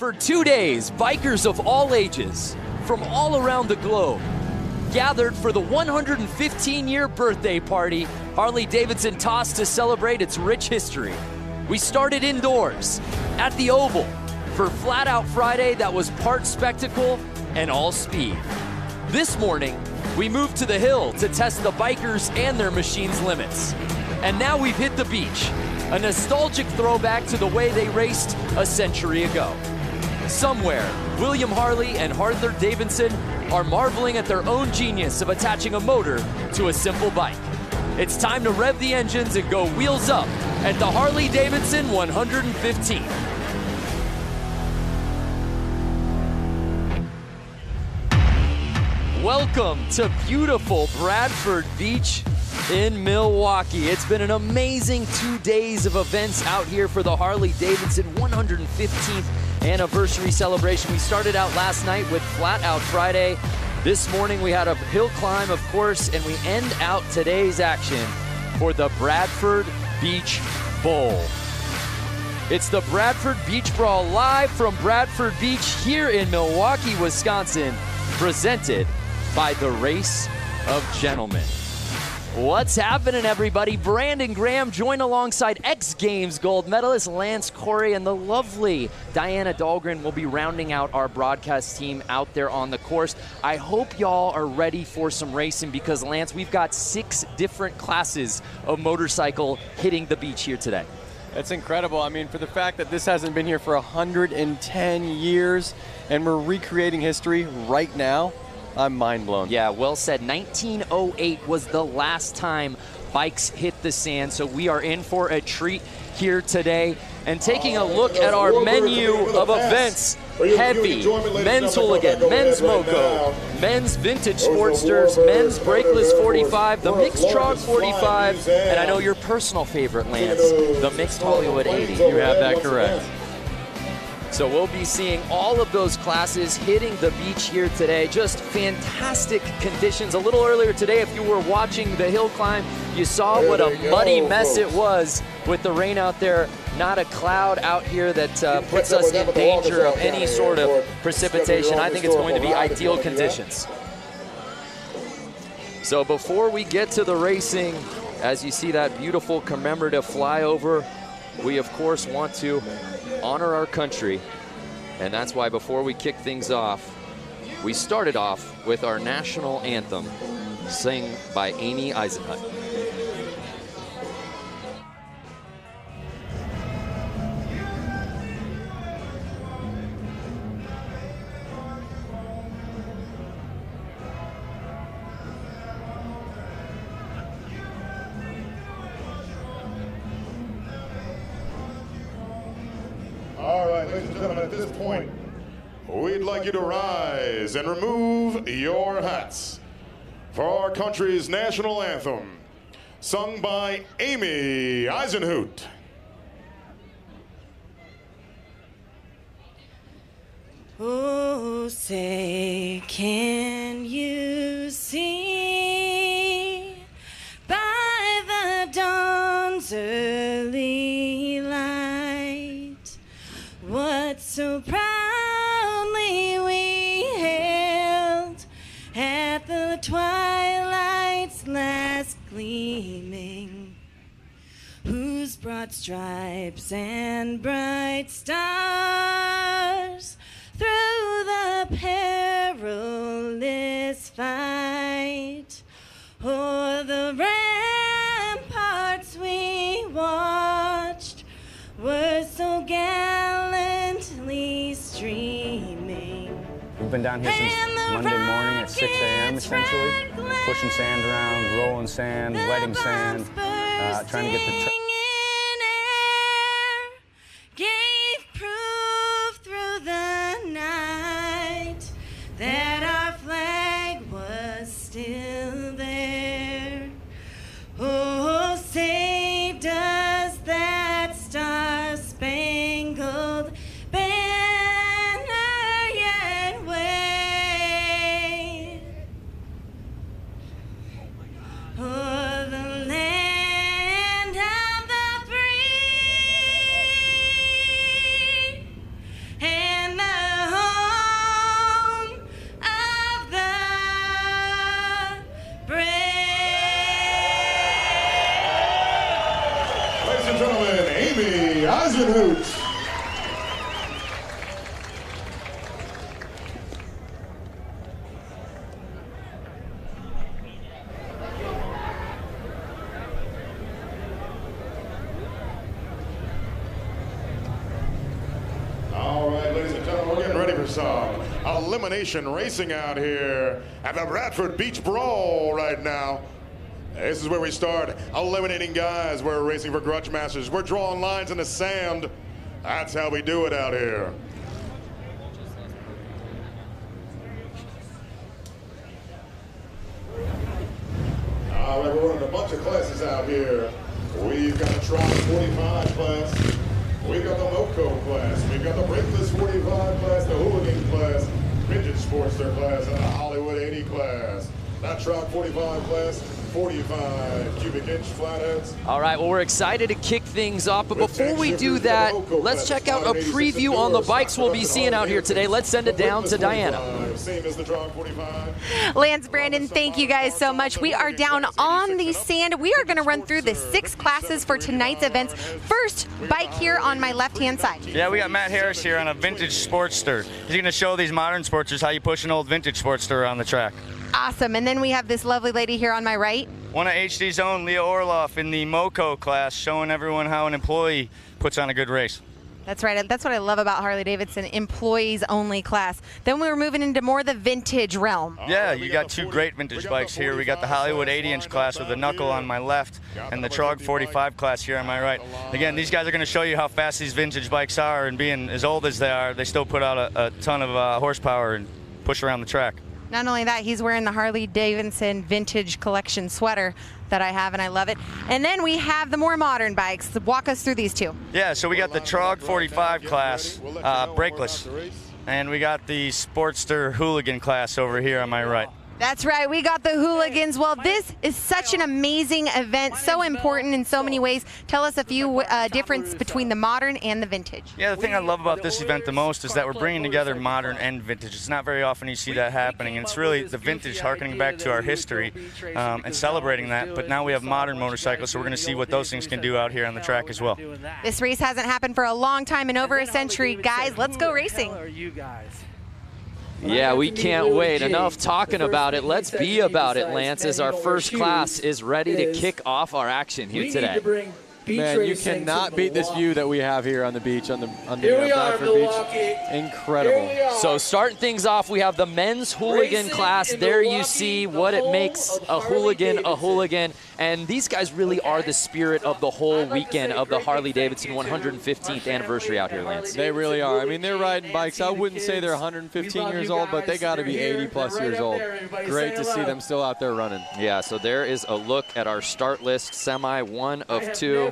For 2 days, bikers of all ages, from all around the globe, gathered for the 115-year birthday party Harley-Davidson tossed to celebrate its rich history. We started indoors, at the Oval, for Flat Out Friday that was part spectacle and all speed. This morning, we moved to the hill to test the bikers and their machine's limits. And now we've hit the beach, a nostalgic throwback to the way they raced a century ago. Somewhere, William Harley and Harley-Davidson are marveling at their own genius of attaching a motor to a simple bike. It's time to rev the engines and go wheels up at the Harley-Davidson 115. Welcome to beautiful Bradford Beach in Milwaukee. It's been an amazing 2 days of events out here for the Harley-Davidson 115th anniversary celebration. We started out last night with Flat Out Friday. This morning we had a hill climb, of course, and we end out today's action for the Bradford Beach Bowl. It's the Bradford Beach Brawl live from Bradford Beach here in Milwaukee, Wisconsin, presented by the Race of Gentlemen. What's happening, everybody? Brandon Graham joined alongside X Games gold medalist Lance Corey, and the lovely Diana Dahlgren will be rounding out our broadcast team out there on the course. I hope y'all are ready for some racing because, Lance, we've got 6 different classes of motorcycle hitting the beach here today. It's incredible. I mean, for the fact that this hasn't been here for 110 years and we're recreating history right now, I'm mind blown. Yeah, well said. 1908 was the last time bikes hit the sand, so we are in for a treat here today. And taking a look at our menu of events, heavy, men's hooligan, men's moco, men's vintage sportsters, men's brakeless 45, the mixed TROG 45, and I know your personal favorite, Lance, the mixed Hollywood 80. You have that correct. So we'll be seeing all of those classes hitting the beach here today. Just fantastic conditions. A little earlier today, if you were watching the hill climb, you saw what a muddy mess it was with the rain out there. Not a cloud out here that puts us in danger of any sort of precipitation. I think it's going to be ideal conditions. So before we get to the racing, as you see that beautiful commemorative flyover, we of course want to honor our country, and that's why before we kick things off, we started off with our national anthem, sung by Amy Eisenhut. All right, ladies and gentlemen, at this point, we'd like you to rise and remove your hats for our country's national anthem, sung by Amy Eisenhut. Oh, say, can you see by the dawn's early light what so proudly we hailed at the twilight's last gleaming, whose broad stripes and bright stars through the perilous fight o'er the ramparts we watched were so gallantly streaming. We've been down here since Monday morning at 6 a.m. essentially, pushing sand around, rolling sand, wetting sand, trying to get the gave proof through the night that our flag was still there. Oh, say does that star-spangled banner yet wave o'er the land of and gentlemen, Amy Eisenhoot. All right, ladies and gentlemen, we're getting ready for some elimination racing out here at the Bradford Beach Brawl right now. This is where we start eliminating guys. We're racing for grudge masters. We're drawing lines in the sand. That's how we do it out here. All right, we're running a bunch of classes out here. We've got the TROG 45 class. We've got the Moco class. We've got the Brakeless 45 class, the Hooligan class, Vintage Sportster class, and the Hollywood 80 class. That TROG 45 class, 45 cubic inch flatheads. All right, well, we're excited to kick things off, but before we do that, let's check out a preview on the bikes we'll be seeing out here today. Let's send it down to Diana. Same as the TROG 45. Lance, Brandon, thank you guys so much. We are down on the sand. We are going to run through the 6 classes for tonight's events. First bike here on my left-hand side. Yeah, we got Matt Harris here on a vintage Sportster. He's going to show these modern Sportsters how you push an old vintage Sportster around the track. Awesome. And then we have this lovely lady here on my right. One of HD's own, Leah Orloff, in the Moco class, showing everyone how an employee puts on a good race. That's right. That's what I love about Harley-Davidson, employees-only class. Then we were moving into more the vintage realm. Yeah, you got 2 great vintage bikes here. We got the Hollywood 80-inch class with the knuckle on my left and the TROG 45 class here on my right. Again, these guys are going to show you how fast these vintage bikes are, and being as old as they are, they still put out a ton of horsepower and push around the track. Not only that, he's wearing the Harley-Davidson vintage collection sweater that I have, and I love it. And then we have the more modern bikes. Walk us through these 2. Yeah, so we got the TROG 45 class, brakeless, and we got the Sportster Hooligan class over here on my right. That's right, we got the hooligans. Well, this is such an amazing event, so important in so many ways. Tell us a few difference between the modern and the vintage. Yeah, the thing I love about this event the most is that we're bringing together modern and vintage. It's not very often you see that happening, and it's really the vintage harkening back to our history and celebrating that, but now we have modern motorcycles, so we're going to see what those things can do out here on the track as well. This race hasn't happened for a long time, in over a century. Guys, let's go racing. Yeah, we can't wait. Enough talking about it. Let's be about it, Lance, as our first class is ready to kick off our action here today. Man, you cannot beat this view that we have here on the beach, on the Bradford Beach. Incredible. So starting things off, we have the men's hooligan class. There you see what it makes a hooligan. And these guys really are the spirit of the whole weekend of the Harley-Davidson 115th anniversary out here, Lance. They really are. I mean, they're riding bikes. I wouldn't say they're 115 years old, but they got to be 80-plus years old. Great to see them still out there running. Yeah, so there is a look at our start list. Semi 1 of 2.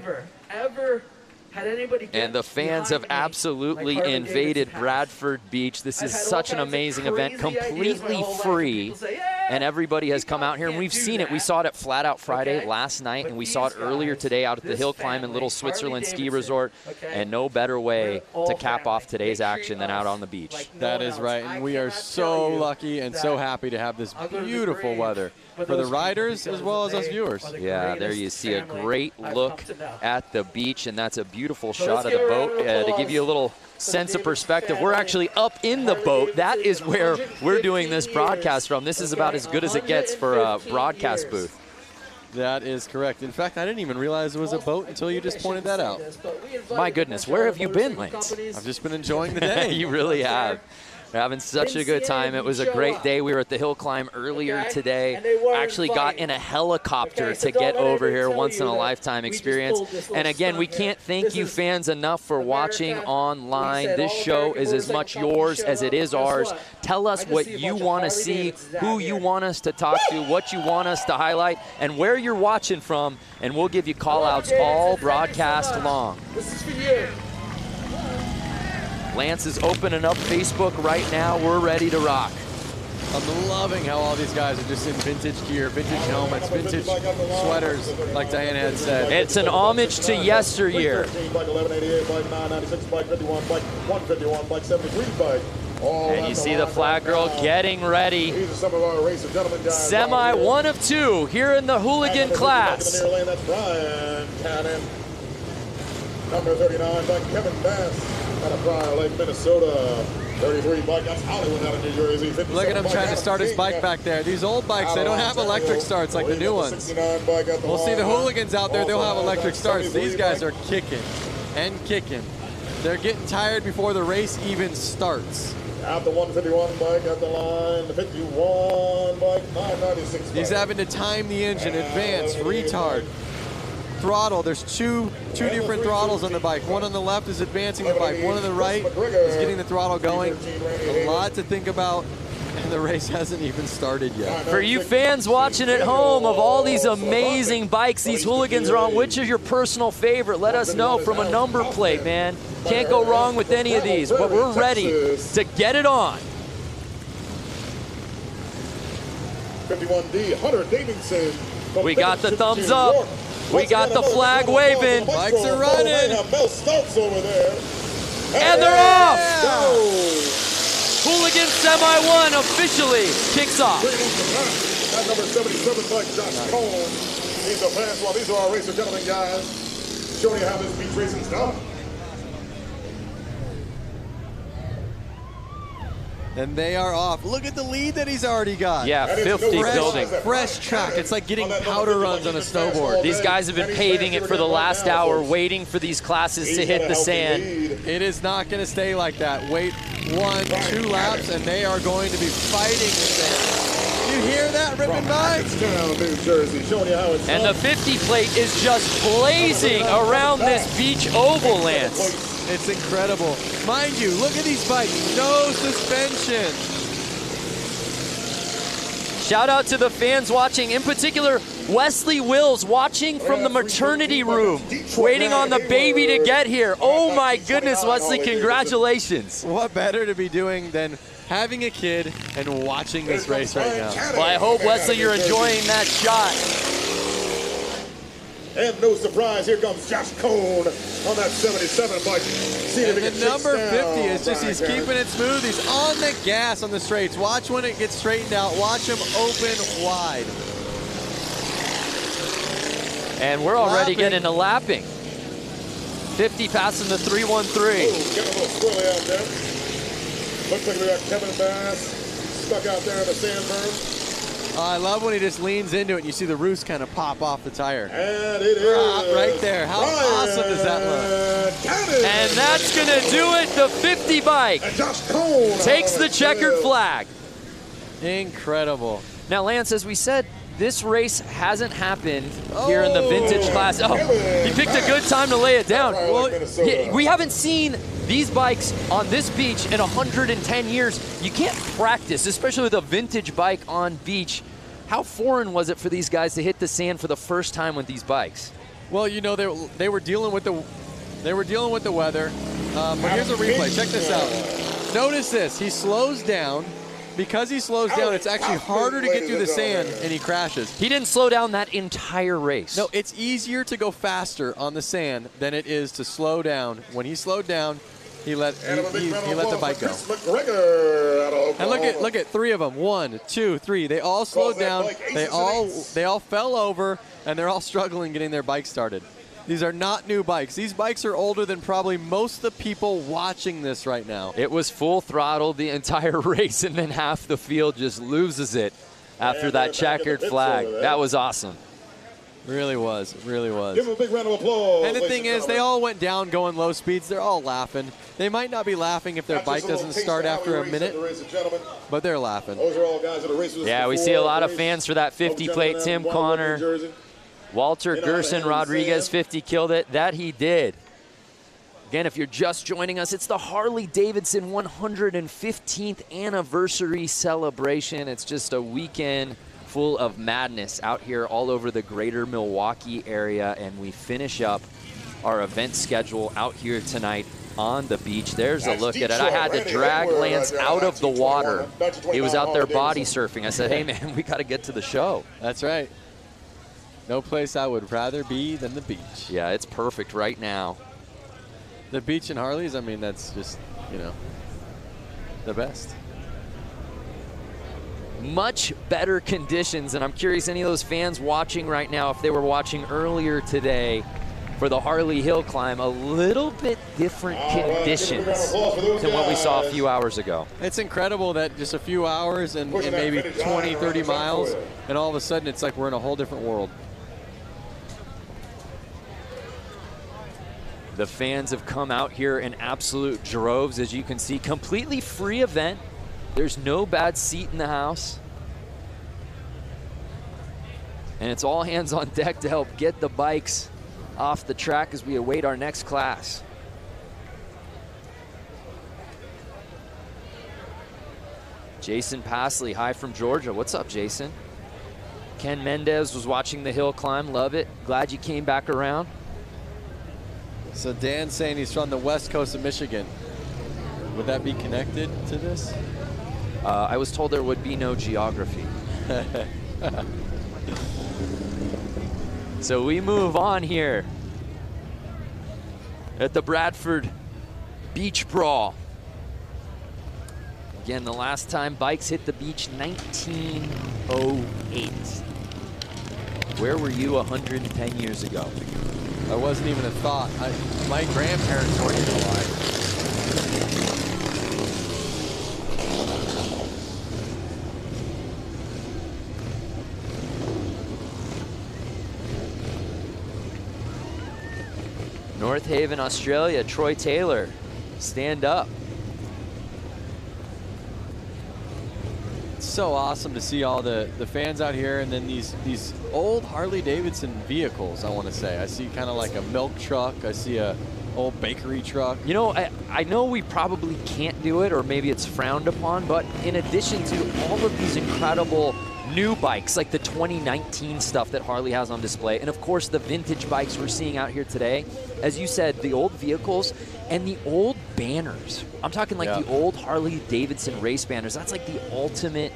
Ever had anybody get and the fans have absolutely invaded Bradford Beach. This is such an amazing event, completely free, and everybody has come out here, and we've seen it. We saw it at Flat Out Friday last night, and we saw it earlier today out at the Hill Climb and Little Switzerland Ski Resort, and no better way to cap off today's action than out on the beach. That is right, and we are so lucky and so happy to have this beautiful weather for the riders as well as us viewers. Yeah, there you see a great look at the beach, and that's a beautiful shot of the boat. To give you a little sense of perspective, we're actually up in the boat. That is where we're doing this broadcast from. This is about as good as it gets for a broadcast booth. That is correct. In fact, I didn't even realize it was a boat until you just pointed that out. My goodness, where have you been, Lance? I've just been enjoying the day. You really have. We're having such a good time. It was a great day. We were at the Hill Climb earlier today. Actually got in a helicopter to get over here, once-in-a-lifetime experience. And again, we can't thank you fans enough for watching online. This show is as much yours as it is ours. Tell us what you want to see, who you want us to talk to, what you want us to highlight, and where you're watching from, and we'll give you call-outs all broadcast long. This is for you. Lance is opening up Facebook right now. We're ready to rock. I'm loving how all these guys are just in vintage gear, vintage helmets, vintage sweaters, like Diana had said. It's an homage to yesteryear. And you see the flag girl getting ready. Semi 1 of 2 here in the hooligan class. Number 39 by Kevin Bass out of Prior Lake, Minnesota. 33 bike, that's Hollywood out of New Jersey. Look at him trying to start his bike back there. These old bikes, they don't have electric starts like the new ones. We'll see the hooligans out there, they'll have electric starts. These guys are kicking and kicking. They're getting tired before the race even starts. At the 151 bike, at the line, the 51 bike, 996 bike. He's having to time the engine, advance, retard, throttle. There's two different throttles on the bike. One on the left is advancing the bike. One on the right is getting the throttle going. A lot to think about, and the race hasn't even started yet. For you fans watching at home, of all these amazing bikes these hooligans are on, which is your personal favorite? Let us know from a number plate, man. Can't go wrong with any of these, but we're ready to get it on. 51D, Harley-Davidson. We got the thumbs up. We got the flag waving. Bikes are running. And they're off. Hooligan Semi 1 officially kicks off. At number 77 bike, Josh Cole. These are fans. Well, these are our racer gentlemen, guys. Showing you how this beach racing's done. And they are off. Look at the lead that he's already got. Yeah, 50 building. Fresh track. It's like getting powder runs on a snowboard. These guys have been paving it for the last hour, waiting for these classes to hit the sand. It is not going to stay like that. Wait 1, 2 laps, and they are going to be fighting the sand. You hear that, ripping bikes? And the 50 plate is just blazing around this beach oval, Lance. It's incredible. Mind you, look at these bikes. No suspension. Shout out to the fans watching, in particular, Wesley Wills watching from the maternity room, waiting on the baby to get here. Oh my goodness, Wesley, congratulations. What better to be doing than having a kid and watching this race right now? Well, I hope, Wesley, you're enjoying that shot. And no surprise, here comes Josh Cone on that 77 bike. And the number 50 is just, he's keeping it smooth. He's on the gas on the straights. Watch when it gets straightened out. Watch him open wide. And we're already getting to lapping. 50 passing the 313. Oh, getting a little swirly out there. Looks like we got Kevin Bass stuck out there in the sandberm. I love when he just leans into it and you see the roost kind of pop off the tire. And it is right there. How awesome does that look? And that's going to do it. The 50 bike takes the checkered flag. Incredible. Now, Lance, as we said, this race hasn't happened here in the vintage class. Oh, he picked a good time to lay it down. Well, we haven't seen these bikes on this beach in 110 years. You can't practice, especially with a vintage bike on beach. How foreign was it for these guys to hit the sand for the first time with these bikes? Well, you know, they were dealing with the weather. But here's a replay. Check this out. Notice this. He slows down. Because he slows down, it's actually harder to get through the sand, and he crashes. He didn't slow down that entire race. No, it's easier to go faster on the sand than it is to slow down. When he slowed down, he let the bike go. And look at 3 of them. 1, 2, 3. They all slowed down. They all fell over, and they're all struggling getting their bike started. These are not new bikes. These bikes are older than probably most of the people watching this right now. It was full throttle the entire race, and then half the field just loses it after that checkered flag. That was awesome. Really was. Really was. Give them a big round of applause. And the thing is, they all went down going low speeds. They're all laughing. They might not be laughing if their bike doesn't start after a minute, but they're laughing. Yeah, we see a lot of fans for that 50 plate. Tim Connor, Walter Gerson Rodriguez, 50 killed it. That he did. Again, if you're just joining us, it's the Harley-Davidson 115th anniversary celebration. It's just a weekend full of madness out here all over the greater Milwaukee area, and we finish up our event schedule out here tonight on the beach. There's a look at it. I had to drag Lance out of the water. He was out there body surfing. I said, hey, man, we got to get to the show. That's right. No place I would rather be than the beach. Yeah, it's perfect right now. The beach and Harleys, I mean, that's just, you know, the best. Much better conditions, and I'm curious any of those fans watching right now, if they were watching earlier today for the Harley Hill climb. A little bit different conditions than what we saw a few hours ago. It's incredible that just a few hours and maybe 20, 30 miles, and all of a sudden it's like we're in a whole different world. The fans have come out here in absolute droves, as you can see. Completely free event. There's no bad seat in the house. And it's all hands on deck to help get the bikes off the track as we await our next class. Jason Pasley, hi from Georgia. What's up, Jason? Ken Mendez was watching the hill climb. Love it. Glad you came back around. So Dan's saying he's from the west coast of Michigan. Would that be connected to this? I was told there would be no geography. So we move on here at the Bradford Beach Brawl. Again, the last time bikes hit the beach, 1908. Where were you 110 years ago? I wasn't even a thought. My grandparents weren't even alive. North Haven, Australia, Troy Taylor, stand up. It's so awesome to see all the fans out here, and then these old Harley-Davidson vehicles, I want to say. I see kind of like a milk truck. I see a old bakery truck. You know, I know we probably can't do it, or maybe it's frowned upon, but in addition to all of these incredible new bikes, like the 2019 stuff that Harley has on display, and of course the vintage bikes we're seeing out here today, as you said, the old vehicles and the old banners. I'm talking like the old Harley-Davidson race banners. That's like the ultimate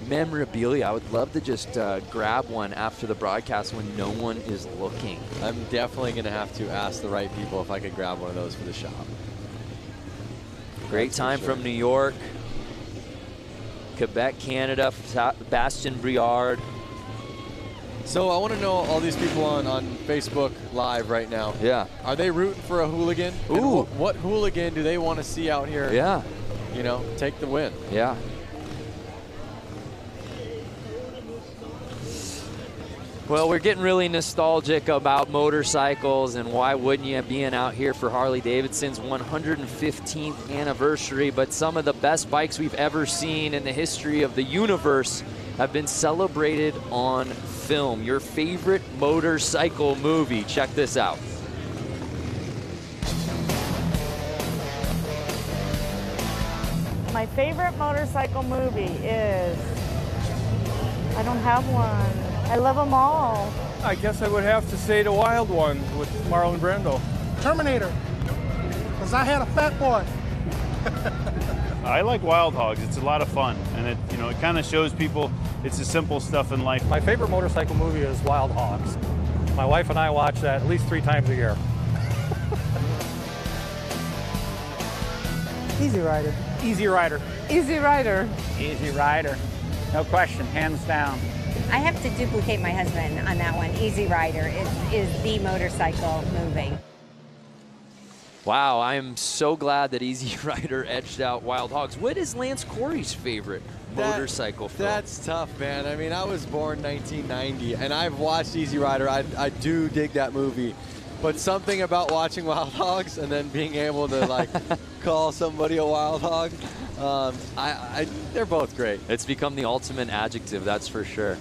memorabilia. I would love to just grab one after the broadcast when no one is looking. I'm definitely going to have to ask the right people if I could grab one of those for the shop. Great time from New York, Quebec, Canada, Bastien Briard. So I want to know all these people on Facebook Live right now. Yeah. Are they rooting for a hooligan? Ooh. And what hooligan do they want to see out here? Yeah. You know, take the win. Yeah. Well, we're getting really nostalgic about motorcycles, and why wouldn't you, being out here for Harley-Davidson's 115th anniversary. But some of the best bikes we've ever seen in the history of the universe have been celebrated on film. Your favorite motorcycle movie. Check this out. My favorite motorcycle movie is, I don't have one. I love them all. I guess I would have to say The Wild One with Marlon Brando. Terminator, because I had a fat boy. I like Wild Hogs. It's a lot of fun, and it kind of shows people it's the simple stuff in life. My favorite motorcycle movie is Wild Hogs. My wife and I watch that at least 3 times a year. Easy Rider. Easy Rider. Easy Rider. Easy Rider. No question, hands down. I have to duplicate my husband on that one. Easy Rider is the motorcycle movie. Wow, I am so glad that Easy Rider edged out Wild Hogs. What is Lance Corey's favorite motorcycle film? That's tough, man. I mean, I was born 1990, and I've watched Easy Rider. I do dig that movie. But something about watching Wild Hogs and then being able to, like, call somebody a wild hog, they're both great. It's become the ultimate adjective, that's for sure.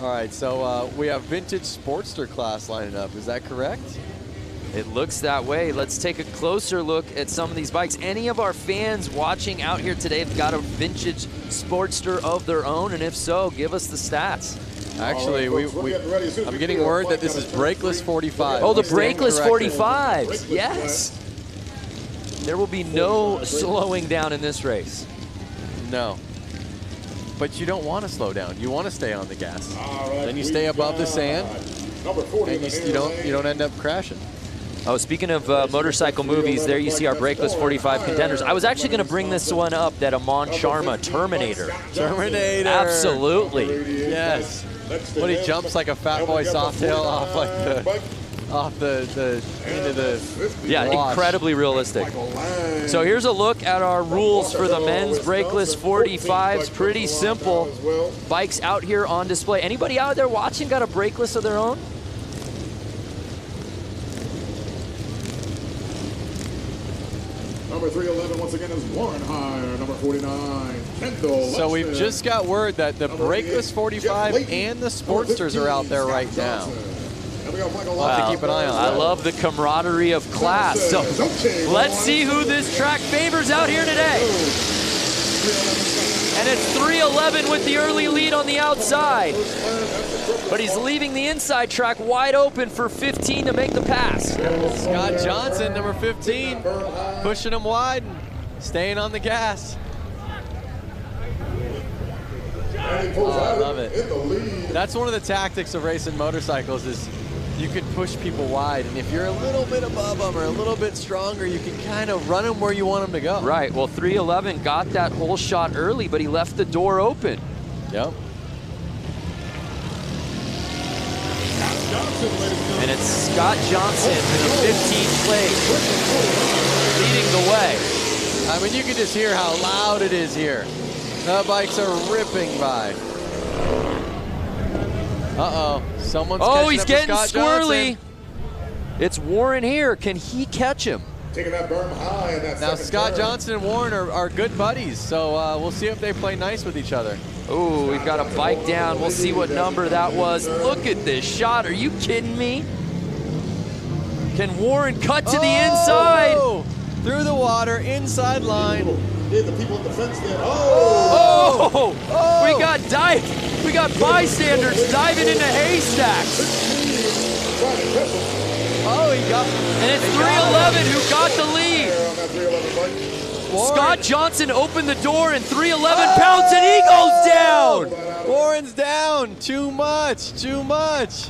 All right, so we have vintage Sportster class lining up. Is that correct? It looks that way. Let's take a closer look at some of these bikes. Any of our fans watching out here today have got a vintage Sportster of their own? And if so, give us the stats. Actually, I'm getting word that this is brakeless 45. Oh, the brakeless 45. Yes. There will be no slowing down in this race. No. But you don't want to slow down. You want to stay on the gas. Then you stay above the sand, and you don't end up crashing. Oh, speaking of motorcycle movies, there you see our brakeless 45 contenders. I was actually going to bring this one up, that Amon Sharma Terminator. Terminator. Absolutely. Yes. When he jumps like a fat boy softail off like the into the yeah, wash. incredibly realistic. So here's a look at our rules for the men's brakeless 45s. Pretty simple. Bikes out here on display. Anybody out there watching got a brakeless of their own? Number 311 once again is Warren Hire. Number 49, Kendall. So we've just got word that the brakeless 45 and the Sportsters are out there right now. We'll have to keep an eye on that. I love the camaraderie of class. So let's see who this track favors out here today. And it's 311 with the early lead on the outside. But he's leaving the inside track wide open for 15 to make the pass. Scott Johnson, number 15, pushing him wide and staying on the gas. Oh, I love it. That's one of the tactics of racing motorcycles is you can push people wide, and if you're a little bit above them or a little bit stronger, you can kind of run them where you want them to go. Right, well 311 got that whole shot early, but he left the door open. Yep. And it's Scott Johnson in the 15th place, leading the way. I mean, you can just hear how loud it is here. The bikes are ripping by. Uh-oh, someone's he's getting Scott squirrely. Johnson. It's Warren here. Can he catch him? Taking that berm high in that now, second Scott turn. Johnson and Warren are good buddies, so we'll see if they play nice with each other. Oh, we've got a bike down. We'll see what number that was. Look at this shot. Are you kidding me? Can Warren cut to the inside? Through the water, inside line. Yeah, the people at the fence there. We got bystanders diving into haystacks. Oh, he got. And it's 311 who got the lead. Scott Johnson opened the door and 311 pounds and he goes down. Warren's down. Too much. Too much.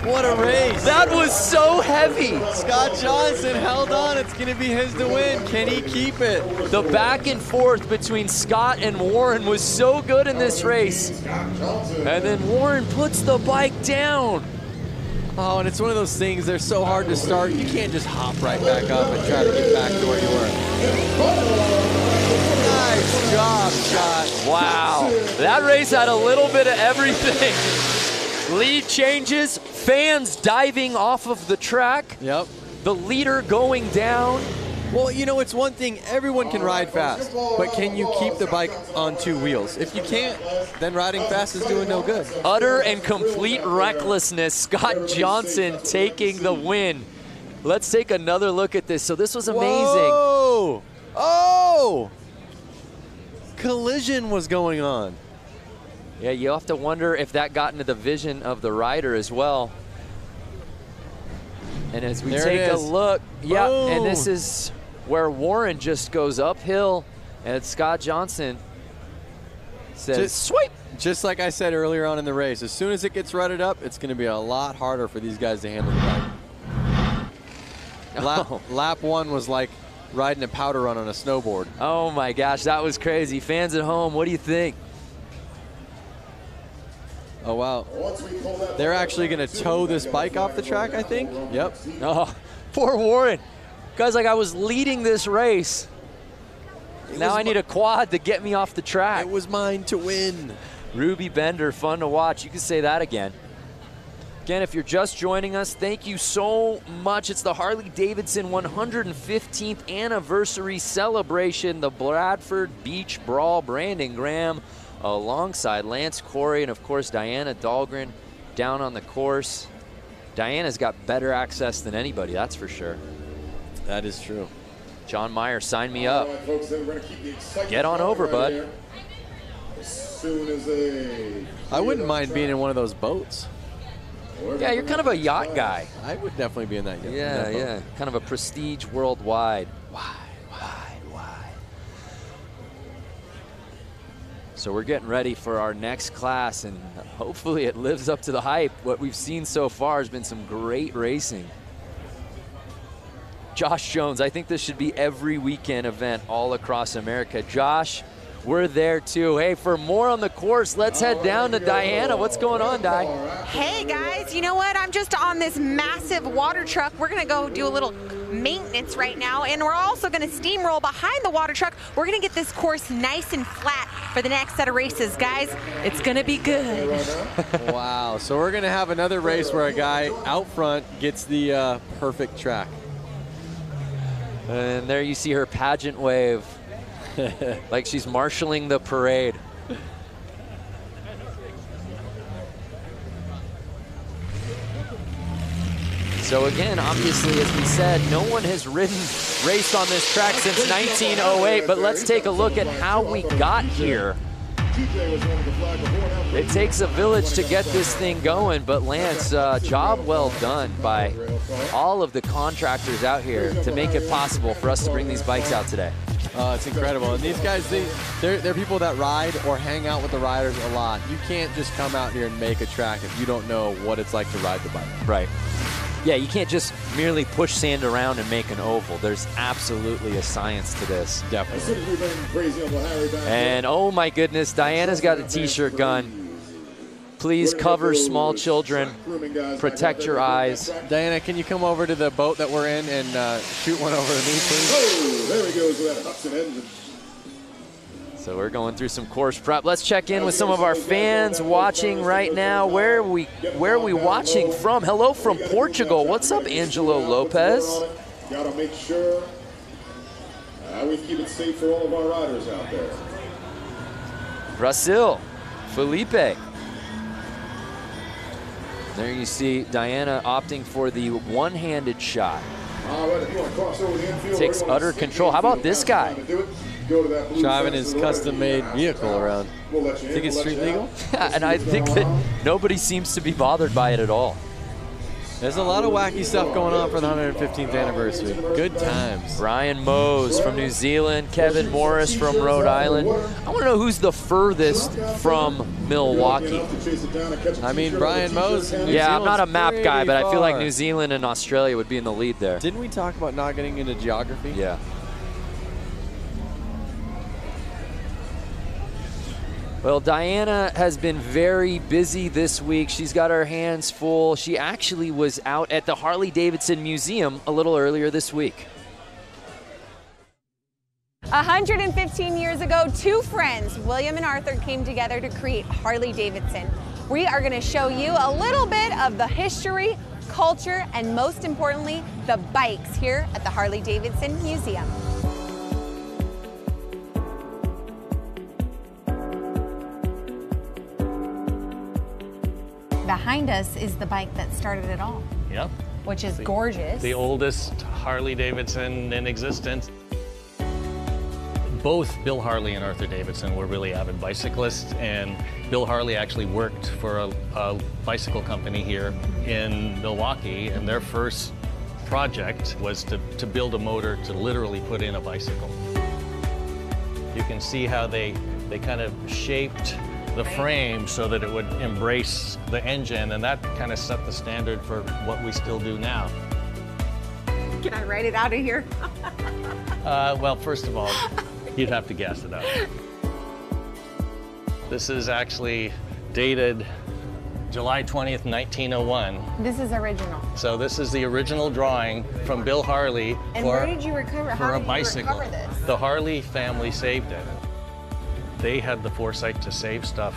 What a race. That was so heavy. Scott Johnson held on. It's going to be his to win. Can he keep it? The back and forth between Scott and Warren was so good in this race. And then Warren puts the bike down. Oh, and it's one of those things, they're so hard to start. You can't just hop right back up and try to get back to where you were. Nice job, Scott. Wow. That race had a little bit of everything. Lead changes, fans diving off of the track. Yep. The leader going down. Well, you know, it's one thing, everyone can ride fast, but can you keep the bike on two wheels? If you can't, then riding fast is doing no good. Utter and complete recklessness. Scott Johnson taking the win. Let's take another look at this. So this was amazing. Whoa! Oh! Collision was going on. Yeah, you have to wonder if that got into the vision of the rider as well. And as we take a look, yeah, and this is where Warren just goes uphill, and Scott Johnson says, sweep. Just like I said earlier on in the race, as soon as it gets rutted up, it's going to be a lot harder for these guys to handle the bike. Lap one was like riding a powder run on a snowboard. Oh my gosh, that was crazy. Fans at home, what do you think? Oh, wow. They're actually going to tow this bike off the track, I think. Yep. Oh, poor Warren. Guys, like I was leading this race. Now I need a quad to get me off the track. It was mine to win. Ruby Bender, fun to watch. You can say that again. Again, if you're just joining us, thank you so much. It's the Harley-Davidson 115th anniversary celebration, the Bradford Beach Brawl. Brandon Graham alongside Lance Corey and, of course, Diana Dahlgren down on the course. Diana's got better access than anybody, that's for sure. That is true. John Meyer, sign me up. All right, folks, then we're gonna keep the excitement Get on over, bud. here. As soon as I wouldn't mind being in one of those boats. Yeah, you're kind of a yacht guy. I would definitely be in that yacht. Yeah, yeah. Kind of a prestige worldwide. Wide. So we're getting ready for our next class, and hopefully it lives up to the hype. What we've seen so far has been some great racing. Josh Jones, I think this should be every weekend event all across America. Josh, we're there too. Hey, for more on the course, let's head down to Diana. What's going on, Di? Hey guys, you know what? I'm just on this massive water truck. We're gonna go do a little maintenance right now, and we're also gonna steamroll behind the water truck. We're gonna get this course nice and flat for the next set of races. Guys, it's gonna be good. Wow, so we're gonna have another race where a guy out front gets the perfect track. And there you see her pageant wave, like she's marshaling the parade. So again, obviously, as we said, no one has raced on this track since 1908, but let's take a look at how we got here. It takes a village to get this thing going, but Lance, job well done by all of the contractors out here to make it possible for us to bring these bikes out today. It's incredible. And these guys, they're people that ride or hang out with the riders a lot. You can't just come out here and make a track if you don't know what it's like to ride the bike. Right. Yeah, you can't just merely push sand around and make an oval. There's absolutely a science to this. Definitely. And oh my goodness, Diana's got a t-shirt gun. Please cover small children. Protect your eyes. Diana, can you come over to the boat that we're in and shoot one over to me, please? Oh, there he goes with that Hudson engine. So we're going through some course prep. Let's check in with some of our fans watching right now. Where are we watching from? Hello from Portugal. What's up, Angelo Lopez? Gotta make sure we keep it safe for all of our riders out there. Brazil, Felipe. There you see Diana opting for the one-handed shot. Takes utter control. How about this guy? Driving his custom-made vehicle around. Think it's street legal? Yeah, and I think that nobody seems to be bothered by it at all. There's a lot of wacky stuff going on for the 115th anniversary. Good times. Brian Mose from New Zealand, Kevin Morris from Rhode Island. I want to know who's the furthest from Milwaukee. I mean, Brian Mose. Yeah, I'm not a map guy, but I feel like New Zealand and Australia would be in the lead there. Didn't we talk about not getting into geography? Yeah. Well, Diana has been very busy this week. She's got her hands full. She actually was out at the Harley-Davidson Museum a little earlier this week. 115 years ago, two friends, William and Arthur, came together to create Harley-Davidson. We are going to show you a little bit of the history, culture, and most importantly, the bikes here at the Harley-Davidson Museum. Behind us is the bike that started it all. Yep. Which is gorgeous. The oldest Harley-Davidson in existence. Both Bill Harley and Arthur Davidson were really avid bicyclists, and Bill Harley actually worked for a bicycle company here in Milwaukee, and their first project was to build a motor to literally put in a bicycle. You can see how they kind of shaped the frame so that it would embrace the engine, and that kind of set the standard for what we still do now. Can I write it out of here? Well, first of all, you'd have to guess it out. This is actually dated July 20th, 1901. This is original. So this is the original drawing from Bill Harley and where did you recover? For How a did bicycle. You recover this? The Harley family saved it. They had the foresight to save stuff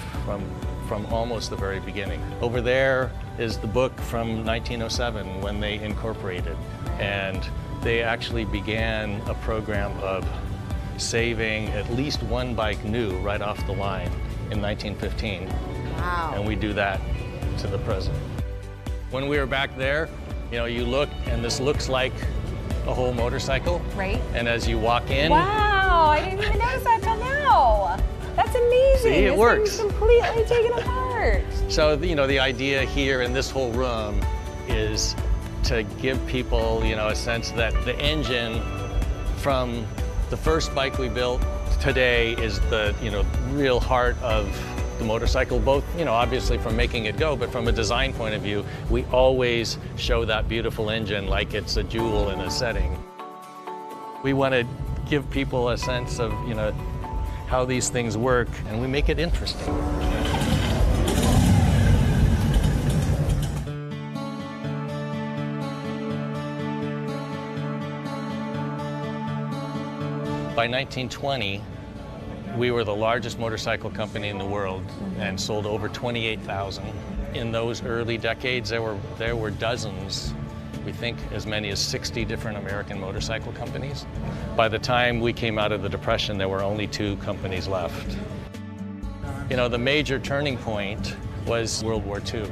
from almost the very beginning. Over there is the book from 1907 when they incorporated, and they actually began a program of saving at least one bike new right off the line in 1915. Wow. And we do that to the present. When we were back there, you know, you look and this looks like a whole motorcycle. Right. And as you walk in. Wow, I didn't even notice that till now. That's amazing. See, it works. This thing's completely taken apart. So, you know, the idea here in this whole room is to give people, you know, a sense that the engine from the first bike we built today is the, you know, real heart of the motorcycle, both, you know, obviously from making it go, but from a design point of view, we always show that beautiful engine like it's a jewel in a setting. We want to give people a sense of, you know, how these things work, and we make it interesting. By 1920, we were the largest motorcycle company in the world and sold over 28,000. In those early decades, there were dozens, we think as many as 60 different American motorcycle companies. By the time we came out of the Depression, there were only 2 companies left. You know, the major turning point was World War II.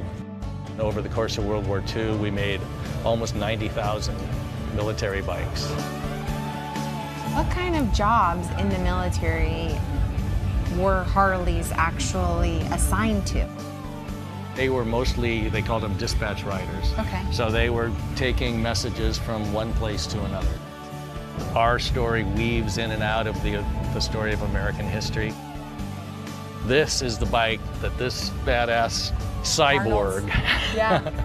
Over the course of World War II, we made almost 90,000 military bikes. What kind of jobs in the military were Harleys actually assigned to? They were mostly, they called them dispatch riders. Okay. So they were taking messages from one place to another. Our story weaves in and out of the story of American history. This is the bike that this badass cyborg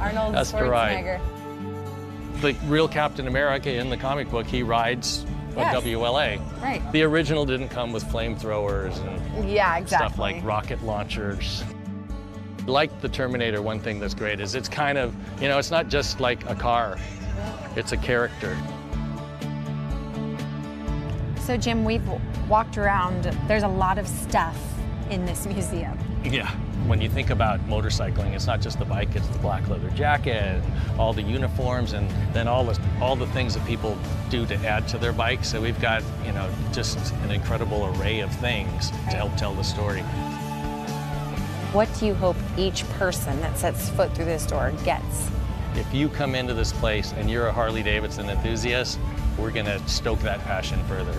Arnold has to ride. Schwarzenegger. The real Captain America in the comic book, he rides a WLA. Right. The original didn't come with flamethrowers and stuff like rocket launchers. Like the Terminator, one thing that's great is it's kind of, you know, it's not just like a car, it's a character. So Jim, we've walked around, there's a lot of stuff in this museum. Yeah, when you think about motorcycling, it's not just the bike, it's the black leather jacket, all the uniforms, and then all the things that people do to add to their bikes. So we've got, you know, just an incredible array of things to help tell the story. What do you hope each person that sets foot through this door gets? If you come into this place and you're a Harley-Davidson enthusiast, we're gonna stoke that passion further.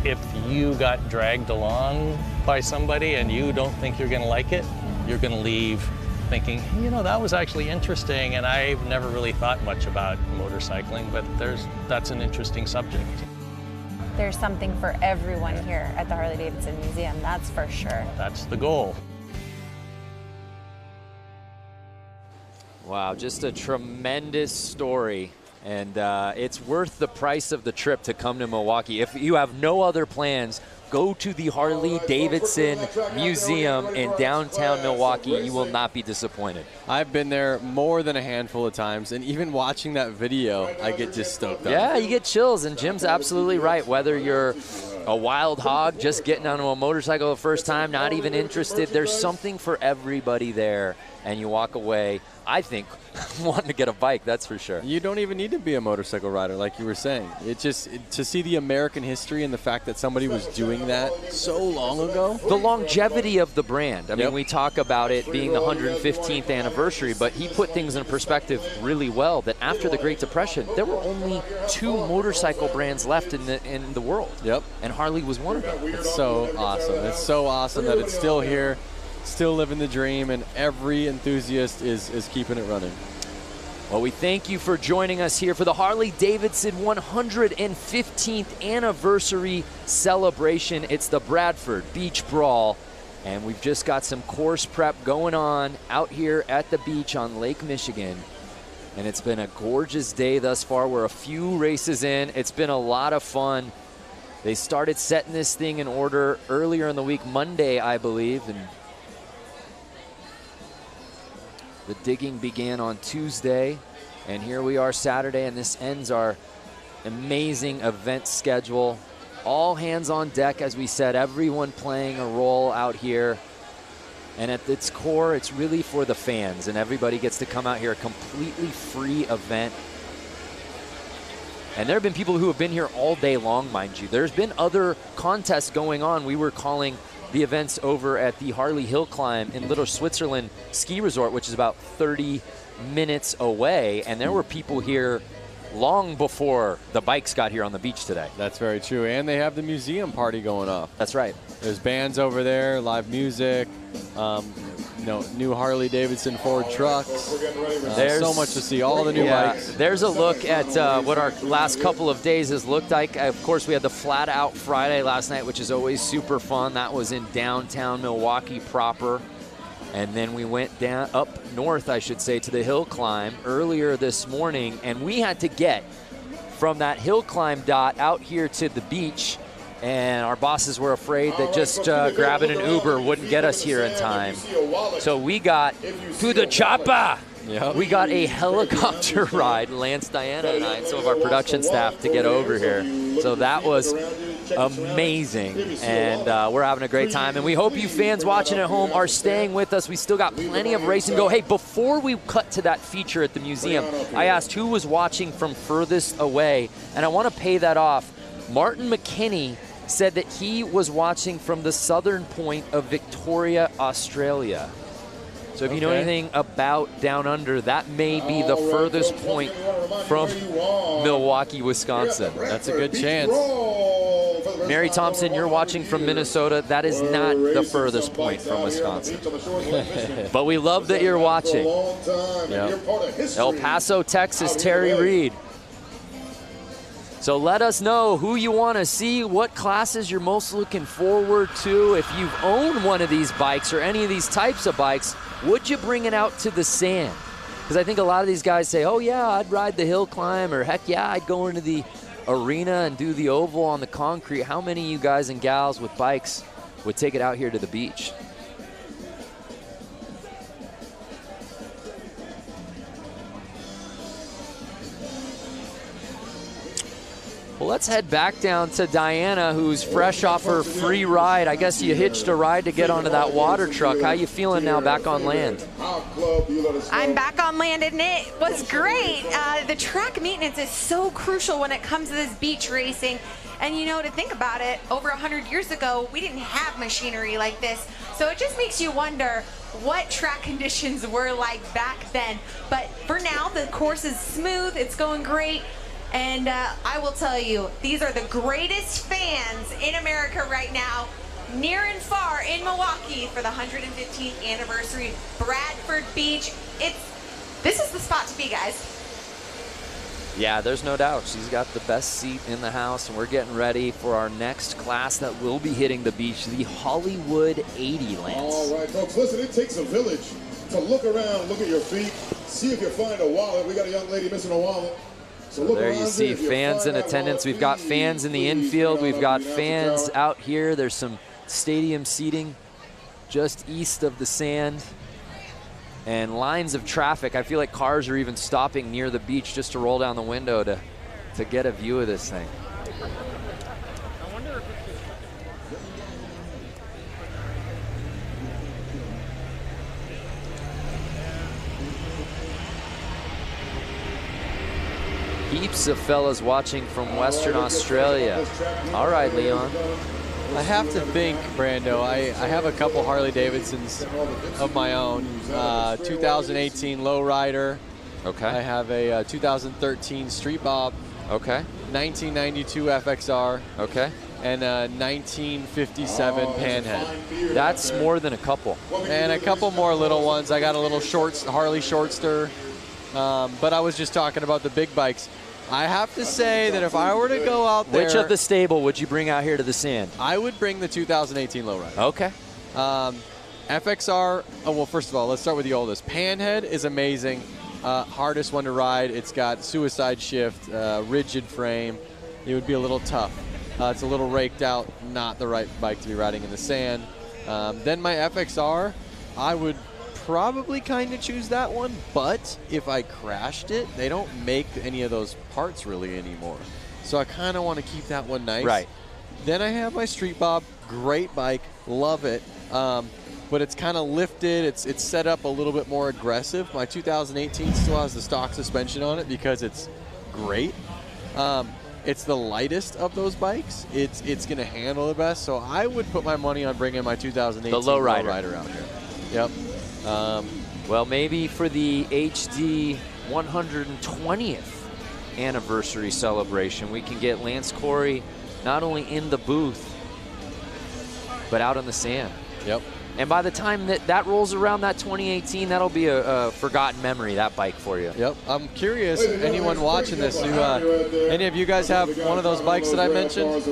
If you got dragged along by somebody and you don't think you're gonna like it, you're gonna leave thinking, you know, that was actually interesting and I've never really thought much about motorcycling, but that's an interesting subject. There's something for everyone here at the Harley-Davidson Museum, that's for sure. That's the goal. Wow, just a tremendous story. And it's worth the price of the trip to come to Milwaukee. If you have no other plans, go to the Harley-Davidson Museum in downtown Milwaukee. You will not be disappointed. I've been there more than a handful of times, and even watching that video, I get just stoked up. Yeah, you get chills, and Jim's absolutely right. Whether you're a wild hog, just getting onto a motorcycle the first time, not even interested, there's something for everybody there, and you walk away, I think, wanting to get a bike, that's for sure. You don't even need to be a motorcycle rider, like you were saying. To see the American history and the fact that somebody was doing that so long ago. The longevity of the brand. I mean, we talk about it being the 115th anniversary, but he put things in perspective really well, that after the Great Depression, there were only 2 motorcycle brands left in the world. Yep. And Harley was one of them. It's so awesome. It's so awesome that it's still here, still living the dream, and every enthusiast is keeping it running. Well, we thank you for joining us here for the Harley-Davidson 115th anniversary celebration. It's the Bradford Beach Brawl, and we've just got some course prep going on out here at the beach on Lake Michigan. And it's been a gorgeous day thus far. We're a few races in. It's been a lot of fun. They started setting this thing in order earlier in the week, Monday, I believe, and the digging began on Tuesday, and here we are Saturday, and this ends our amazing event schedule. All hands on deck, as we said, everyone playing a role out here. And at its core, it's really for the fans, and everybody gets to come out here, a completely free event. And there have been people who have been here all day long, mind you. There's been other contests going on. We were calling the events over at the Harley Hill Climb in Little Switzerland Ski Resort, which is about 30 minutes away. And there were people here long before the bikes got here on the beach today. That's very true. And they have the museum party going off. That's right. There's bands over there, live music, you know, new Harley-Davidson Ford trucks. There's so much to see, all the new bikes. There's a look at what our last couple of days has looked like. Of course, we had the Flat Out Friday last night, which is always super fun. That was in downtown Milwaukee proper. And then we went down up north, I should say, to the hill climb earlier this morning. And we had to get from that hill climb dot out here to the beach and our bosses were afraid that just grabbing an Uber wouldn't get us here in time. So we got to the chopper. Yep. We got a helicopter ride, Lance, Diana, and I, and some of our production staff to get over here. So that was amazing, and we're having a great time. And we hope you fans watching at home are staying with us. We still got plenty of racing to go. Hey, before we cut to that feature at the museum, I asked who was watching from furthest away, and I want to pay that off. Martin McKinney said that he was watching from the southern point of Victoria, Australia. So if you know anything about Down Under, that may be the furthest point from Milwaukee, Wisconsin. That's a good chance. Mary Thompson, you're watching from Minnesota. That is not the furthest point from Wisconsin. But we love that you're watching. Yep. El Paso, Texas, Terry Reed. So let us know who you want to see, what classes you're most looking forward to. If you've owned one of these bikes or any of these types of bikes, would you bring it out to the sand? Because I think a lot of these guys say, oh yeah, I'd ride the hill climb, or heck yeah, I'd go into the arena and do the oval on the concrete. How many of you guys and gals with bikes would take it out here to the beach? Well, let's head back down to Diana, who's fresh off her free ride. I guess you hitched a ride to get onto that water truck. How you feeling now back on land? I'm back on land, and it was great. The track maintenance is so crucial when it comes to this beach racing. And you know, to think about it, over 100 years ago, we didn't have machinery like this. So it just makes you wonder what track conditions were like back then. But for now, the course is smooth, it's going great. And I will tell you, these are the greatest fans in America right now, near and far in Milwaukee for the 115th anniversary Bradford Beach. This is the spot to be, guys. Yeah, there's no doubt. She's got the best seat in the house, and we're getting ready for our next class that will be hitting the beach, the Hollywood 80, Lance. All right, folks, listen, it takes a village to look around, look at your feet, see if you find a wallet. We got a young lady missing a wallet. So there you see fans in attendance. We've got fans in the infield. We've got fans out here. There's some stadium seating just east of the sand. And lines of traffic. I feel like cars are even stopping near the beach just to roll down the window to get a view of this thing. Heaps of fellas watching from Western Australia. All right, Leon. I have to think, Brando, I have a couple Harley-Davidsons of my own. 2018 Lowrider. Okay. I have a 2013 Street Bob. Okay. 1992 FXR. Okay. And a 1957 Panhead. That's more than a couple. And a couple more little ones. I got a little Harley Shortster. But I was just talking about the big bikes. I have to say that if I were to go out there... Which of the stable would you bring out here to the sand? I would bring the 2018 Lowrider. Okay. FXR, well, first of all, let's start with the oldest. Panhead is amazing. Hardest one to ride. It's got suicide shift, rigid frame. It would be a little tough. It's a little raked out, not the right bike to be riding in the sand. Then my FXR, I would probably kind of choose that one, but if I crashed it, they don't make any of those parts really anymore. So I kind of want to keep that one nice. Right. Then I have my Street Bob, great bike, love it, but it's kind of lifted, it's set up a little bit more aggressive. My 2018 still has the stock suspension on it because it's great. It's the lightest of those bikes. It's going to handle the best, so I would put my money on bringing my 2018 Lowrider out here. Yep. Well, maybe for the HD 120th anniversary celebration, we can get Lance Corey not only in the booth, but out on the sand. Yep. And by the time that rolls around, that 2018, that'll be a forgotten memory, that bike for you. Yep. I'm curious, anyone watching this, any of you guys have one of those bikes that I mentioned? Do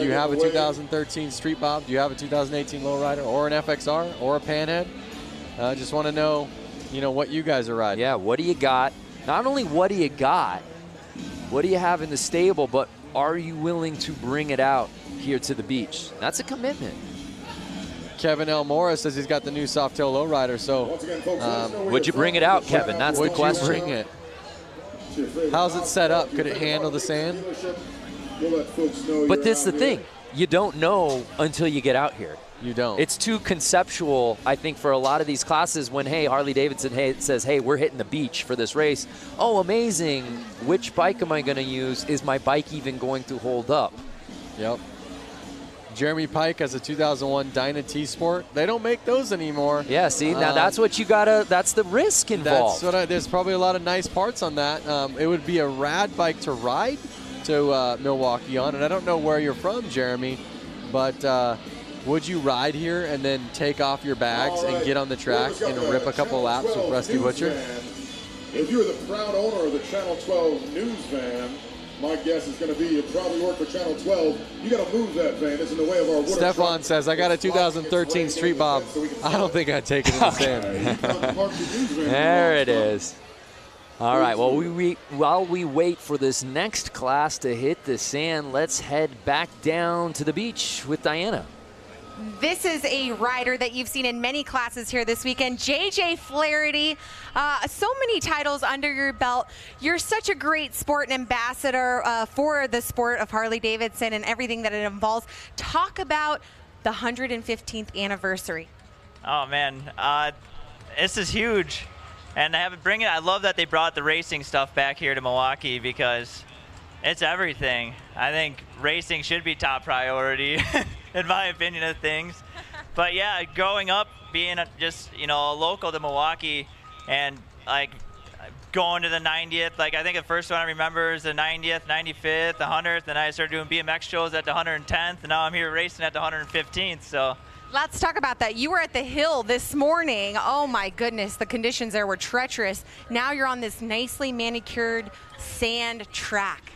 you have a 2013 Street Bob? Do you have a 2018 Lowrider or an FXR or a Panhead? Just want to know, what you guys are riding. Yeah, what do you got? Not only what do you got, what do you have in the stable, but are you willing to bring it out here to the beach. That's a commitment. Kevin L. Morris says he's got the new Softail lowrider. So, would you bring it out, Kevin? That's the question. Would you bring it? How's it set up? Could it handle the sand? But this is the thing. You don't know until you get out here. You don't. It's too conceptual, I think, for a lot of these classes when, hey, Harley-Davidson says, hey, we're hitting the beach for this race. Oh, amazing. Which bike am I going to use? Is my bike even going to hold up? Yep. Jeremy Pike has a 2001 Dyna T-Sport. They don't make those anymore. Yeah, see, now that's what you gotta, that's the risk involved. There's probably a lot of nice parts on that. It would be a rad bike to ride to Milwaukee on, and I don't know where you're from, Jeremy, but would you ride here and then take off your bags and get on the track and rip a couple laps with Rusty Butcher? If you're the proud owner of the Channel 12 news van, my guess is going to be you probably work for Channel 12. You got to move that van. It's in the way of our water. Stefan says, I got a 2013 Street Bob. I don't think I'd take it in the sand. There it is. All right, well, while we wait for this next class to hit the sand, let's head back down to the beach with Diana. This is a rider that you've seen in many classes here this weekend. JJ Flaherty, so many titles under your belt. You're such a great sport and ambassador for the sport of Harley-Davidson and everything that it involves. Talk about the 115th anniversary. Oh, man. This is huge. And I love that they brought the racing stuff back here to Milwaukee because it's everything. I think racing should be top priority. In my opinion of things. But yeah, growing up, being just, local to Milwaukee and like going to the 90th, like I think the first one I remember is the 90th, 95th, the 100th, and I started doing BMX shows at the 110th, and now I'm here racing at the 115th, so. Let's talk about that. You were at the hill this morning. Oh my goodness, the conditions there were treacherous. Now you're on this nicely manicured sand track.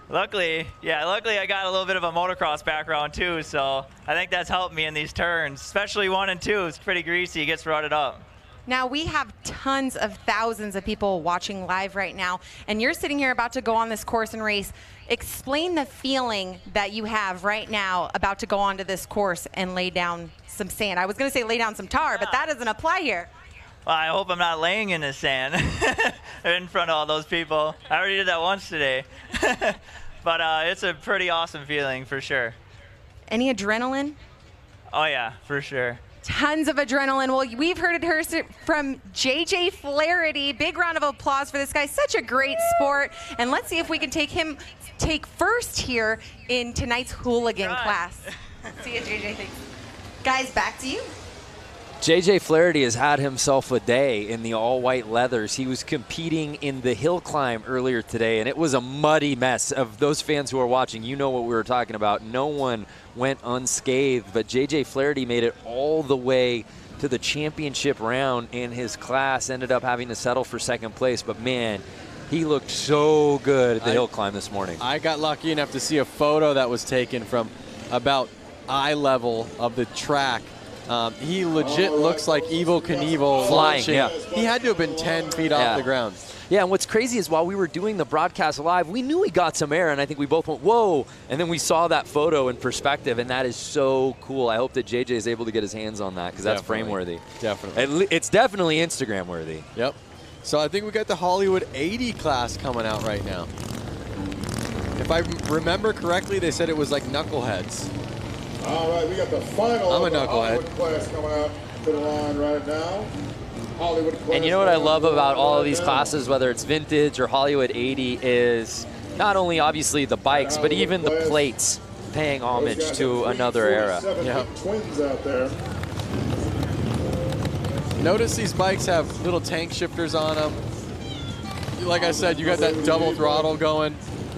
Luckily I got a little bit of a motocross background too, so I think that's helped me in these turns, especially 1 and 2. It's pretty greasy, it gets rutted up. Now we have tons of thousands of people watching live right now, and you're sitting here about to go on this course and race. Explain the feeling that you have right now about to go onto this course and lay down some sand. I was going to say lay down some tar, but that doesn't apply here. Well, I hope I'm not laying in the sand in front of all those people. I already did that once today. But it's a pretty awesome feeling for sure. Any adrenaline? Oh, yeah, for sure. Tons of adrenaline. Well, we've heard it from JJ Flaherty. Big round of applause for this guy. Such a great sport. And let's see if we can take first here in tonight's hooligan class. See you, JJ. Thanks. Guys, back to you. JJ Flaherty has had himself a day in the all-white leathers. He was competing in the hill climb earlier today, and it was a muddy mess. Of those fans who are watching, you know what we were talking about. No one went unscathed, but JJ Flaherty made it all the way to the championship round in his class, ended up having to settle for second place, but man, he looked so good at the hill climb this morning. I got lucky enough to see a photo that was taken from about eye level of the track. He legit looks like Evel Knievel flying. Launching. Yeah. He had to have been 10 feet off the ground. Yeah, and what's crazy is while we were doing the broadcast live, we knew he got some air, and I think we both went, whoa, and then we saw that photo in perspective, and that is so cool. I hope that JJ is able to get his hands on that because that's frame-worthy. Definitely. It's definitely Instagram-worthy. Yep. So I think we got the Hollywood 80 class coming out right now. If I remember correctly, they said it was like knuckleheads. All right, we got the final I'm a knucklehead. Hollywood class coming out to the line right now. Hollywood class. And you know what I love about all of these classes, whether it's vintage or Hollywood 80, is not only obviously the bikes, but even the plates paying homage to another era. Twins out there. Notice these bikes have little tank shifters on them. Like I said, you got that double throttle going.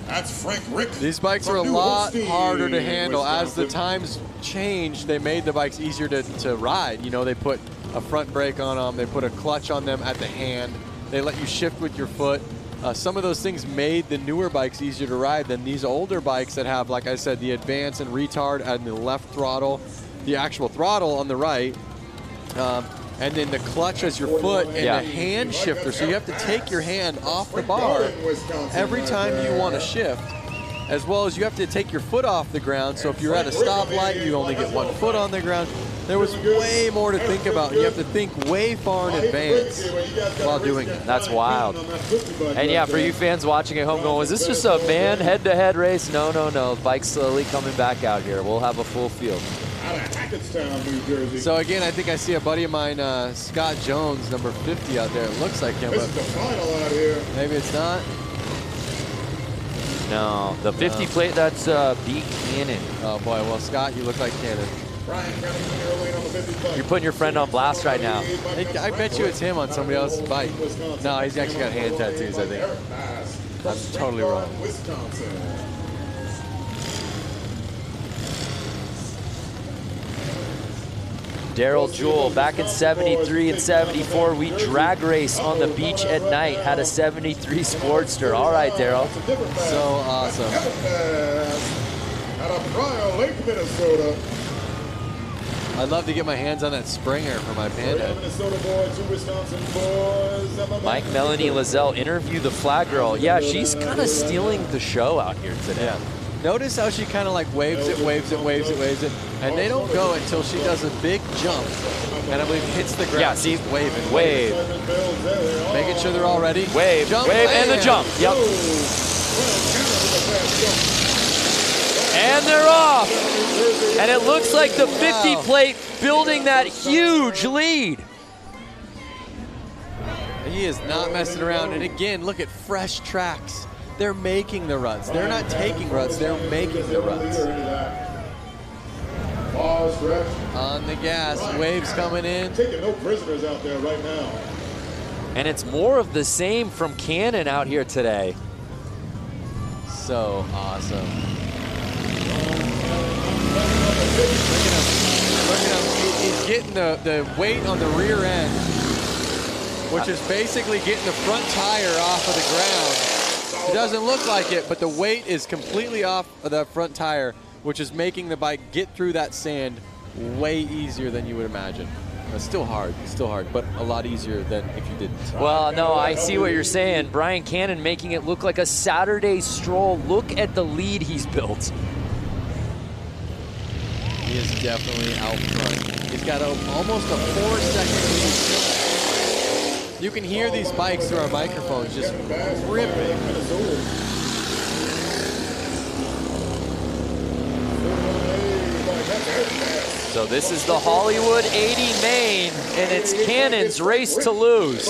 That's Frank Rick. These bikes are a lot harder to handle. As the times changed, they made the bikes easier to ride. You know, they put a front brake on them. They put a clutch on them at the hand. They let you shift with your foot. Some of those things made the newer bikes easier to ride than these older bikes that have, like I said, the advance and retard and the left throttle, the actual throttle on the right, and then the clutch as your foot and the hand shifter. So you have to take your hand off the bar every time you want to shift. as well as you have to take your foot off the ground. So if you're at a stoplight, you only get 1 foot on the ground. There was way more to think about. You have to think way far in advance while doing it. That's wild. And yeah, for you fans watching at home going, was this just a man head-to-head race? No, no, no. Bike's slowly coming back out here. We'll have a full field. So again, I think I see a buddy of mine, Scott Jones, number 50 out there. It looks like him, but maybe it's not. No, the 50 plate, that's B. Cannon. Oh boy, well Scott, you look like Cannon. You're putting your friend on blast right now. I bet you it's him on somebody else's bike. No, he's actually got hand tattoos, I think. I'm totally wrong. Daryl Jewell, back in 73 and 74, we drag race on the beach at night, had a 73 Sportster. All right, Daryl. So awesome. Out of Brawl, Lake, Minnesota. I'd love to get my hands on that Springer for my Panda. Mike Melanie Lazelle interview the flag girl. Yeah, she's kind of stealing the show out here today. Yeah. Notice how she kind of like waves it, and they don't go until she does a big jump, and I believe hits the ground. Yeah, see, waving, wave. Making sure they're all ready. Wave, jump, wave, and the jump. Yep. And they're off. And it looks like the 50 plate building that huge lead. He is not messing around. And again, look at fresh tracks. They're making the ruts. They're not taking ruts, they're making the ruts. On the gas, waves coming in. Taking no prisoners out there right now. And it's more of the same from Cannon out here today. So awesome. Look at him. He's getting the weight on the rear end, which is basically getting the front tire off of the ground. It doesn't look like it, but the weight is completely off of the front tire, which is making the bike get through that sand way easier than you would imagine. It's still hard, but a lot easier than if you didn't. Well, no, I see what you're saying. Brian Cannon making it look like a Saturday stroll. Look at the lead he's built. He is definitely out front. He's got almost a 4-second lead. You can hear these bikes through our microphones just ripping. So this is the Hollywood 80 main, and it's Cannon's race to lose.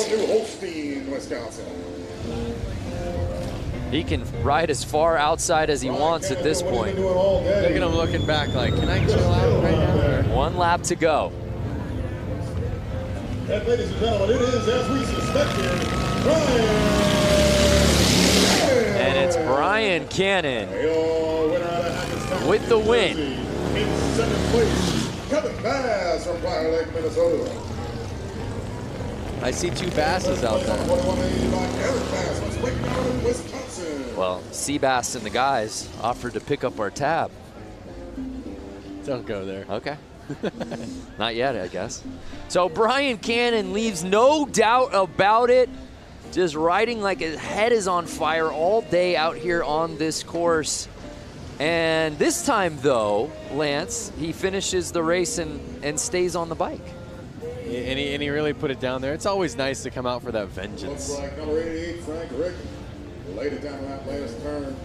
He can ride as far outside as he wants at this point. Look at him looking back like, can I chill out right now? 1 lap to go. And ladies and gentlemen, it is, as we suspected, Brian. And it's Brian Cannon with the win. In second place, Kevin Bass from Fire Lake, Minnesota. I see 2 Basses out there. Well, Seabass and the guys offered to pick up our tab. Don't go there. Okay. Not yet, I guess. So Brian Cannon leaves no doubt about it. Just riding like his head is on fire all day out here on this course. And this time, though, Lance, he finishes the race and stays on the bike. And he really put it down there. It's always nice to come out for that vengeance. Looks like number 88, Frank Rick, laid it down that last turn.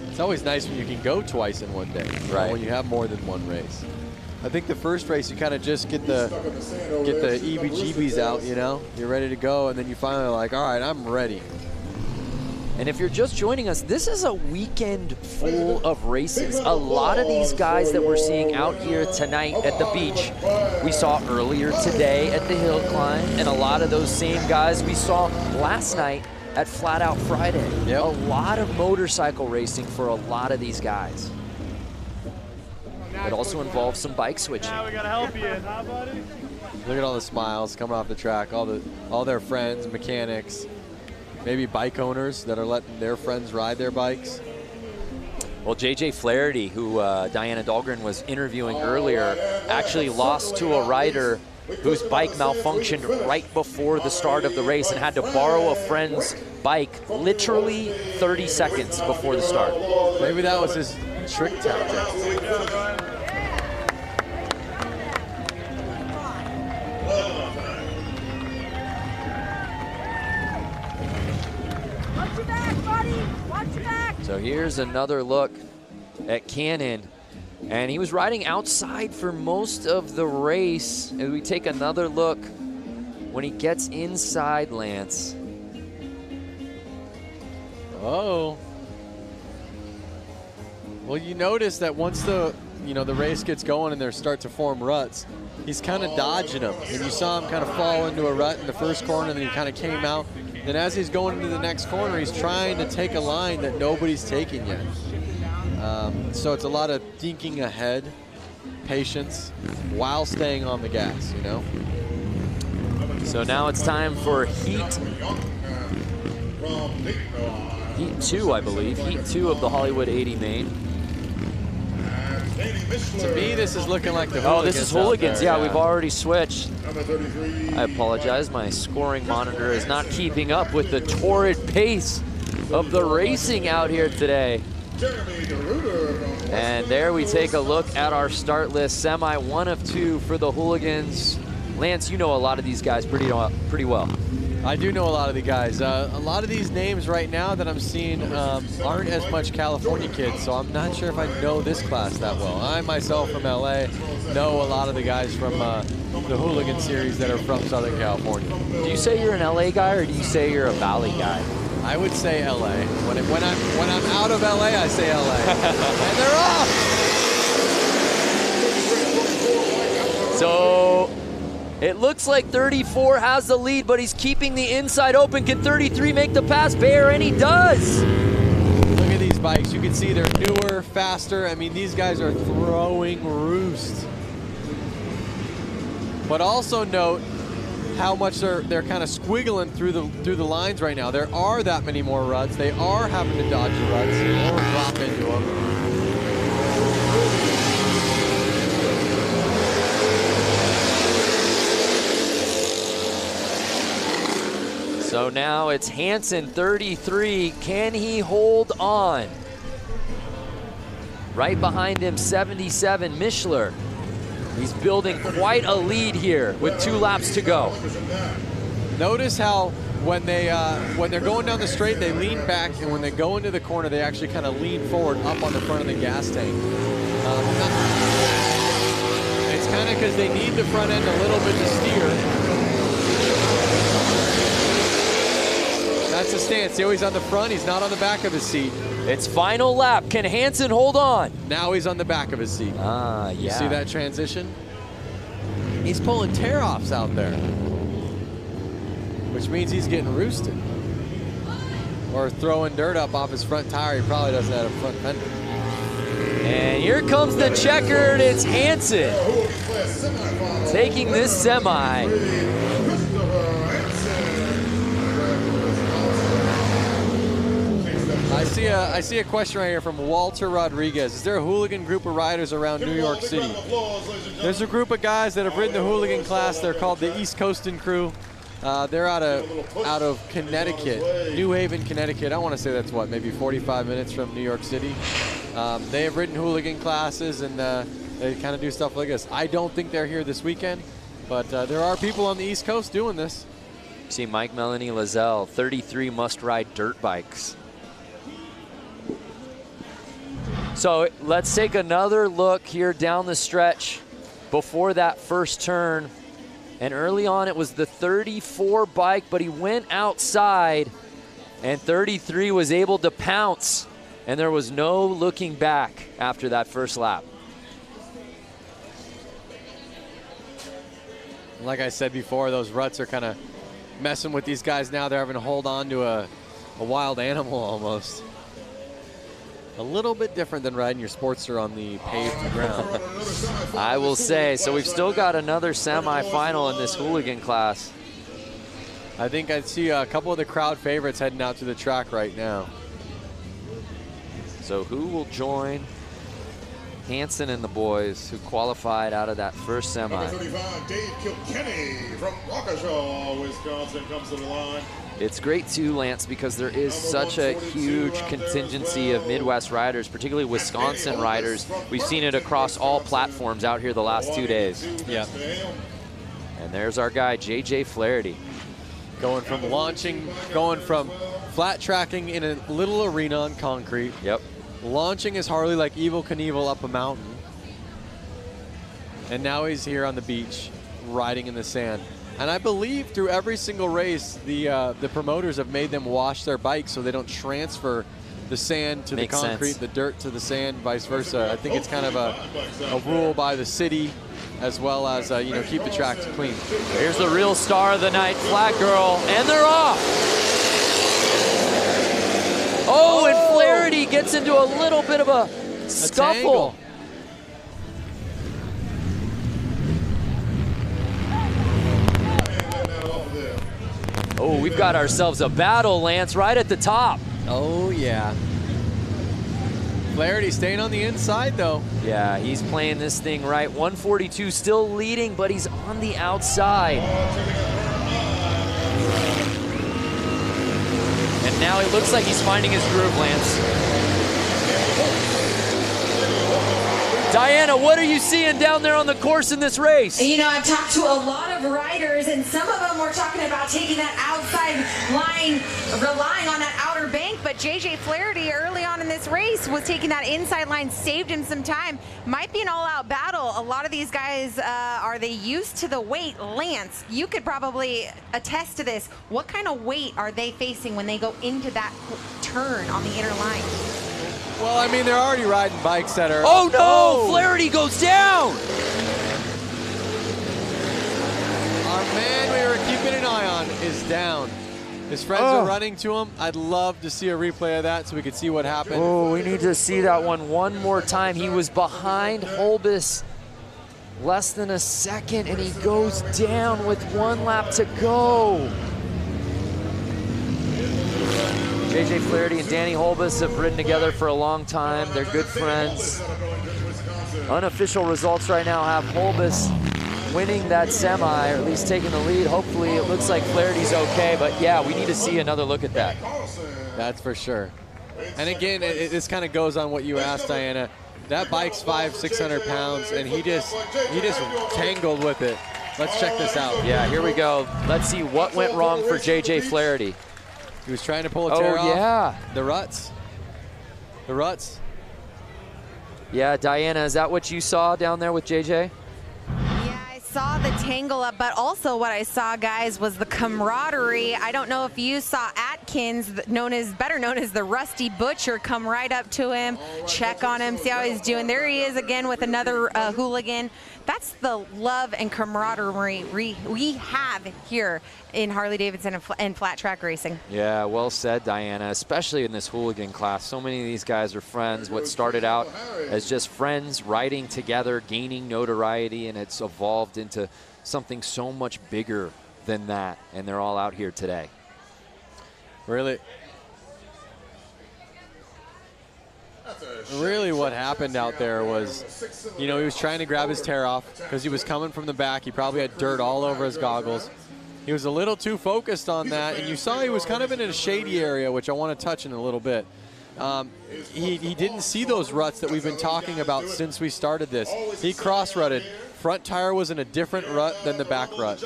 It's always nice when you can go twice in one day, right? When you have more than one race. I think the first race you kind of just get the EBGBs out, you know? You're ready to go, and then you finally are like, all right, I'm ready. And if you're just joining us, this is a weekend full of races. A lot of these guys that we're seeing out here tonight at the beach, we saw earlier today at the hill climb, and a lot of those same guys we saw last night at Flat Out Friday. Yep. A lot of motorcycle racing for a lot of these guys. It also involves some bike switching. Now we gotta help you, huh, buddy? Look at all the smiles coming off the track, all their friends, mechanics, maybe bike owners that are letting their friends ride their bikes. Well, JJ Flaherty, who Diana Dahlgren was interviewing earlier, actually lost to a rider whose bike malfunctioned right before the start of the race and had to borrow a friend's bike literally 30 seconds before the start. Maybe that was his trick tactic. So here's another look at Cannon, and he was riding outside for most of the race. As we take another look when he gets inside, Lance. Oh. Well, you notice that once the race gets going and there start to form ruts, he's kind of dodging them. And you saw him kind of fall into a rut in the first corner, and then he kind of came out. Then as he's going into the next corner, he's trying to take a line that nobody's taking yet. So it's a lot of thinking ahead, patience, while staying on the gas, you know? So now it's time for Heat 2, I believe. Heat 2 of the Hollywood 80 main. To me, this is looking like the Hooligans. Oh, this is Hooligans. There, yeah, we've already switched. I apologize. My scoring monitor is not keeping up with the torrid pace of the racing out here today. And there we take a look at our start list. Semi 1 of 2 for the Hooligans. Lance, you know a lot of these guys pretty well. I do know a lot of the guys. A lot of these names right now that I'm seeing aren't as much California kids, so I'm not sure if I know this class that well. I myself from LA know a lot of the guys from the Hooligan series that are from Southern California. Do you say you're an LA guy, or do you say you're a Valley guy? I would say LA. When I'm out of LA, I say LA. And they're off! So it looks like 34 has the lead, but he's keeping the inside open. Can 33 make the pass, Bear? And he does. Look at these bikes. You can see they're newer, faster. I mean, these guys are throwing roost. But also note how much they're kind of squiggling through the lines right now. There are that many more ruts. They are having to dodge the ruts or drop into them. So now it's Hansen, 33. Can he hold on? Right behind him, 77, Mishler. He's building quite a lead here with 2 laps to go. Notice how when they're going down the straight, they lean back, and when they go into the corner, they actually kind of lean forward up on the front of the gas tank. It's kind of because they need the front end a little bit to steer. That's the stance. See how he's on the front? He's not on the back of his seat. It's final lap. Can Hansen hold on? Now he's on the back of his seat. Ah, yeah. You see that transition? He's pulling tear-offs out there, which means he's getting roosted. Or throwing dirt up off his front tire. He probably doesn't have a front fender. And here comes the checkered. It's Hansen taking this semi. I see a question right here from Walter Rodriguez. Is there a hooligan group of riders around New York City? There's a group of guys that have ridden the hooligan class. They're called the East Coastin' Crew. They're out of Connecticut, New Haven, Connecticut. I want to say that's what, maybe 45 minutes from New York City. They have ridden hooligan classes, and they kind of do stuff like this. I don't think they're here this weekend, but there are people on the East Coast doing this. See Mike Melanie Lazelle, 33 must-ride dirt bikes. So let's take another look here down the stretch before that first turn. And early on, it was the 34 bike, but he went outside, and 33 was able to pounce, and there was no looking back after that first lap. Like I said before, those ruts are kind of messing with these guys now. They're having to hold on to a wild animal almost. A little bit different than riding your Sportster on the paved ground. I will say. So we've still got another semi-final in this hooligan class. I think I see a couple of the crowd favorites heading out to the track right now. So who will join Hansen and the boys who qualified out of that first semi. Number 35, Dave Kilkenny from Waukesha, Wisconsin, comes to the line. It's great too, Lance, because there is such a huge contingency of Midwest riders, particularly Wisconsin riders. We've seen it across all platforms out here the last 2 days. Yeah. And there's our guy, JJ Flaherty. Going from flat tracking in a little arena on concrete. Yep. Launching his Harley like Evel Knievel up a mountain. And now he's here on the beach, riding in the sand. And I believe through every single race, the promoters have made them wash their bikes so they don't transfer the sand to Makes the concrete, sense. the dirt to the sand, vice versa. I think it's kind of a rule by the city, as well as keep the tracks clean. Here's the real star of the night, Flat Girl, and they're off. Oh, and Flaherty gets into a little bit of a scuffle. Oh, we've got ourselves a battle, Lance, right at the top. Oh, yeah. Flaherty staying on the inside, though. Yeah, he's playing this thing right. 142 still leading, but he's on the outside. And now it looks like he's finding his groove, Lance. Diana, what are you seeing down there on the course in this race? You know, I've talked to a lot of riders, and some of them were talking about taking that outside line, relying on that outer bank, but JJ Flaherty early on in this race was taking that inside line, saved him some time. Might be an all-out battle. A lot of these guys, are they used to the weight? Lance, you could probably attest to this. What kind of weight are they facing when they go into that turn on the inner line? Well, I mean, they're already riding bikes that are... Oh, no! Flaherty goes down! Our man we were keeping an eye on is down. His friends are running to him. I'd love to see a replay of that so we could see what happened. Oh, we need to see that one more time. He was behind Holbis less than a second, and he goes down with 1 lap to go. JJ Flaherty and Danny Holbis have ridden together for a long time. They're good friends. Unofficial results right now have Holbis winning that semi, or at least taking the lead. Hopefully it looks like Flaherty's okay, but yeah, we need to see another look at that. That's for sure. And again, this kind of goes on what you asked, Diana. That bike's 500-600 pounds, and he just tangled with it. Let's check this out. Yeah, here we go. Let's see what went wrong for JJ Flaherty. He was trying to pull a tear off. Oh, yeah. The ruts. The ruts. Yeah, Diana, is that what you saw down there with JJ? Saw the tangle up, but also what I saw, guys, was the camaraderie. I don't know if you saw Atkins, better known as the Rusty Butcher, come right up to him, check on him, see how he's doing. There he is again with another hooligan. That's the love and camaraderie we have here in Harley-Davidson and flat track racing. Yeah, well said, Diana, especially in this hooligan class. So many of these guys are friends. What started out as just friends riding together, gaining notoriety, and it's evolved into something so much bigger than that, and they're all out here today. Really what happened out there was, he was trying to grab his tear off because he was coming from the back. He probably had dirt all over his goggles. He was a little too focused on that, and you saw he was kind of in a shady area, which I want to touch in a little bit. He didn't see those ruts that we've been talking about since we started this. He cross-rutted. Front tire was in a different rut than the back rut,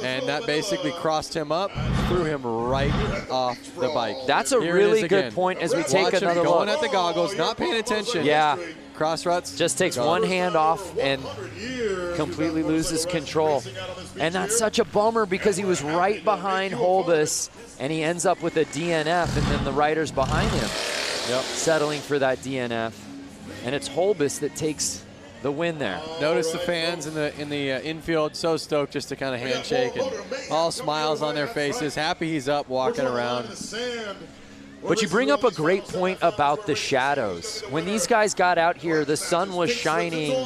and that basically crossed him up, threw him right off the bike. That's a really good point as we take another look. Going at the goggles, not paying attention. Yeah. Cross ruts. Just takes one hand off and completely loses control. And that's such a bummer because he was right behind Holbis, and he ends up with a DNF, and then the riders behind him settling for that DNF. And it's Holbis that takes the win there. Notice the fans in the infield, so stoked just to kind of handshake and all smiles on their faces. Happy he's up, walking around. But you bring up a great point about the shadows. When these guys got out here, the sun was shining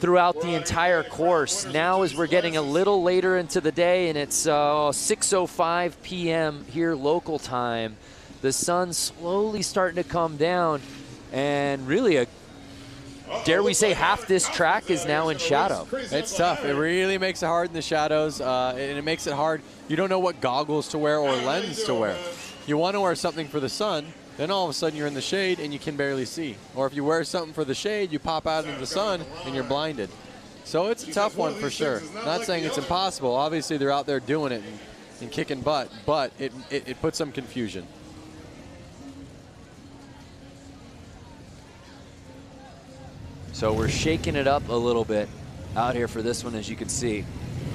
throughout the entire course. Now as we're getting a little later into the day, and it's 6:05 p.m. here local time, the sun's slowly starting to come down, and really dare we say, half this track is now in shadow. It's tough. It really makes it hard in the shadows, and it makes it hard. You don't know what goggles to wear or lens to wear. You want to wear something for the sun, then all of a sudden you're in the shade and you can barely see. Or if you wear something for the shade, you pop out into the sun and you're blinded. So it's a tough one for sure. Not saying it's impossible. Obviously they're out there doing it and kicking butt, but it puts some confusion. So we're shaking it up a little bit out here for this one, as you can see.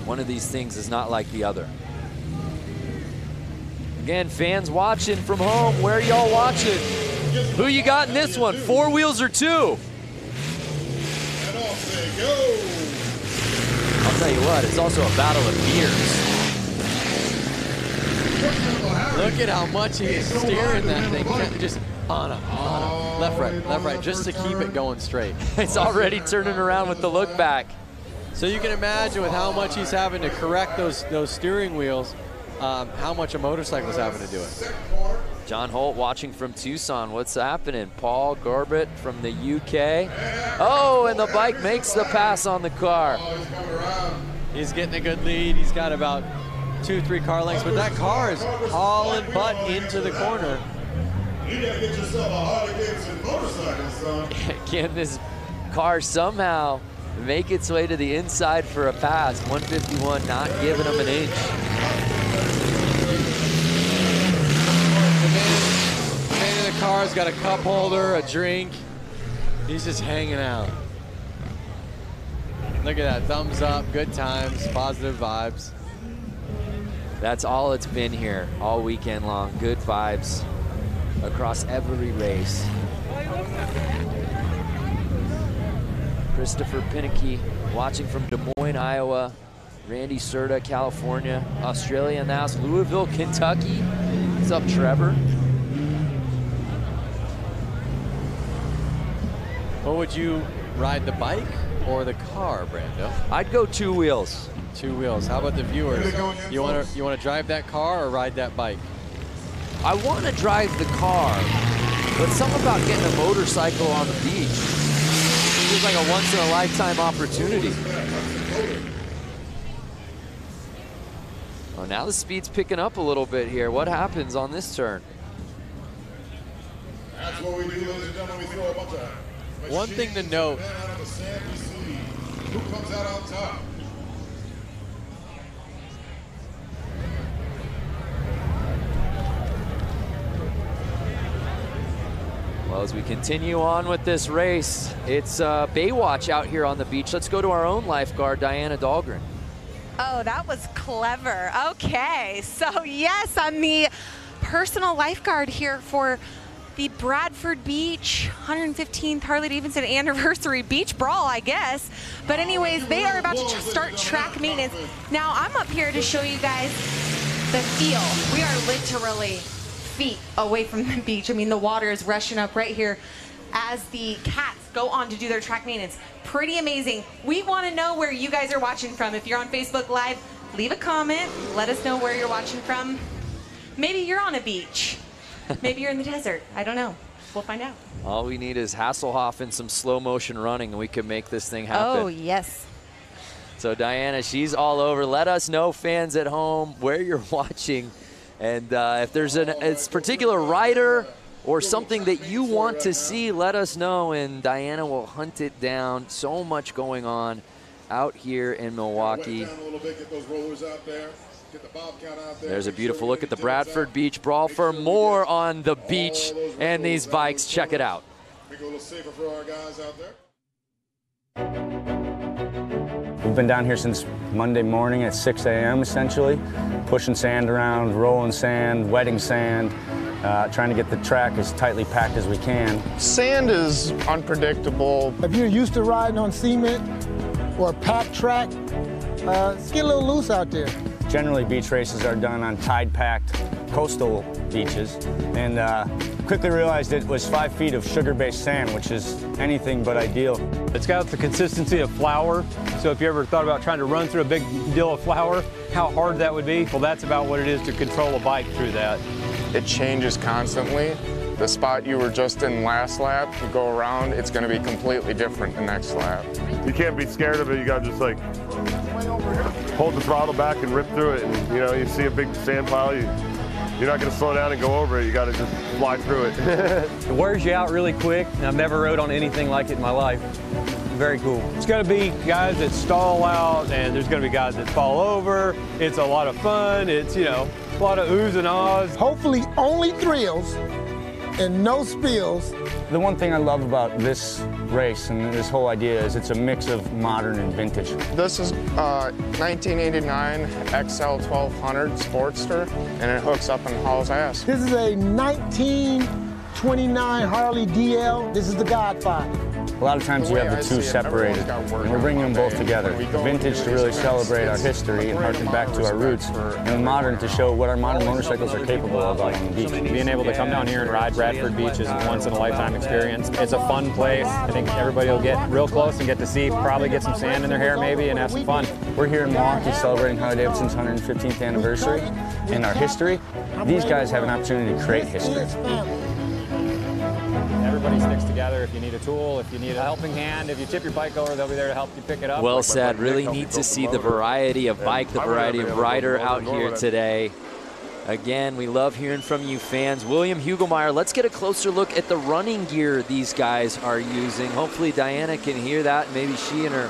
One of these things is not like the other. Again, fans watching from home, where y'all watching? Who you got in this one, 4 wheels or 2? And off they go. I'll tell you what, it's also a battle of gears. Look at how much he is steering that thing. Just on him, left, right, just to keep it going straight. It's already turning around with the look back. So you can imagine with how much he's having to correct those steering wheels, how much a motorcycle's having to do it. John Holt watching from Tucson. What's happening? Paul Gorbett from the UK. Oh, and the bike makes the pass on the car. He's getting a good lead. He's got about 2-3 car lengths, but that car is hauling butt into the corner. You gotta get yourself a Harley-Davidson motorcycle, son. Can this car somehow make its way to the inside for a pass? 151 not giving him an inch. The man in the car's got a cup holder, a drink. He's just hanging out. Look at that, thumbs up, good times, positive vibes. That's all it's been here all weekend long. Good vibes across every race. Christopher Pinnicky watching from Des Moines, Iowa. Randy Serta, California. Australia announced Louisville, Kentucky. What's up, Trevor? What would you ride, the bike or the car, Brando? I'd go 2 wheels. 2 wheels. How about the viewers? You want to drive that car or ride that bike? I want to drive the car, but something about getting a motorcycle on the beach feels like a once-in-a-lifetime opportunity. Oh, now the speed's picking up a little bit here. What happens on this turn? That's what we do, ladies and gentlemen. We throw a bunch of one thing to note. out of the sand, we see who comes out on top. Well, as we continue on with this race, it's Baywatch out here on the beach. Let's go to our own lifeguard, Diana Dahlgren. Oh, that was clever. Okay, so yes, I'm the personal lifeguard here for the Bradford Beach 115th Harley-Davidson anniversary beach brawl, I guess. But anyways, they are about to start track maintenance. Now, I'm up here to show you guys the feel. We are literally feet away from the beach. I mean, the water is rushing up right here as the cats go on to do their track maintenance. Pretty amazing. We want to know where you guys are watching from. If you're on Facebook Live, leave a comment. Let us know where you're watching from. Maybe you're on a beach. Maybe you're in the desert. I don't know. We'll find out. All we need is Hasselhoff and some slow motion running, and we can make this thing happen. Oh, yes. So Diana, she's all over. Let us know, fans at home, where you're watching. And if there's a particular rider or something that you want to see, let us know, and Diana will hunt it down. So much going on out here in Milwaukee. There's a beautiful look at the Bradford Beach Brawl. For more on the beach and these bikes, check it out. Make it a little safer for our guys out there. We've been down here since Monday morning at 6 a.m. essentially, pushing sand around, rolling sand, wetting sand, trying to get the track as tightly packed as we can. Sand is unpredictable. If you're used to riding on cement or a packed track, it's get a little loose out there. Generally, beach races are done on tide-packed coastal beaches, and quickly realized it was 5 feet of sugar-based sand, which is anything but ideal. It's got the consistency of flour, so if you ever thought about trying to run through a big deal of flour, how hard that would be, well, that's about what it is to control a bike through that. It changes constantly, The spot you were just in last lap, you go around, it's going to be completely different the next lap. You can't be scared of it. You got to just like hold the throttle back and rip through it. And you know, you see a big sand pile, you're not going to slow down and go over it. You got to just fly through it. It wears you out really quick, and I've never rode on anything like it in my life. Very cool. It's going to be guys that stall out, and there's going to be guys that fall over. It's a lot of fun. It's, you know, a lot of oohs and ahs. Hopefully only thrills and no spills. The one thing I love about this race and this whole idea is it's a mix of modern and vintage. This is 1989 XL 1200 Sportster, and it hooks up and hauls ass. This is a 1929 Harley DL. This is the Godfather. A lot of times you have the two separated, and we're bringing them both together. The vintage to really celebrate our history and harken back to our roots, and the modern to show what our modern motorcycles are capable of out on the beach. Being able to come down here and ride Bradford Beach is a once-in-a-lifetime experience. It's a fun place. I think everybody will get real close and get to see, probably get some sand in their hair maybe, and have some fun. We're here in Milwaukee celebrating Harley-Davidson's 115th anniversary and our history. These guys have an opportunity to create history. Everybody sticks together. If you need a tool, if you need a helping hand, if you tip your bike over, they'll be there to help you pick it up. Well said. Really neat to see the variety of bike, the variety of rider out here today. Again, we love hearing from you fans. William Hugelmeyer, let's get a closer look at the running gear these guys are using. Hopefully Diana can hear that. Maybe she and her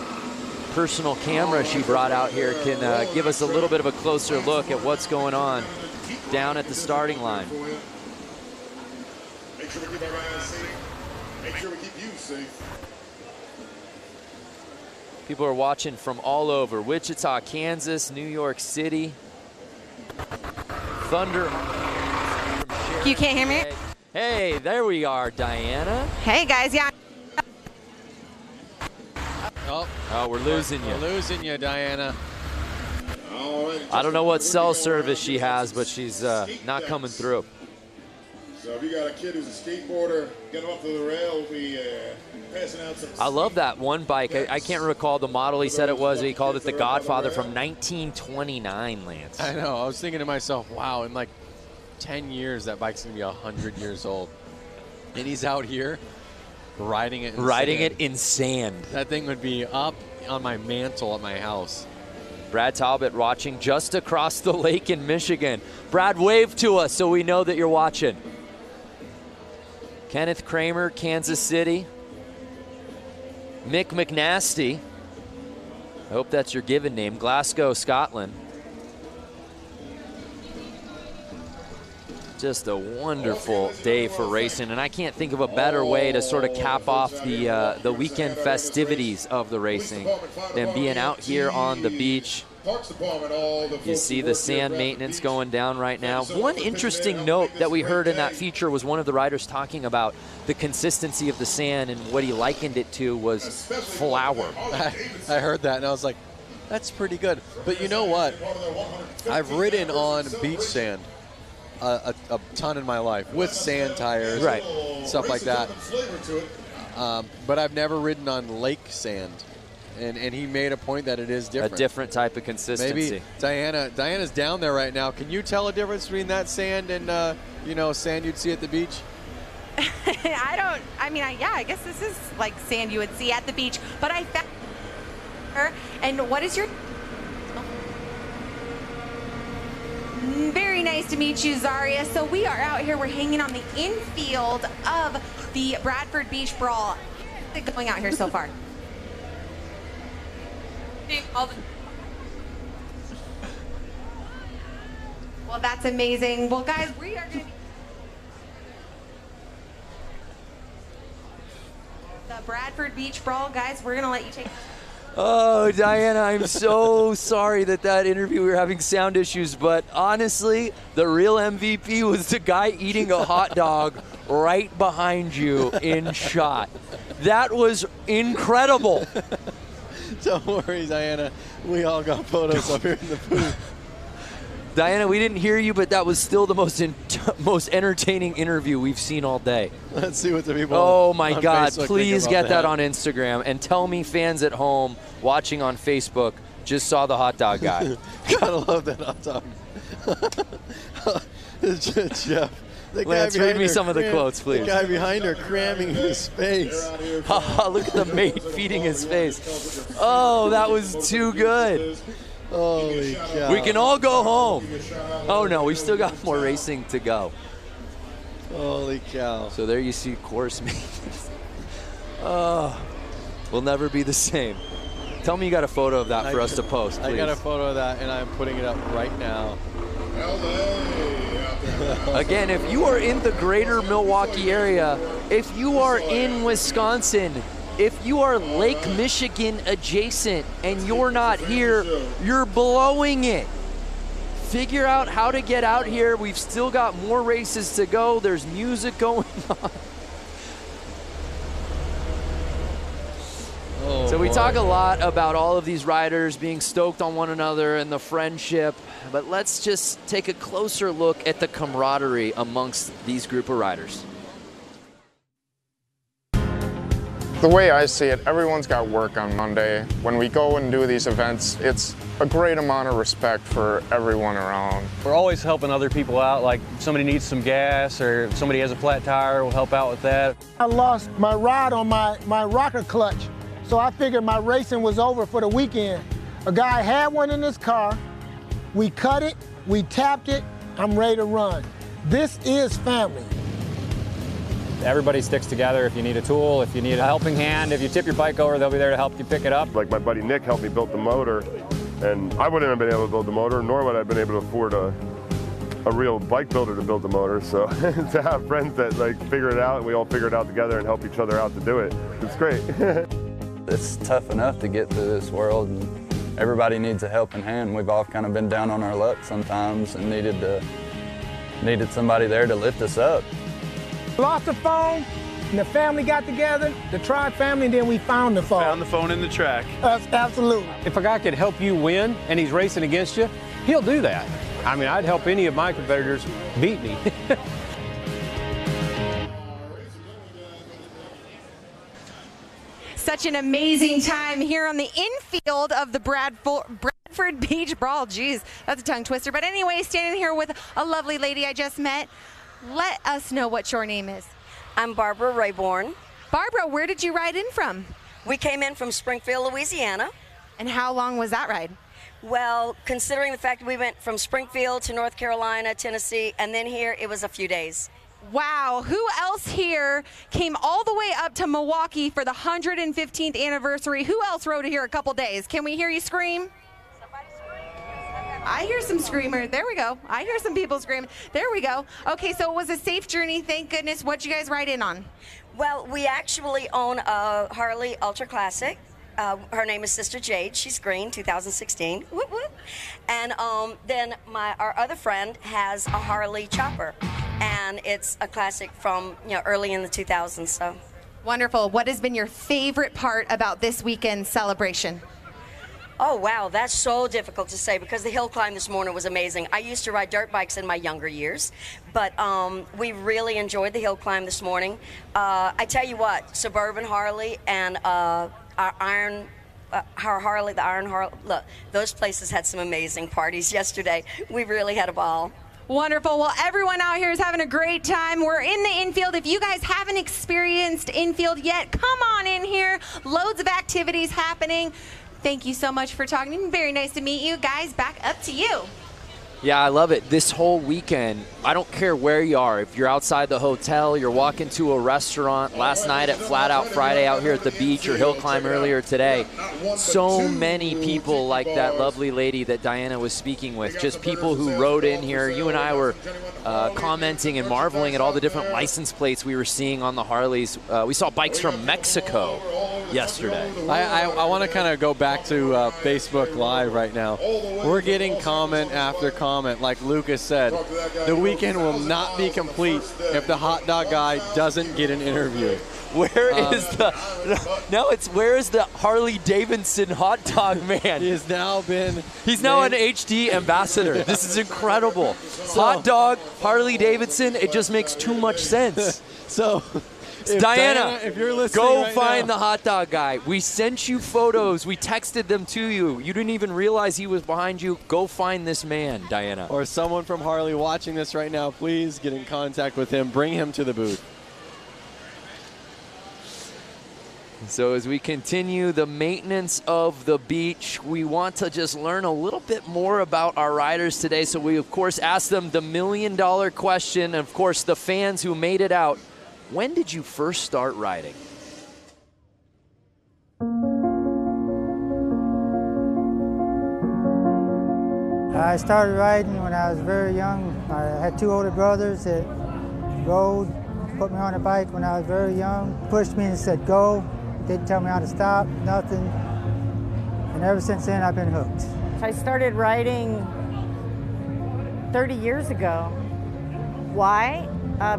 personal camera she brought out here can give us a little bit of a closer look at what's going on down at the starting line. Make sure we keep our guys safe. Make sure we keep you safe. People are watching from all over. Wichita, Kansas, New York City. Thunder. You can't hear me? Hey, there we are, Diana. Hey, guys. Yeah. Oh, we're losing you. We're losing you, Diana. I don't know what cell service she has, but she's not coming through. So if you got a kid who's a skateboarder, get him up to the rail, we'll be passing out some. I love that one bike. I can't recall the model he said it was. He called it the Godfather from 1929, Lance. I know. I was thinking to myself, wow, in like 10 years, that bike's going to be 100 years old. And he's out here riding it in sand. That thing would be up on my mantle at my house. Brad Talbot watching just across the lake in Michigan. Brad, wave to us so we know that you're watching. Kenneth Kramer, Kansas City. Mick McNasty, I hope that's your given name, Glasgow, Scotland. Just a wonderful day for racing, and I can't think of a better way to sort of cap off the weekend festivities of the racing than being out here on the beach. You see the sand maintenance going down right now. One interesting note that we heard in that feature was one of the riders talking about the consistency of the sand, and what he likened it to was flour. I heard that, and I was like, that's pretty good. But you know what? I've ridden on beach sand a ton in my life with sand tires, right, stuff like that. But I've never ridden on lake sand. And he made a point that it is different. A different type of consistency. Maybe Diana's down there right now. Can you tell a difference between that sand and sand you'd see at the beach? I guess this is like sand you would see at the beach. But I found her. And what is your? Very nice to meet you, Zaria. So we are out here. We're hanging on the infield of the Bradford Beach Brawl. How's it going out here so far? Well, that's amazing. Well, guys, we are going to be the Bradford Beach Brawl. Guys, we're going to let you take. Oh, Diana, I'm so sorry that interview, we were having sound issues, but honestly, the real MVP was the guy eating a hot dog right behind you in shot. That was incredible. Don't worry, Diana. We all got photos up here in the booth. Diana, we didn't hear you, but that was still the most entertaining interview we've seen all day. Let's see what the people Oh, my on God. Facebook Please think get about that on Instagram. And tell me fans at home watching on Facebook just saw the hot dog guy. Gotta love that hot dog. Lance, read me some of the quotes, please. The guy behind her cramming his face. Look at the mate feeding his face. Oh, that was too good. Holy cow. We can all go home. Oh, no, we still got more racing to go. Holy cow. So there you see course maintenance. Oh, we'll never be the same. Tell me you got a photo of that for us to post, please. I got a photo of that, and I'm putting it up right now. Again, if you are in the greater Milwaukee area, if you are in Wisconsin, if you are Lake Michigan adjacent and you're not here, you're blowing it. Figure out how to get out here. We've still got more races to go. There's music going on. So we talk a lot about all of these riders being stoked on one another and the friendship, but let's just take a closer look at the camaraderie amongst these group of riders. The way I see it, everyone's got work on Monday. When we go and do these events, it's a great amount of respect for everyone around. We're always helping other people out, like if somebody needs some gas or if somebody has a flat tire, we'll help out with that. I lost my rod on my rocker clutch, so I figured my racing was over for the weekend. A guy had one in his car, we cut it, we tapped it, I'm ready to run. This is family. Everybody sticks together. If you need a tool, if you need a helping hand, if you tip your bike over, they'll be there to help you pick it up. Like my buddy Nick helped me build the motor, and I wouldn't have been able to build the motor, nor would I have been able to afford a real bike builder to build the motor. So to have friends that like figure it out and we all figure it out together and help each other out to do it, it's great. It's tough enough to get through this world, and everybody needs a helping hand. We've all kind of been down on our luck sometimes and needed somebody there to lift us up. Lost the phone, and the family got together, the TROG family, and then we found the phone. Found the phone in the track. Absolutely. If a guy could help you win and he's racing against you, he'll do that. I mean, I'd help any of my competitors beat me. Such an amazing time here on the infield of the Bradford Beach Brawl. Geez, that's a tongue twister. But anyway, standing here with a lovely lady I just met. Let us know what your name is. I'm Barbara Rayborn. Barbara, where did you ride in from? We came in from Springfield, Louisiana. And how long was that ride? Well, considering the fact that we went from Springfield to North Carolina, Tennessee, and then here, it was a few days. Wow, who else here came all the way up to Milwaukee for the 115th anniversary? Who else rode here a couple days? Can we hear you scream? I hear some screamer. There we go. I hear some people screaming. There we go. Okay, so it was a safe journey. Thank goodness. What'd you guys ride in on? Well, we actually own a Harley Ultra Classic. Her name is Sister Jade. She's green, 2016. Whoop, whoop. And then our other friend has a Harley Chopper, and it's a classic from early in the 2000s. So wonderful. What has been your favorite part about this weekend's celebration? Oh, wow, that's so difficult to say because the hill climb this morning was amazing. I used to ride dirt bikes in my younger years, but we really enjoyed the hill climb this morning. I tell you what, Suburban Harley and our Harley, the Iron Harley, look, those places had some amazing parties yesterday. We really had a ball. Wonderful. Well, everyone out here is having a great time. We're in the infield. If you guys haven't experienced infield yet, come on in here. Loads of activities happening. Thank you so much for talking. Very nice to meet you. Guys, back up to you. Yeah, I love it. This whole weekend, I don't care where you are. If you're outside the hotel, you're walking to a restaurant, last night at Flat Out Friday out here at the beach, or hill climb earlier today. So many people like that lovely lady that Diana was speaking with, just people who rode in here. You and I were commenting and marveling at all the different license plates we were seeing on the Harleys. We saw bikes from Mexico yesterday. I want to kind of go back to Facebook Live right now. We're getting comment after comment. Like Lucas said, the weekend will not be complete if the hot dog guy doesn't get an interview. Where is the Harley-Davidson hot dog man? He has now been. He's now an HD ambassador. Yeah. This is incredible. Hot dog, Harley-Davidson. It just makes too much sense. So Diana, if you're listening go right find now. the hot dog guy. We sent you photos. We texted them to you. You didn't even realize he was behind you. Go find this man, Diana. Or someone from Harley watching this right now, please get in contact with him. Bring him to the booth. So as we continue the maintenance of the beach, we want to just learn a little bit more about our riders today. So we, of course, asked them the $1 million question. And, of course, the fans who made it out. When did you first start riding? I started riding when I was very young. I had 2 older brothers that rode, put me on a bike when I was very young, pushed me and said go, didn't tell me how to stop, nothing. And ever since then, I've been hooked. I started riding 30 years ago. Why?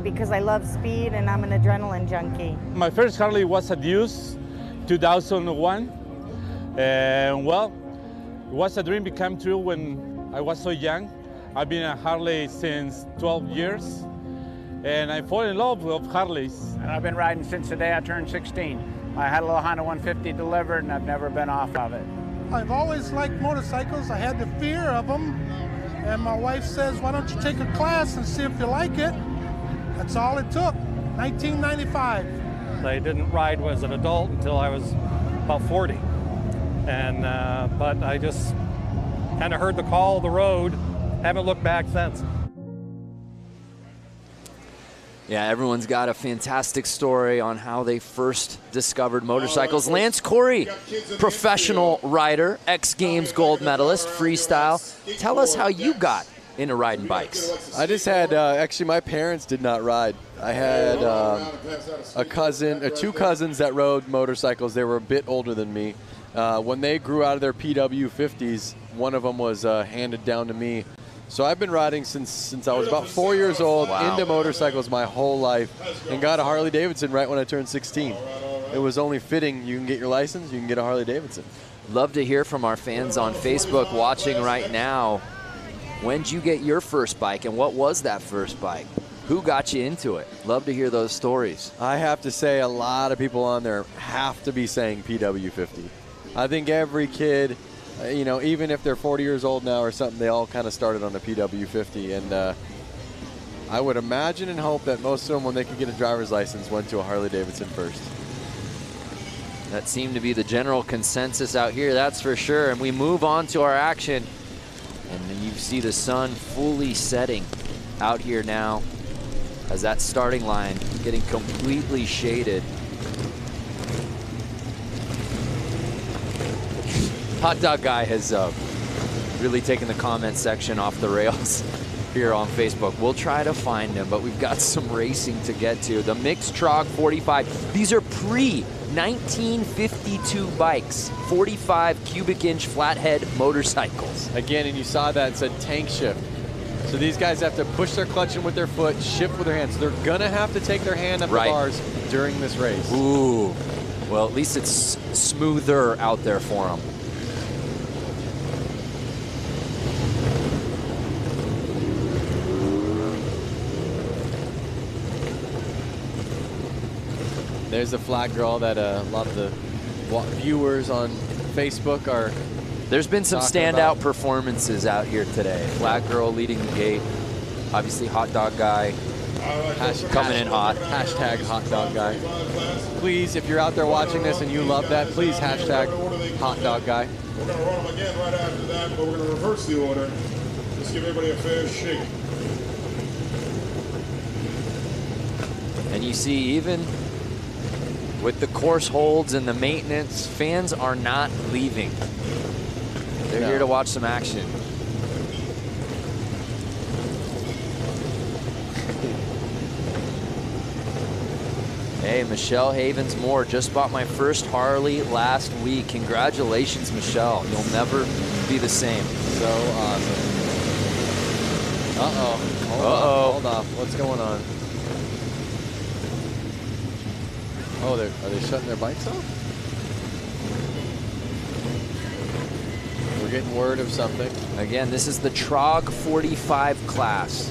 Because I love speed and I'm an adrenaline junkie. My first Harley was a Deuce, 2001. And well, it was a dream become true when I was so young. I've been a Harley since 12 years. And I fall in love with Harleys. And I've been riding since the day I turned 16. I had a little Honda 150 delivered and I've never been off of it. I've always liked motorcycles. I had the fear of them. And my wife says, why don't you take a class and see if you like it? That's all it took, 1995. I didn't ride as an adult until I was about 40. And, but I just kind of heard the call of the road, haven't looked back since. Yeah, everyone's got a fantastic story on how they first discovered motorcycles. Lance Corey, professional rider, X Games gold medalist, freestyle. Tell us how you got into riding bikes. I just had, actually my parents did not ride. I had a cousin, 2 cousins that rode motorcycles. They were a bit older than me. When they grew out of their PW50s, one of them was handed down to me. So I've been riding since I was about 4 years old, into motorcycles my whole life, and got a Harley-Davidson right when I turned 16. It was only fitting. You can get your license, you can get a Harley-Davidson. Love to hear from our fans on Facebook watching right now. When did you get your first bike, and what was that first bike? Who got you into it? Love to hear those stories. I have to say a lot of people on there have to be saying PW50. I think every kid, you know, even if they're 40 years old now or something, they all kind of started on a PW50. And I would imagine and hope that most of them, when they could get a driver's license, went to a Harley-Davidson first. That seemed to be the general consensus out here, that's for sure. And we move on to our action. And then you see the sun fully setting out here now as that starting line getting completely shaded. Hot Dog Guy has really taken the comment section off the rails here on Facebook. We'll try to find him, but we've got some racing to get to. The mixed TROG 45. These are pre-1952 bikes, 45 cubic inch flathead motorcycles. Again, and you saw that, it said tank shift. So these guys have to push their clutch in with their foot, shift with their hands. So they're gonna have to take their hand up the bars during this race. Ooh, well, at least it's smoother out there for them. There's a flat girl that a lot of the viewers on Facebook are. There's been some standout performances out here today. Flat girl leading the gate. Obviously, Hot Dog Guy coming in hot. Hashtag Hot Dog Guy. Please, if you're out there watching this and you love that, please hashtag Hot Dog Guy. We're going to run them again right after that, but we're going to reverse the order. Just give everybody a fair shake. And you see, even with the course holds and the maintenance, fans are not leaving. They're here to watch some action. Hey, Michelle Havens-Moore just bought my first Harley last week. Congratulations, Michelle. You'll never be the same. So awesome. Uh-oh. Hold off. What's going on? Oh, are they shutting their bikes off? We're getting word of something. Again, this is the TROG 45 class.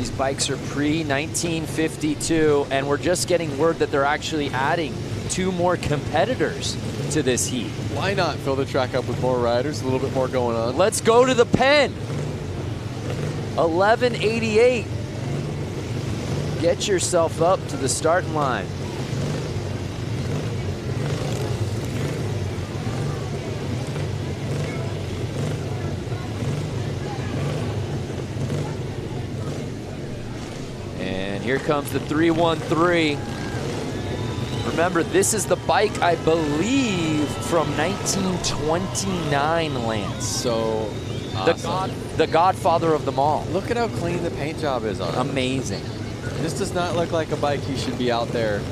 These bikes are pre-1952, and we're just getting word that they're actually adding 2 more competitors to this heat. Why not fill the track up with more riders, a little bit more going on? Let's go to the pen. 1188. Get yourself up to the starting line. And here comes the 313. Remember, this is the bike, I believe, from 1929, Lance. So awesome. The godfather of them all. Look at how clean the paint job is on it. Amazing. This does not look like a bike he should be out there.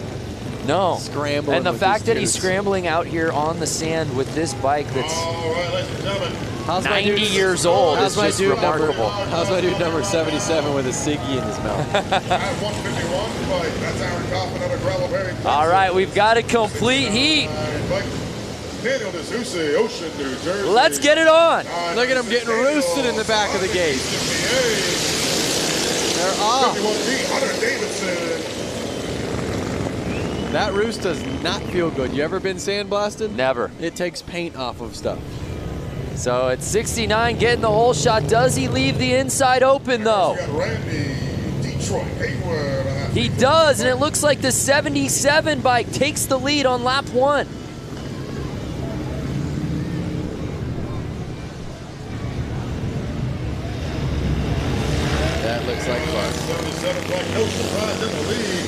No. Scrambling. And the with fact these that he's dudes. scrambling out here on the sand with this bike that's All right, ladies and gentlemen. 90 years old is just remarkable. How's my dude number 77 with a ciggy in his mouth? At 151 bike, that's Aaron Kaufman out of Gravelberry. All right, we've got a complete heat. Daniel D'Souza, Ocean, New Jersey. Let's get it on. Look at him getting roosted in the back of the gate. They're off. 51 Harley-Davidson. That roost does not feel good. You ever been sandblasted? Never. It takes paint off of stuff. So it's 69 getting the whole shot. Does he leave the inside open though? He does, and it looks like the 77 bike takes the lead on lap 1. That looks like fun. 77 bike, no surprise in the lead.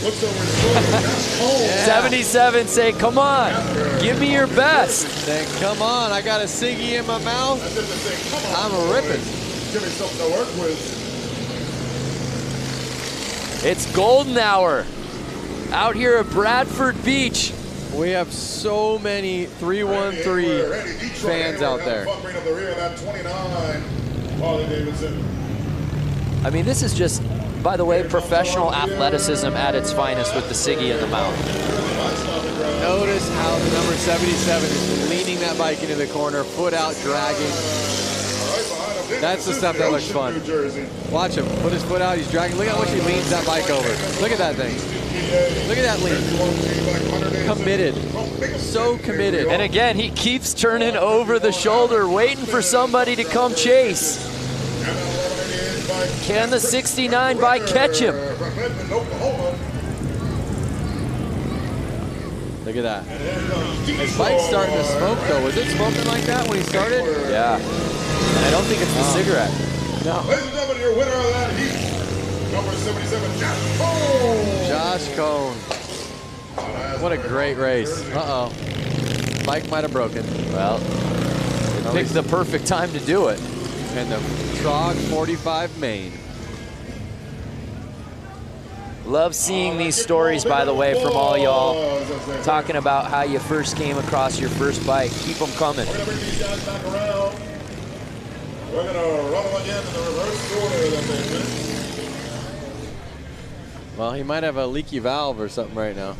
Looks over his shoulder. That's cold. 77 say, come on, give me your best. Saying, come on, I got a ciggy in my mouth. I'm a ripping. Give me something to work with. It's golden hour out here at Bradford Beach. We have so many 313 fans out there. I mean, this is just, by the way, professional athleticism at its finest with the ciggy in the mouth. Notice how the number 77 is leaning that bike into the corner, foot out, dragging. That's the stuff that looks fun. Watch him, put his foot out, he's dragging. Look at how much he leans that bike over. Look at that thing. Look at that lean. Committed, so committed. And again, he keeps turning over the shoulder, waiting for somebody to come chase. Can the 69 bike catch him? Look at that. His bike's starting to smoke though. Was it smoking like that when he started? Yeah. And I don't think it's the cigarette. No. Ladies and gentlemen, your winner of that heat, number 77, Josh Cone. Josh Cone. What a great race. Uh-oh. Bike might have broken. Well, it picked the perfect time to do it. And the TROG 45 main. Love seeing these stories, by the way, from all y'all talking about how you first came across your first bike. Keep them coming. We're going to bring these guys back around. We're going to run them again in the reverse order that they've been. Well, he might have a leaky valve or something right now.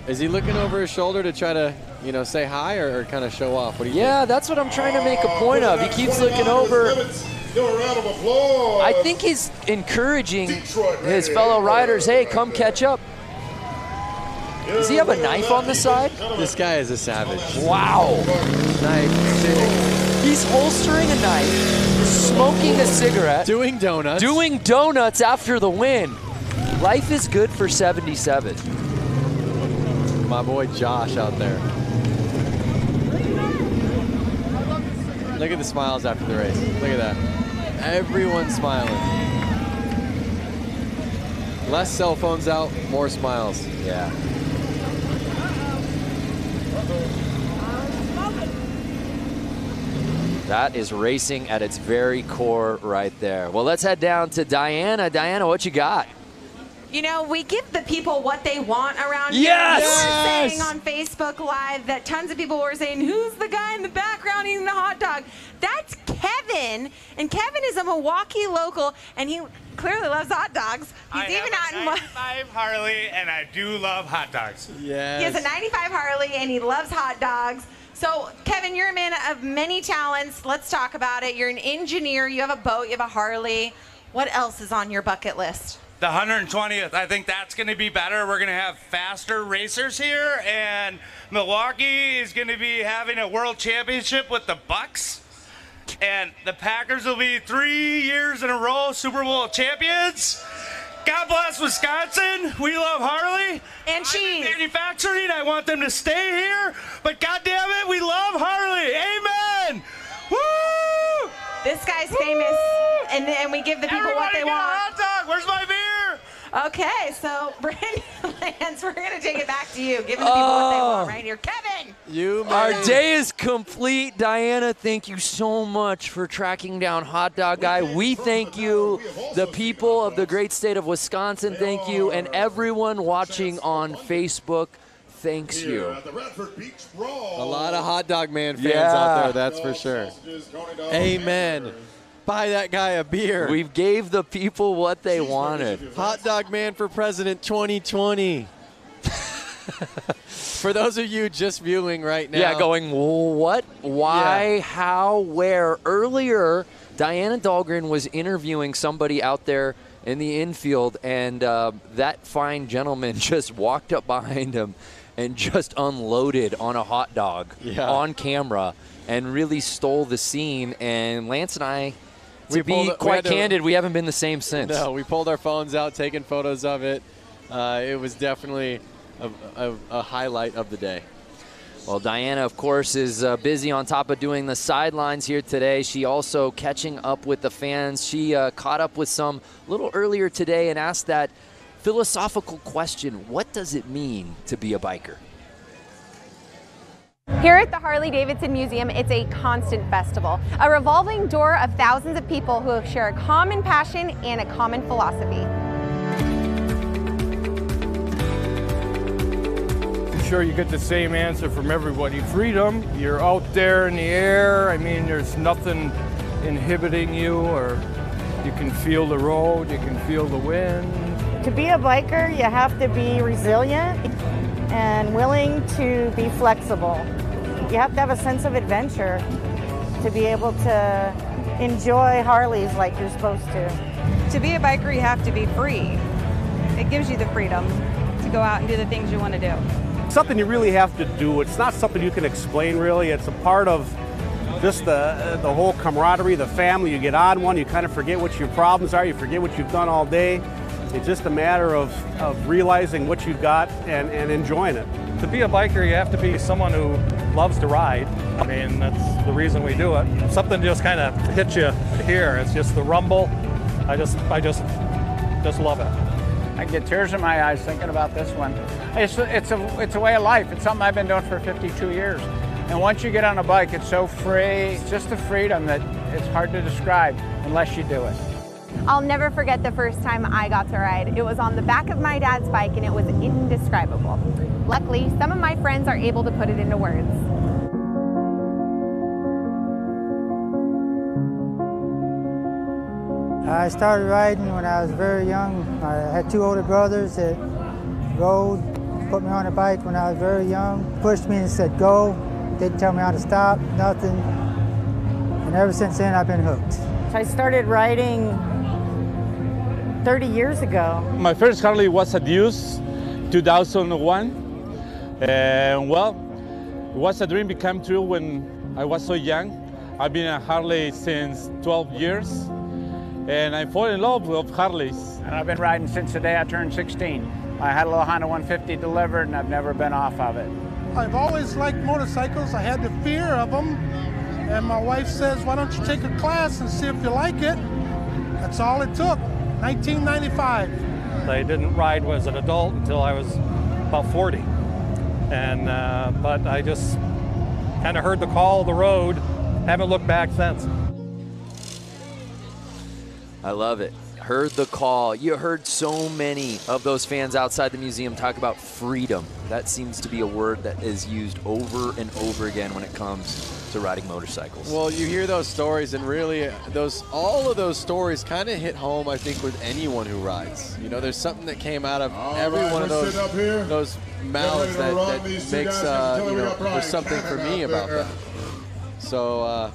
Is he looking over his shoulder to try to, you know, say hi or kind of show off? What do you think? That's what I'm trying to make a point of. He keeps looking over. I think he's encouraging his fellow riders, hey, come catch up. Does he have a knife on the side? This guy is a savage. Wow. Knife sitting. He's holstering a knife, smoking a cigarette. Doing donuts. Doing donuts after the win. Life is good for 77. My boy Josh out there. Look at the smiles after the race. Look at that. Everyone's smiling. Less cell phones out, more smiles. Yeah. That is racing at its very core right there. Well, let's head down to Diana. Diana, what you got? You know, we give the people what they want around Yes! here. You were saying on Facebook Live that tons of people were saying, who's the guy in the background eating the hot dog? That's Kevin. And Kevin is a Milwaukee local, and he clearly loves hot dogs. He's even out in 95 Harley, and I do love hot dogs. Yes. He has a 95 Harley, and he loves hot dogs. So, Kevin, you're a man of many talents. Let's talk about it. You're an engineer. You have a boat. You have a Harley. What else is on your bucket list? The 120th, I think that's going to be better. We're going to have faster racers here, and Milwaukee is going to be having a world championship with the Bucks, and the Packers will be 3 years in a row Super Bowl champions. God bless Wisconsin. We love Harley. And cheese. Manufacturing, I want them to stay here, but God damn it, we love Harley. Amen. Woo! This guy's famous, and we give the people what they want. Hot dog. Where's my beer? Okay, so Brandon Lance, we're going to take it back to you, giving the people what they want right here. Kevin! Our day is complete. Diana, thank you so much for tracking down Hot Dog Guy. We thank you. The people of the great state of Wisconsin, thank you. And everyone watching on Facebook, thanks you. A lot of Hot Dog Man fans out there, that's for sure. Amen. Buy that guy a beer. We gave the people what they wanted. Hot Dog Man for President 2020. For those of you just viewing right now. Yeah, going, what, why, how, where? Earlier, Diana Dahlgren was interviewing somebody out there in the infield, and that fine gentleman just walked up behind him and just unloaded on a hot dog on camera and really stole the scene. And Lance and I, to be quite candid, we haven't been the same since. No, we pulled our phones out, taking photos of it. It was definitely a highlight of the day. Well, Diana, of course, is busy on top of doing the sidelines here today. She also catching up with the fans. She caught up with some a little earlier today and asked that philosophical question, what does it mean to be a biker? Here at the Harley-Davidson Museum, it's a constant festival, a revolving door of thousands of people who share a common passion and a common philosophy. I'm sure you get the same answer from everybody. Freedom, you're out there in the air. I mean, there's nothing inhibiting you, or you can feel the road, you can feel the wind. To be a biker, you have to be resilient and willing to be flexible. You have to have a sense of adventure to be able to enjoy Harleys like you're supposed to. To be a biker, you have to be free. It gives you the freedom to go out and do the things you want to do. Something you really have to do. It's not something you can explain, really. It's a part of just the whole camaraderie, the family. You get on one, you kind of forget what your problems are, you forget what you've done all day. It's just a matter of realizing what you've got and enjoying it. To be a biker, you have to be someone who loves to ride. I mean, that's the reason we do it. Something just kind of hits you here. It's just the rumble. I just love it. I get tears in my eyes thinking about this one. It's a way of life. It's something I've been doing for 52 years. And once you get on a bike, it's so free. It's just a freedom that it's hard to describe unless you do it. I'll never forget the first time I got to ride. It was on the back of my dad's bike, and it was indescribable. Luckily, some of my friends are able to put it into words. I started riding when I was very young. I had two older brothers that rode, put me on a bike when I was very young, pushed me and said go, didn't tell me how to stop, nothing. And ever since then, I've been hooked. I started riding 30 years ago. My first Harley was a Deuce, 2001. And well, it was a dream became true when I was so young. I've been a Harley since 12 years. And I fell in love with Harleys. And I've been riding since the day I turned 16. I had a little Honda 150 delivered, and I've never been off of it. I've always liked motorcycles. I had the fear of them. And my wife says, why don't you take a class and see if you like it? That's all it took, 1995. I didn't ride as an adult until I was about 40. And but I just kind of heard the call of the road, haven't looked back since. I love it. Heard the call. You heard so many of those fans outside the museum talk about freedom. That seems to be a word that is used over and over again when it comes to riding motorcycles. Well, you hear those stories, and really, all of those stories kind of hit home, I think, with anyone who rides. You know, there's something that came out of every one of those mouths that makes, you know, there's something for me about that. So,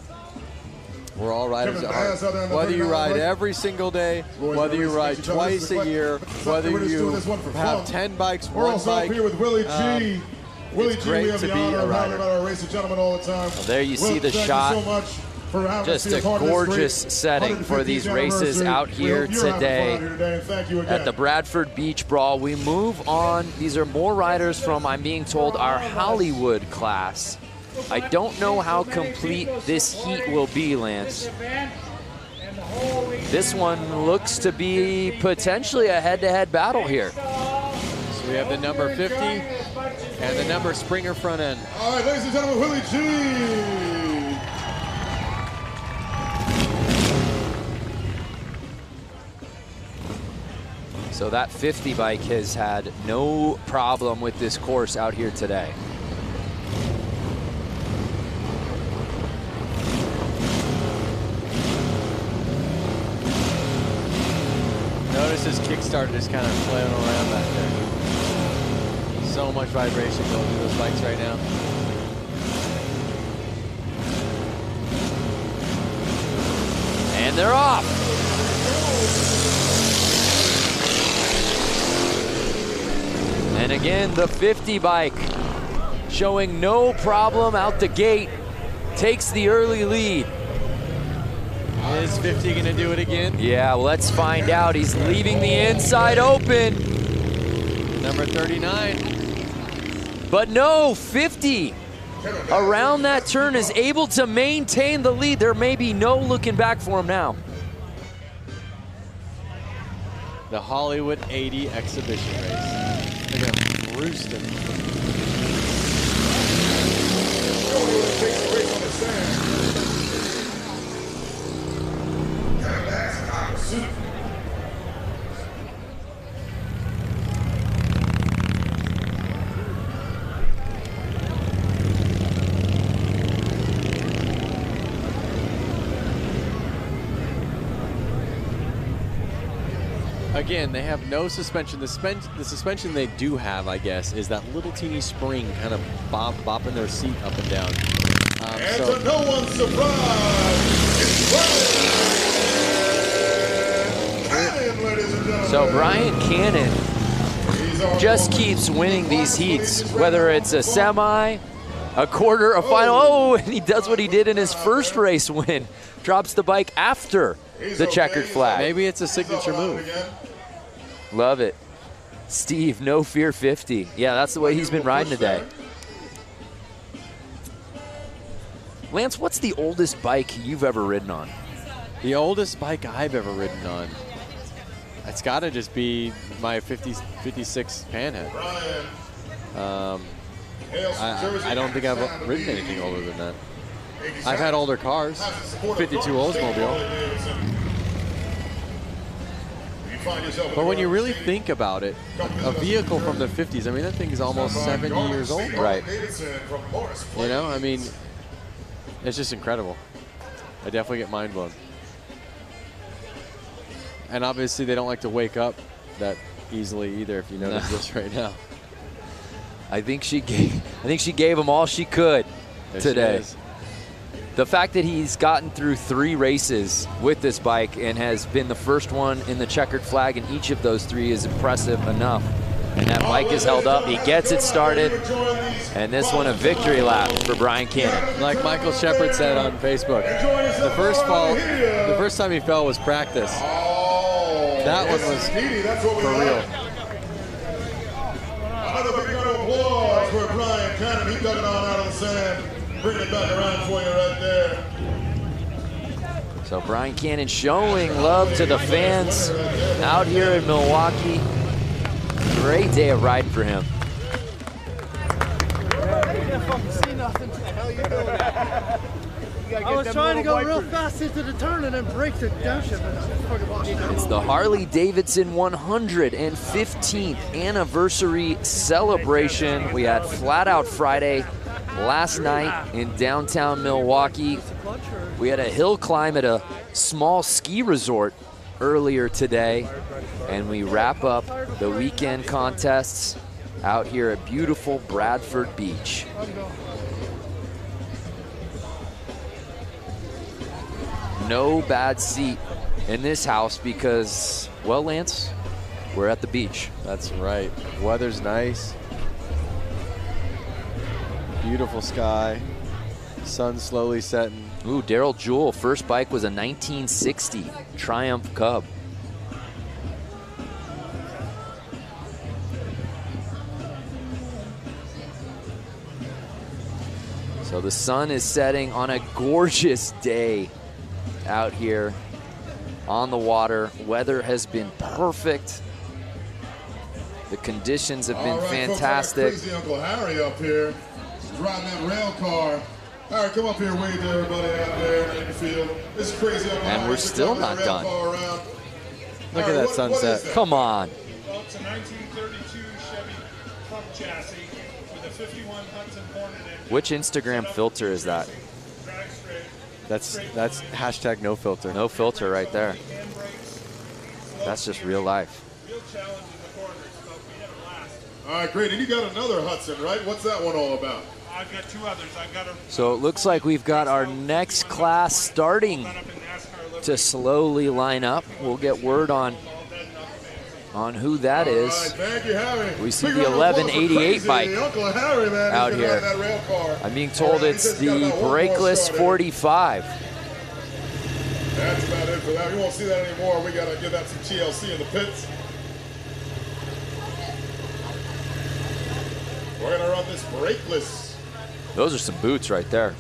We're all riders at heart. Whether you ride every single day, whether you ride twice a year, whether you have 10 bikes, We're one also bike. up here with Willie G. Willie It's G, great we have to the be honor a of having rider. our race gentlemen all the time. Well, there you see the thank shot. You so much for having Just us be a part of this gorgeous great setting for these 150th races anniversary. out here You're having fun today out here today, and thank you again. at the Bradford Beach Brawl. We move on. These are more riders from, I'm being told, our Hollywood class. I don't know how complete this heat will be, Lance. This one looks to be potentially a head-to-head battle here. So we have the number 50 and the number Springer front end. All right, ladies and gentlemen, Willie G. So that 50 bike has had no problem with this course out here today. Notice this Kickstarter just kind of flailing around back there. So much vibration going through those bikes right now. And they're off. And again, the 50 bike showing no problem out the gate, takes the early lead. Is 50 gonna do it again? Yeah, well, let's find out. He's leaving the inside open. Number 39. But no, 50 around that turn is able to maintain the lead. There may be no looking back for him now. The Hollywood 80 exhibition race. They're gonna roost him. Again, they have no suspension. The suspension they do have, I guess, is that little teeny spring kind of bopping their seat up and down. And to no one's surprise, it's Brian Cannon, ladies and gentlemen. So Brian Cannon just keeps winning these heats, whether it's a semi, a quarter, a final. Oh, and he does what he did in his first race win. Drops the bike after the checkered flag. Maybe it's a signature move. Love it. Steve, no fear 50. Yeah, that's the way he's been riding today. Lance, what's the oldest bike you've ever ridden on? The oldest bike I've ever ridden on, it's got to just be my 56 Panhead. I don't think I've ridden anything older than that. I've had older cars, 52 Oldsmobile. But when you really think about it, a vehicle from the 50s, I mean, that thing is almost 70 years old. Right. You know, I mean, it's just incredible. I definitely get mind blown. And obviously they don't like to wake up that easily either, if you notice this right now. I think she gave him all she could today. The fact that he's gotten through 3 races with this bike and has been the first one in the checkered flag in each of those 3 is impressive enough. And that bike is held up. He gets it started. And this one a victory lap for Brian Cannon. Like Michael Shepard said on Facebook, the first time he fell was practice. That one was for real. Another big round of applause for Brian Cannon. He dug it on out of the sand. Bring it back around for you right there. So Brian Cannon showing love to the fans out here in Milwaukee. Great day of riding for him. I was trying to go real fast into the turn and then break the downshift. It's the Harley-Davidson 115th anniversary celebration. We had Flat Out Friday last night in downtown Milwaukee. We had a hill climb at a small ski resort earlier today, and we wrap up the weekend contests out here at beautiful Bradford Beach. no bad seat in this house because, well, Lance, we're at the beach. That's right. Weather's nice. Beautiful sky. Sun slowly setting. Ooh, Daryl Jewell, first bike was a 1960 Triumph Cub. So the sun is setting on a gorgeous day out here on the water. Weather has been perfect. The conditions have been fantastic. Folks, I got crazy Uncle Harry up here. He's riding that rail car. Harry, come up here, wave to everybody out there in the field. This is crazy Uncle Harry. And we're still not done. Look at that sunset. Come on. Well, it's a 1932 Chevy truck chassis with a 51 Hudson Hornet engine. Which Instagram filter is that? That's hashtag no filter. No filter right there. That's just real life. All right, great. And you got another Hudson, right? What's that one all about? I've got two others. I've got a So it looks like we've got our next class starting to slowly line up. We'll get word on who that is. Thank you, Harry. We see the 1188 bike Uncle Harry, man, out he's been here. riding that rail car. I'm being told it's the brakeless 45. That's about it for that. We won't see that anymore. We got to give that some TLC in the pits. We're going to run this brakeless. Those are some boots right there.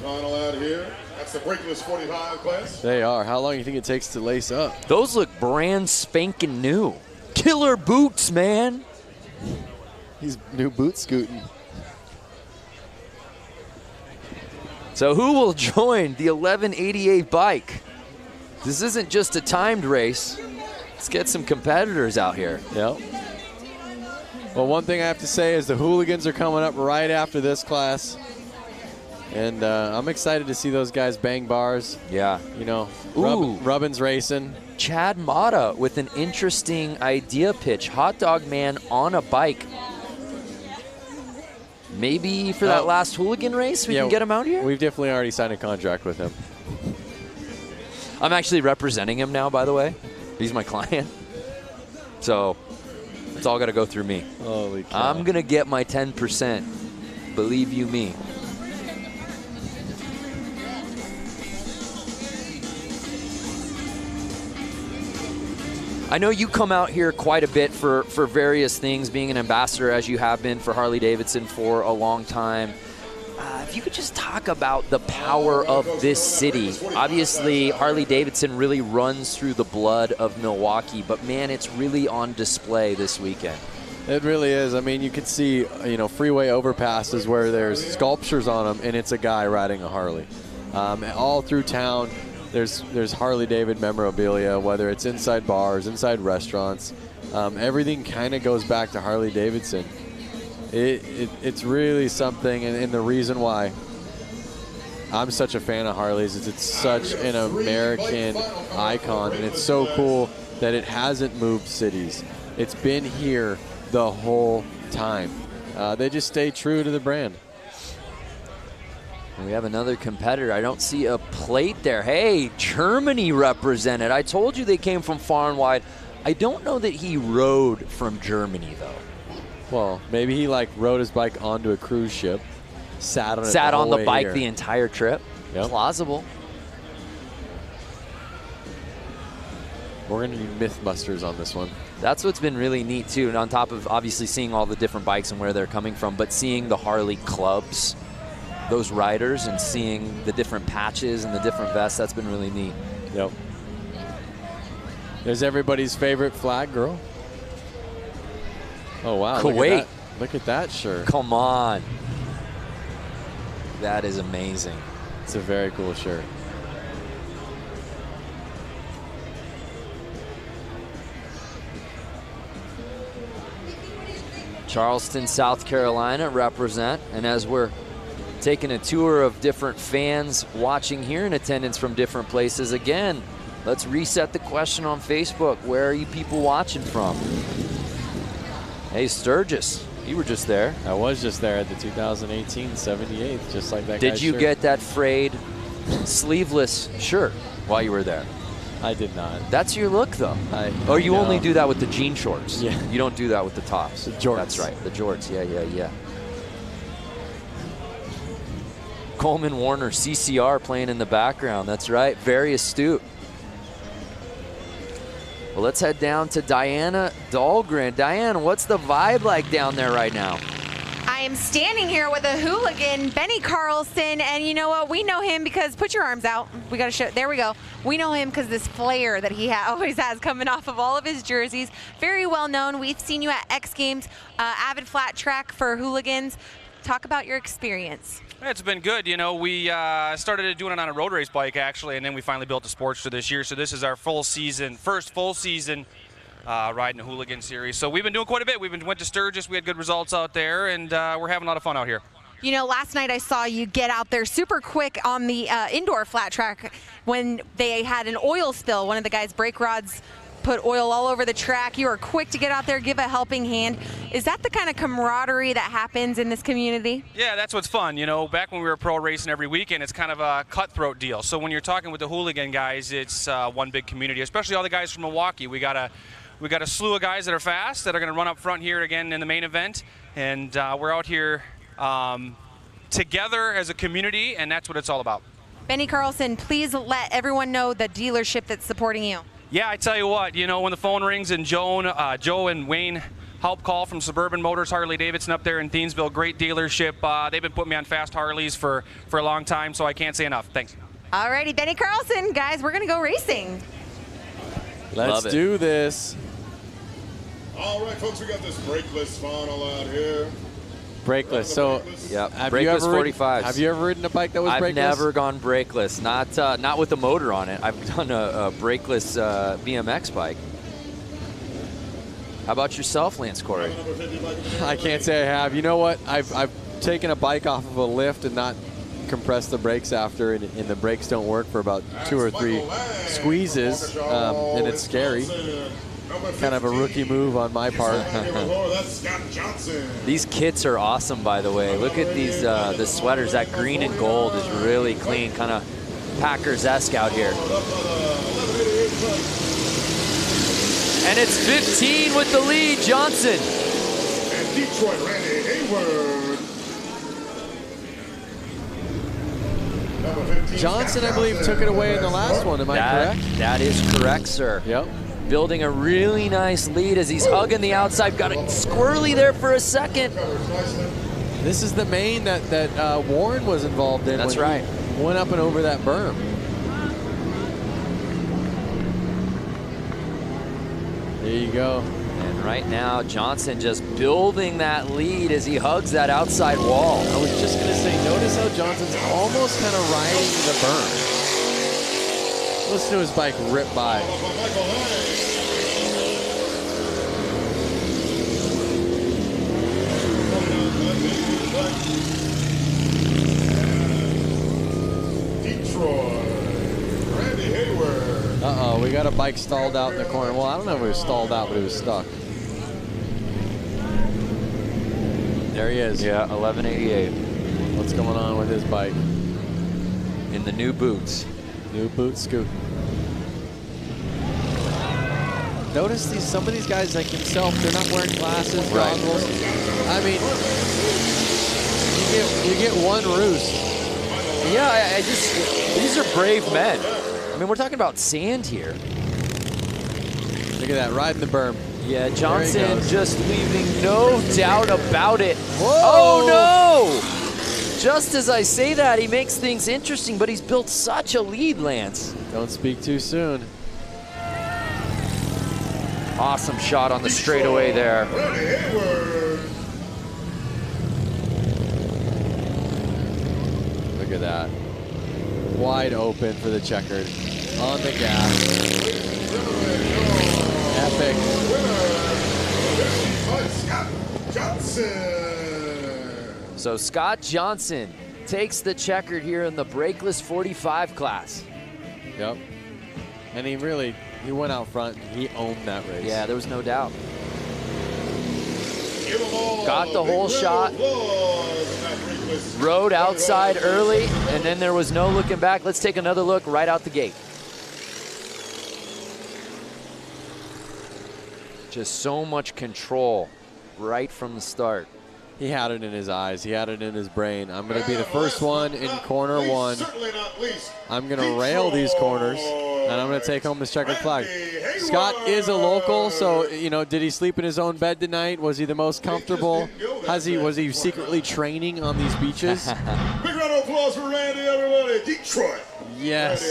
Final out here. That's the brakeless 45 class. They are. How long do you think it takes to lace up? Those look brand spanking new. Killer boots, man. He's new boot scooting. So who will join the 1188 bike? This isn't just a timed race. Let's get some competitors out here. Yep. Well, one thing I have to say is the hooligans are coming up right after this class. And I'm excited to see those guys bang bars. Yeah. You know, Ooh. Rubbin's racing. Chad Mata with an interesting idea pitch. Hot Dog Man on a bike. Maybe for that last hooligan race, we can get him out here? We've definitely already signed a contract with him. I'm actually representing him now, by the way. He's my client. So it's all got to go through me. Holy cow. I'm going to get my 10%. Believe you me. I know you come out here quite a bit for various things, being an ambassador as you have been for Harley-Davidson for a long time. If you could just talk about the power of this city. Obviously, Harley-Davidson really runs through the blood of Milwaukee, but man, it's really on display this weekend. It really is. I mean, you can see, you know, freeway overpasses where there's sculptures on them, and it's a guy riding a Harley. All through town, there's Harley-David memorabilia, whether it's inside bars, inside restaurants. Everything kind of goes back to Harley-Davidson. It's really something, and the reason why I'm such a fan of Harleys is it's such an American icon, and it's so cool that it hasn't moved cities. It's been here the whole time. They just stay true to the brand. And we have another competitor. I don't see a plate there. Hey, Germany represented. I told you they came from far and wide. I don't know that he rode from Germany, though. Well, maybe he rode his bike onto a cruise ship, sat on it Sat the on whole the way bike here. the entire trip. Yep. Plausible. We're going to need Mythbusters on this one. That's what's been really neat, too. And on top of obviously seeing all the different bikes and where they're coming from, but seeing the Harley clubs, those riders, and seeing the different patches and the different vests, that's been really neat. Yep. There's everybody's favorite flag girl. Oh, wow. Kuwait. Look at that shirt. Come on. That is amazing. It's a very cool shirt. Charleston, South Carolina represent. And as we're taking a tour of different fans watching here in attendance from different places, again, let's reset the question on Facebook. Where are you people watching from? Hey, Sturgis, you were just there. I was just there at the 2018 78th, just like that Did guy's you shirt. get that frayed sleeveless shirt? while you were there? I did not. That's your look, though. Or you only do that with the jean shorts. Yeah. You don't do that with the tops. The jorts. That's right. The jorts. Yeah. Coleman Warner, CCR, playing in the background. That's right. Very astute. Well, let's head down to Diana Dahlgren. Diana, what's the vibe like down there right now? I am standing here with a hooligan, Benny Carlson, and you know what? We know him because, put your arms out. We got to show, there we go. We know him because this flair that he always has coming off of all of his jerseys. Very well known. We've seen you at X Games, avid flat track for hooligans. Talk about your experience. It's been good. You know, we started doing it on a road race bike, actually, and then we finally built a Sportster this year. So this is our first full season riding the Hooligan Series. So we've been doing quite a bit. Went to Sturgis. We had good results out there, and we're having a lot of fun out here. You know, last night I saw you get out there super quick on the indoor flat track when they had an oil spill. One of the guys' brake rods put oil all over the track. You were quick to get out there, give a helping hand. Is that the kind of camaraderie that happens in this community? Yeah, that's what's fun. You know, back when we were pro racing every weekend, it's kind of a cutthroat deal. So when you're talking with the hooligan guys, it's one big community, especially all the guys from Milwaukee. We got a slew of guys that are fast that are going to run up front here again in the main event. And we're out here together as a community, and that's what it's all about. Benny Carlson, please let everyone know the dealership that's supporting you. Yeah, I tell you what, you know, when the phone rings and Joe and Wayne help call from Suburban Motors, Harley-Davidson up there in Thiensville, great dealership. They've been putting me on fast Harleys for a long time, so I can't say enough. Thanks. All righty, Benny Carlson, guys, we're going to go racing. Let's do this. All right, folks, we got this brakeless funnel out here. Brakeless. So, yeah, brakeless 45s. Have you ever ridden a bike that was brakeless? I've never gone brakeless. Not with a motor on it. I've done a brakeless BMX bike. How about yourself, Lance Corey? I can't say I have. You know what? I've taken a bike off of a lift and not compressed the brakes after, and the brakes don't work for about 2 or 3 squeezes, and it's scary. Kind of a rookie move on my part. These kits are awesome, by the way. Look at these the sweaters. That green and gold is really clean, kind of Packers-esque out here. And it's 15 with the lead, Johnson. And Detroit, Randy Hayward. Johnson, I believe, took it away in the last one. Am I correct? That is correct, sir. Yep. Building a really nice lead as he's hugging the outside. Got it squirrely there for a second. This is the main that Warren was involved in. That's when right. He went up and over that berm. There you go. And right now, Johnson just building that lead as he hugs that outside wall. I was just going to say, notice how Johnson's almost kind of riding the berm. Listen to his bike rip by. Detroit, Randy Hayward. Uh-oh, we got a bike stalled out in the corner. Well, I don't know if it was stalled out, but it was stuck. There he is. Yeah, 1188. What's going on with his bike? In the new boots. New boot scoot. Notice some of these guys like himself, they're not wearing glasses, goggles. I mean, you get one roost. Yeah, these are brave men. I mean, we're talking about sand here. Look at that, riding the berm. Yeah, Johnson just leaving no doubt about it. Whoa. Oh no! Just as I say that, he makes things interesting, but he's built such a lead, Lance. Don't speak too soon. Awesome shot on the straightaway there. Look at that. Wide open for the checkered. On the gas. Epic. So Scott Johnson takes the checkered here in the brakeless 45 class. Yep. And he went out front. He owned that race. Yeah, there was no doubt. Got the whole shot. Rode outside early, and then there was no looking back. Let's take another look right out the gate. Just so much control right from the start. He had it in his eyes. He had it in his brain. I'm going to be the first one in corner one. I'm going to rail these corners, and I'm going to take home this checkered flag. Scott is a local, so, you know, did he sleep in his own bed tonight? Was he the most comfortable? Was he secretly training on these beaches? Big round of applause for Randy, everybody. Detroit. Yes.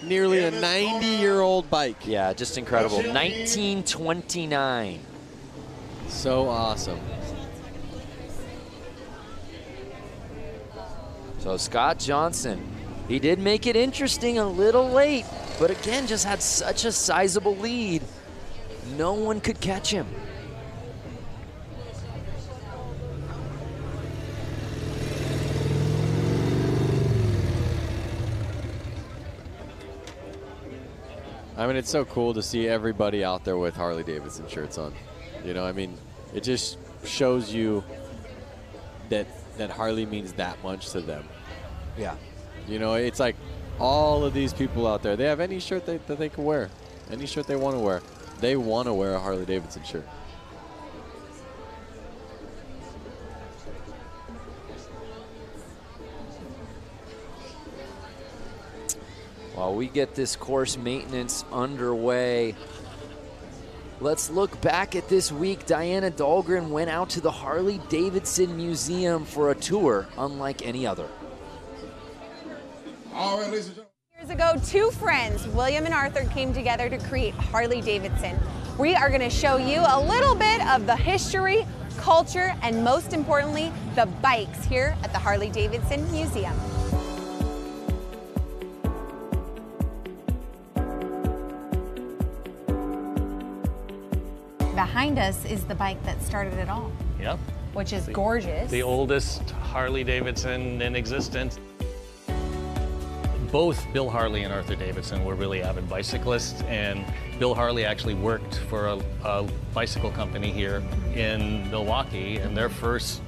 Nearly a 90-year-old bike. Yeah, just incredible. 1929. So awesome. So Scott Johnson, he did make it interesting a little late, but again, just had such a sizable lead. No one could catch him. I mean, it's so cool to see everybody out there with Harley-Davidson shirts on. You know, I mean, it just shows you that Harley means that much to them. Yeah. You know, it's like all of these people out there, they have any shirt that they can wear, any shirt they want to wear. They want to wear a Harley-Davidson shirt. While we get this course maintenance underway, let's look back at this week. Diana Dahlgren went out to the Harley-Davidson Museum for a tour unlike any other. All right, ladies and gentlemen. Years ago, two friends, William and Arthur, came together to create Harley-Davidson. We are going to show you a little bit of the history, culture, and most importantly, the bikes here at the Harley-Davidson Museum. Behind us is the bike that started it all. Yep. Which is gorgeous. The oldest Harley-Davidson in existence. Both Bill Harley and Arthur Davidson were really avid bicyclists, and Bill Harley actually worked for a bicycle company here in Milwaukee, and their first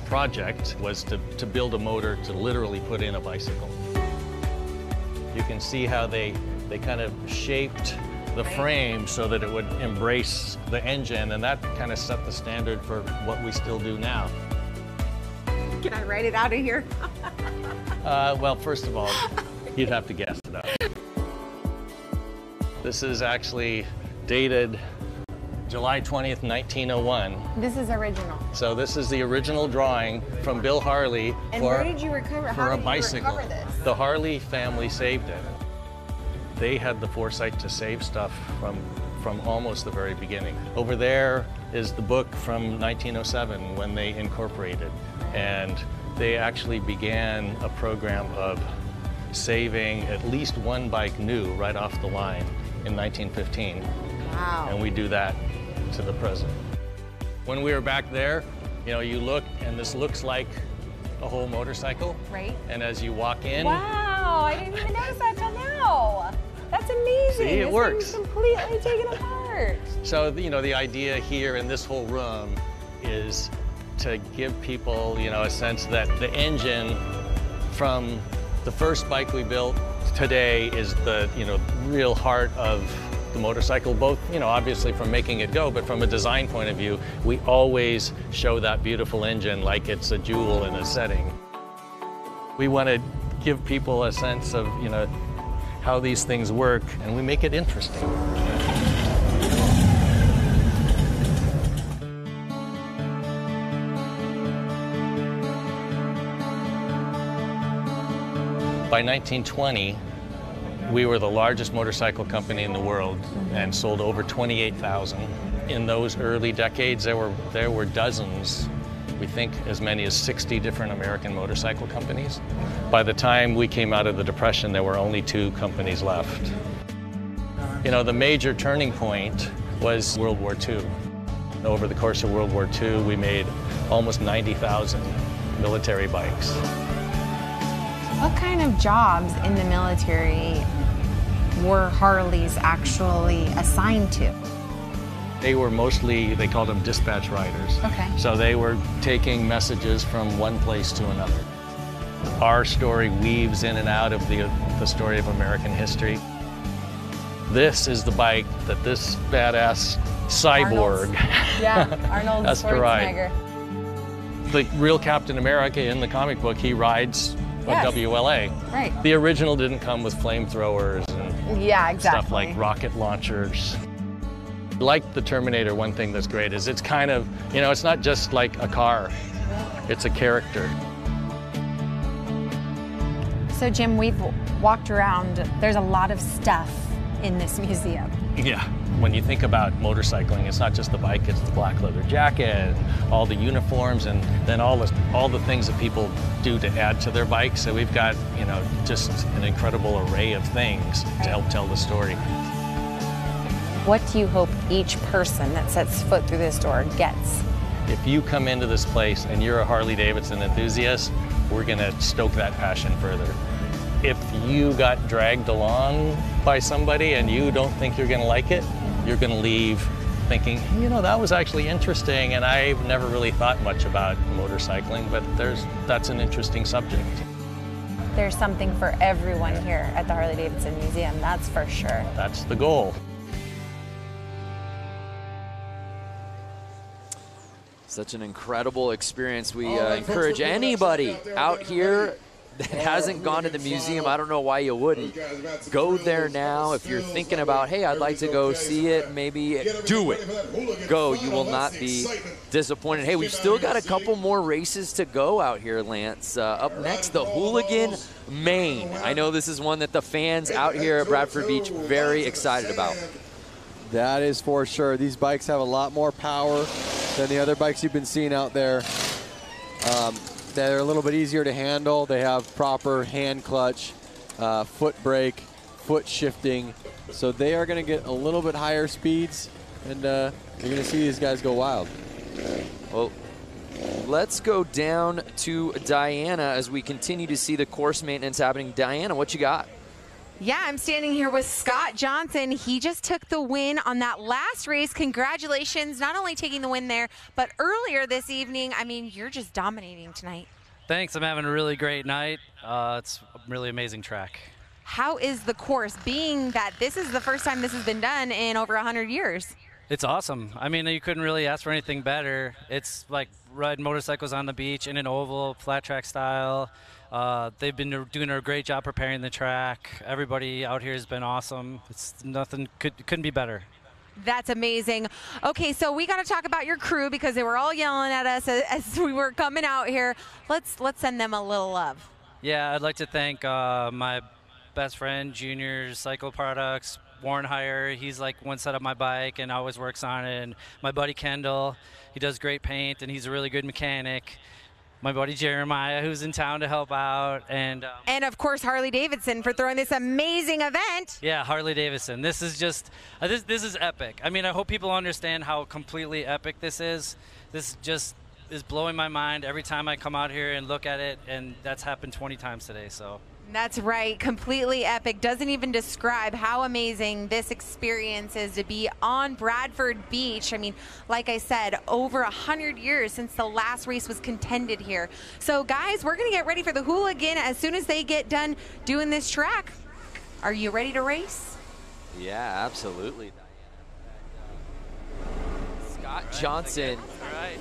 project was to build a motor to literally put in a bicycle. You can see how they kind of shaped the frame so that it would embrace the engine, and that kind of set the standard for what we still do now. Can I write it out of here? Well, first of all, you'd have to guess it out. This is actually dated July 20th, 1901. This is original. So this is the original drawing from Bill Harley And for, where did you recover? for How a did bicycle. you recover this? The Harley family saved it. They had the foresight to save stuff from almost the very beginning. Over there is the book from 1907 when they incorporated, and they actually began a program of saving at least one bike new right off the line in 1915. Wow. And we do that to the present. When we were back there, you know, you look and this looks like a whole motorcycle. Right. And as you walk in, Wow, I didn't even notice that till now. That's amazing. See, it This works. thing's completely taken apart. so you know, the idea here in this whole room is to give people, you know, a sense that the engine from the first bike we built today is the, you know, real heart of the motorcycle, both, you know, obviously from making it go, but from a design point of view, we always show that beautiful engine like it's a jewel in a setting. We want to give people a sense of, you know, how these things work, and we make it interesting. By 1920, we were the largest motorcycle company in the world and sold over 28,000. In those early decades, there were dozens, we think as many as 60 different American motorcycle companies. By the time we came out of the Depression, there were only 2 companies left. You know, the major turning point was World War II. Over the course of World War II, we made almost 90,000 military bikes. What kind of jobs in the military were Harleys actually assigned to? They were mostly, they called them dispatch riders. Okay. So they were taking messages from one place to another. Our story weaves in and out of the story of American history. this is the bike that this badass cyborg Arnold has to ride. Schwarzenegger. The real Captain America in the comic book, he rides a WLA. Right. The original didn't come with flamethrowers and stuff like rocket launchers. Like the Terminator, one thing that's great is it's kind of, you know, it's not just like a car, it's a character. So Jim, we've walked around. There's a lot of stuff in this museum. Yeah. When you think about motorcycling, it's not just the bike, it's the black leather jacket, all the uniforms, and then all the things that people do to add to their bike. So we've got, you know, just an incredible array of things to help tell the story. What do you hope each person that sets foot through this door gets? If you come into this place and you're a Harley-Davidson enthusiast, we're gonna stoke that passion further. If you got dragged along by somebody and you don't think you're gonna like it, you're gonna leave thinking, you know, that was actually interesting and I've never really thought much about motorcycling, but that's an interesting subject. There's something for everyone here at the Harley-Davidson Museum, that's for sure. That's the goal. Such an incredible experience. We encourage anybody out here that hasn't gone to the museum, I don't know why you wouldn't, go there now. If you're thinking about, hey, I'd like to go see it, maybe do it. Go, you will not be disappointed. Hey, we've still got a couple more races to go out here, Lance. Up next, the Hooligan Main. I know this is one that the fans out here at Bradford Beach very excited about. That is for sure. These bikes have a lot more power than the other bikes you've been seeing out there. They're a little bit easier to handle. They have proper hand clutch, foot brake, foot shifting. So they are going to get a little bit higher speeds, and you're going to see these guys go wild. Well, let's go down to Diana as we continue to see the course maintenance happening. Diana, what you got? Yeah, I'm standing here with Scott Johnson. He just took the win on that last race. Congratulations, not only taking the win there, but earlier this evening. I mean, you're just dominating tonight. Thanks, I'm having a really great night. It's a really amazing track. How is the course, being that this is the first time this has been done in over 100 years? It's awesome. I mean, you couldn't really ask for anything better. It's like riding motorcycles on the beach in an oval, flat track style. They've been doing a great job preparing the track. Everybody out here has been awesome. It's nothing couldn't be better. That's amazing. Okay, so we got to talk about your crew because they were all yelling at us as we were coming out here. Let's send them a little love. Yeah, I'd like to thank my best friend, Junior's Cycle Products, Warren Hire. He's like one set up my bike and always works on it. And my buddy Kendall, he does great paint and he's a really good mechanic. My buddy Jeremiah, who's in town to help out, and of course Harley-Davidson for throwing this amazing event. Yeah, Harley-Davidson. This is just this is epic. I mean, I hope people understand how completely epic this is. This just is blowing my mind every time I come out here and look at it, and that's happened 20 times today. So. That's right, completely epic. Doesn't even describe how amazing this experience is to be on Bradford Beach. I mean, like I said, over 100 years since the last race was contended here. So guys, we're gonna get ready for the Hooligan as soon as they get done doing this track. Are you ready to race? Yeah, absolutely. Scott Johnson. All right.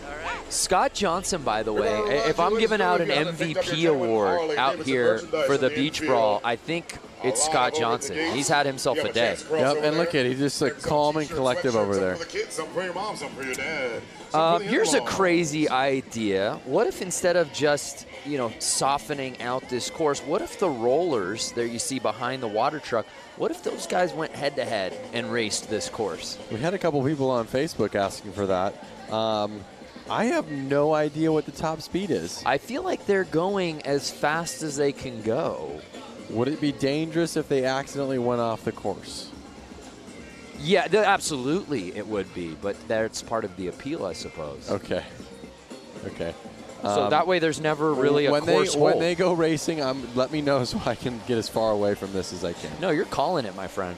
Scott Johnson, by the way, if I'm giving out an MVP award out here for the Beach Brawl, I think it's Scott Johnson. He's had himself a day. Yep, and look at it. He's just like calm and collective over there. Here's a crazy idea. What if instead of just, you know, softening out this course, what if the rollers there you see behind the water truck, what if those guys went head-to-head and raced this course? We had a couple people on Facebook asking for that. I have no idea what the top speed is. I feel like they're going as fast as they can go. Would it be dangerous if they accidentally went off the course? Yeah, absolutely it would be, but that's part of the appeal, I suppose. Okay. So that way there's never really a course hole. When they go racing, let me know so I can get as far away from this as I can. No, you're calling it, my friend.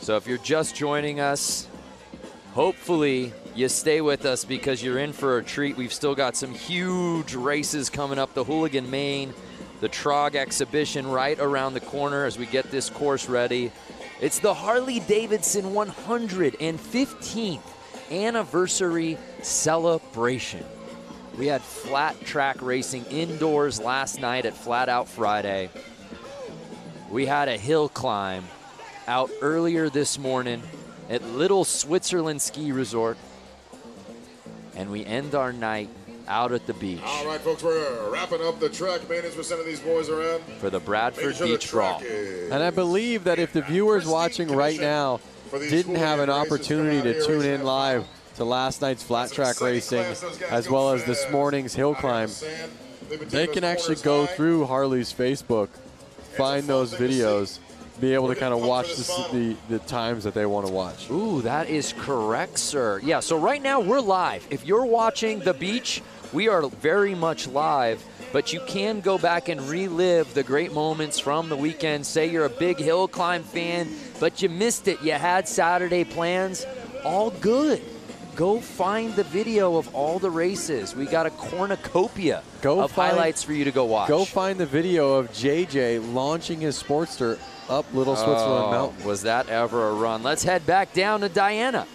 So if you're just joining us, hopefully you stay with us because you're in for a treat. We've still got some huge races coming up. The Hooligan Main the TROG exhibition right around the corner as we get this course ready. It's the Harley-Davidson 115th anniversary celebration. We had flat track racing indoors last night at Flat Out Friday. We had a hill climb out earlier this morning at Little Switzerland Ski Resort. And we end our night out at the beach. All right, folks, we're wrapping up the track maintenance. We're sending these boys around for the Bradford Beach Brawl. And I believe that if the viewers watching right now didn't have an opportunity to tune in live to last night's flat track racing as well as this morning's hill climb, they can actually go through Harley's Facebook, find those videos, be able to kind of watch the times that they want to watch. Ooh, that is correct, sir. Yeah, so right now we're live. If you're watching the beach, we are very much live, but you can go back and relive the great moments from the weekend. Say you're a big hill climb fan, but you missed it. You had Saturday plans. All good. Go find the video of all the races. We got a cornucopia of highlights for you to go watch. Go find the video of JJ launching his Sportster up Little Switzerland Mountain. Was that ever a run? Let's head back down to Diana.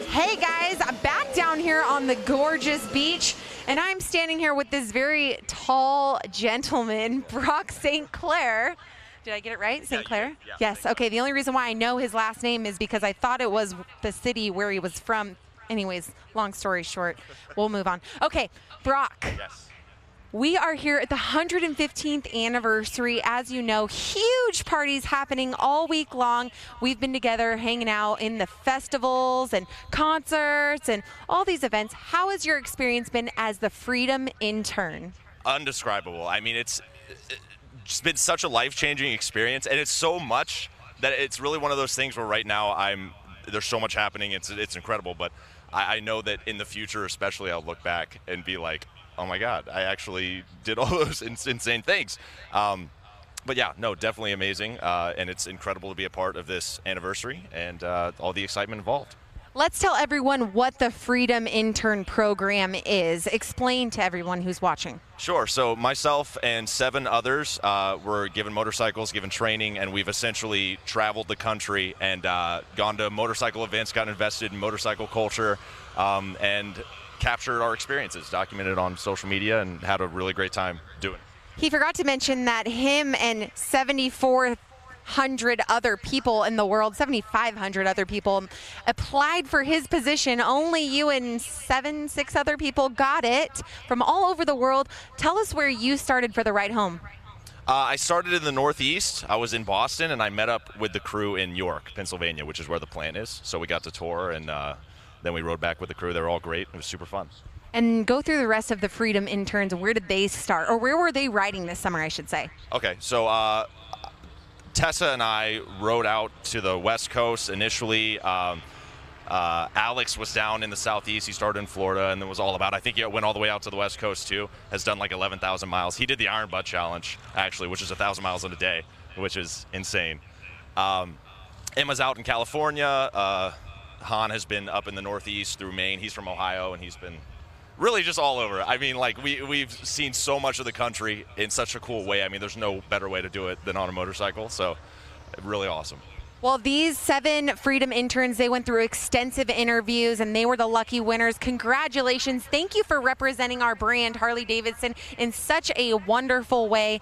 Hey guys, I'm back down here on the gorgeous beach, and I'm standing here with this very tall gentleman, Brock St. Clair. Did I get it right? St. Clair? Yeah. Yes. Okay, the only reason why I know his last name is because I thought it was the city where he was from. Anyways, long story short, we'll move on. Okay, Brock. Yes. We are here at the 115th anniversary. As you know, huge parties happening all week long. We've been together hanging out in the festivals and concerts and all these events. How has your experience been as the Freedom intern? Undescribable. I mean, it's been such a life-changing experience, and it's so much that it's really one of those things where right now there's so much happening. It's incredible, but I know that in the future, especially, I'll look back and be like, oh my God, I actually did all those insane things. But yeah, no, definitely amazing. And it's incredible to be a part of this anniversary and all the excitement involved. Let's tell everyone what the Freedom Intern Program is. Explain to everyone who's watching. Sure. So myself and 7 others were given motorcycles, given training, and we've essentially traveled the country and gone to motorcycle events, gotten invested in motorcycle culture, and captured our experiences, documented on social media, and had a really great time doing it. He forgot to mention that him and 7,400 other people in the world, 7,500 other people applied for his position. Only you and 6 other people got it from all over the world. Tell us where you started for the ride home. I started in the Northeast. I was in Boston, and I met up with the crew in York, Pennsylvania, which is where the plant is. So we got to tour, and then we rode back with the crew. They were all great. It was super fun. And go through the rest of the Freedom interns. Where did they start? Or where were they riding this summer, I should say? Okay, so Tessa and I rode out to the West Coast initially. Alex was down in the Southeast. He started in Florida and then was all about, I think he went all the way out to the West Coast too. Has done like 11,000 miles. He did the Iron Butt Challenge, actually, which is 1,000 miles in a day, which is insane. Emma's out in California. Han has been up in the Northeast through Maine. He's from Ohio, and he's been really just all over. I mean, like, we've seen so much of the country in such a cool way. I mean, there's no better way to do it than on a motorcycle, so really awesome. Well, these 7 Freedom interns, they went through extensive interviews, and they were the lucky winners. Congratulations. Thank you for representing our brand, Harley-Davidson, in such a wonderful way,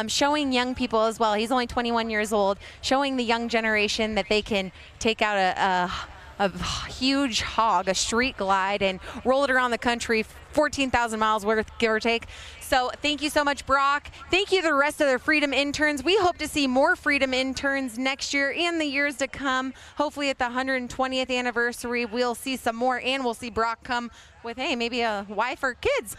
showing young people as well. He's only 21 years old, showing the young generation that they can take out a huge hog, a street glide, and roll it around the country, 14,000 miles worth, give or take. So thank you so much, Brock. Thank you to the rest of the Freedom interns. We hope to see more Freedom interns next year and the years to come. Hopefully at the 120th anniversary, we'll see some more, and we'll see Brock come with, hey, maybe a wife or kids.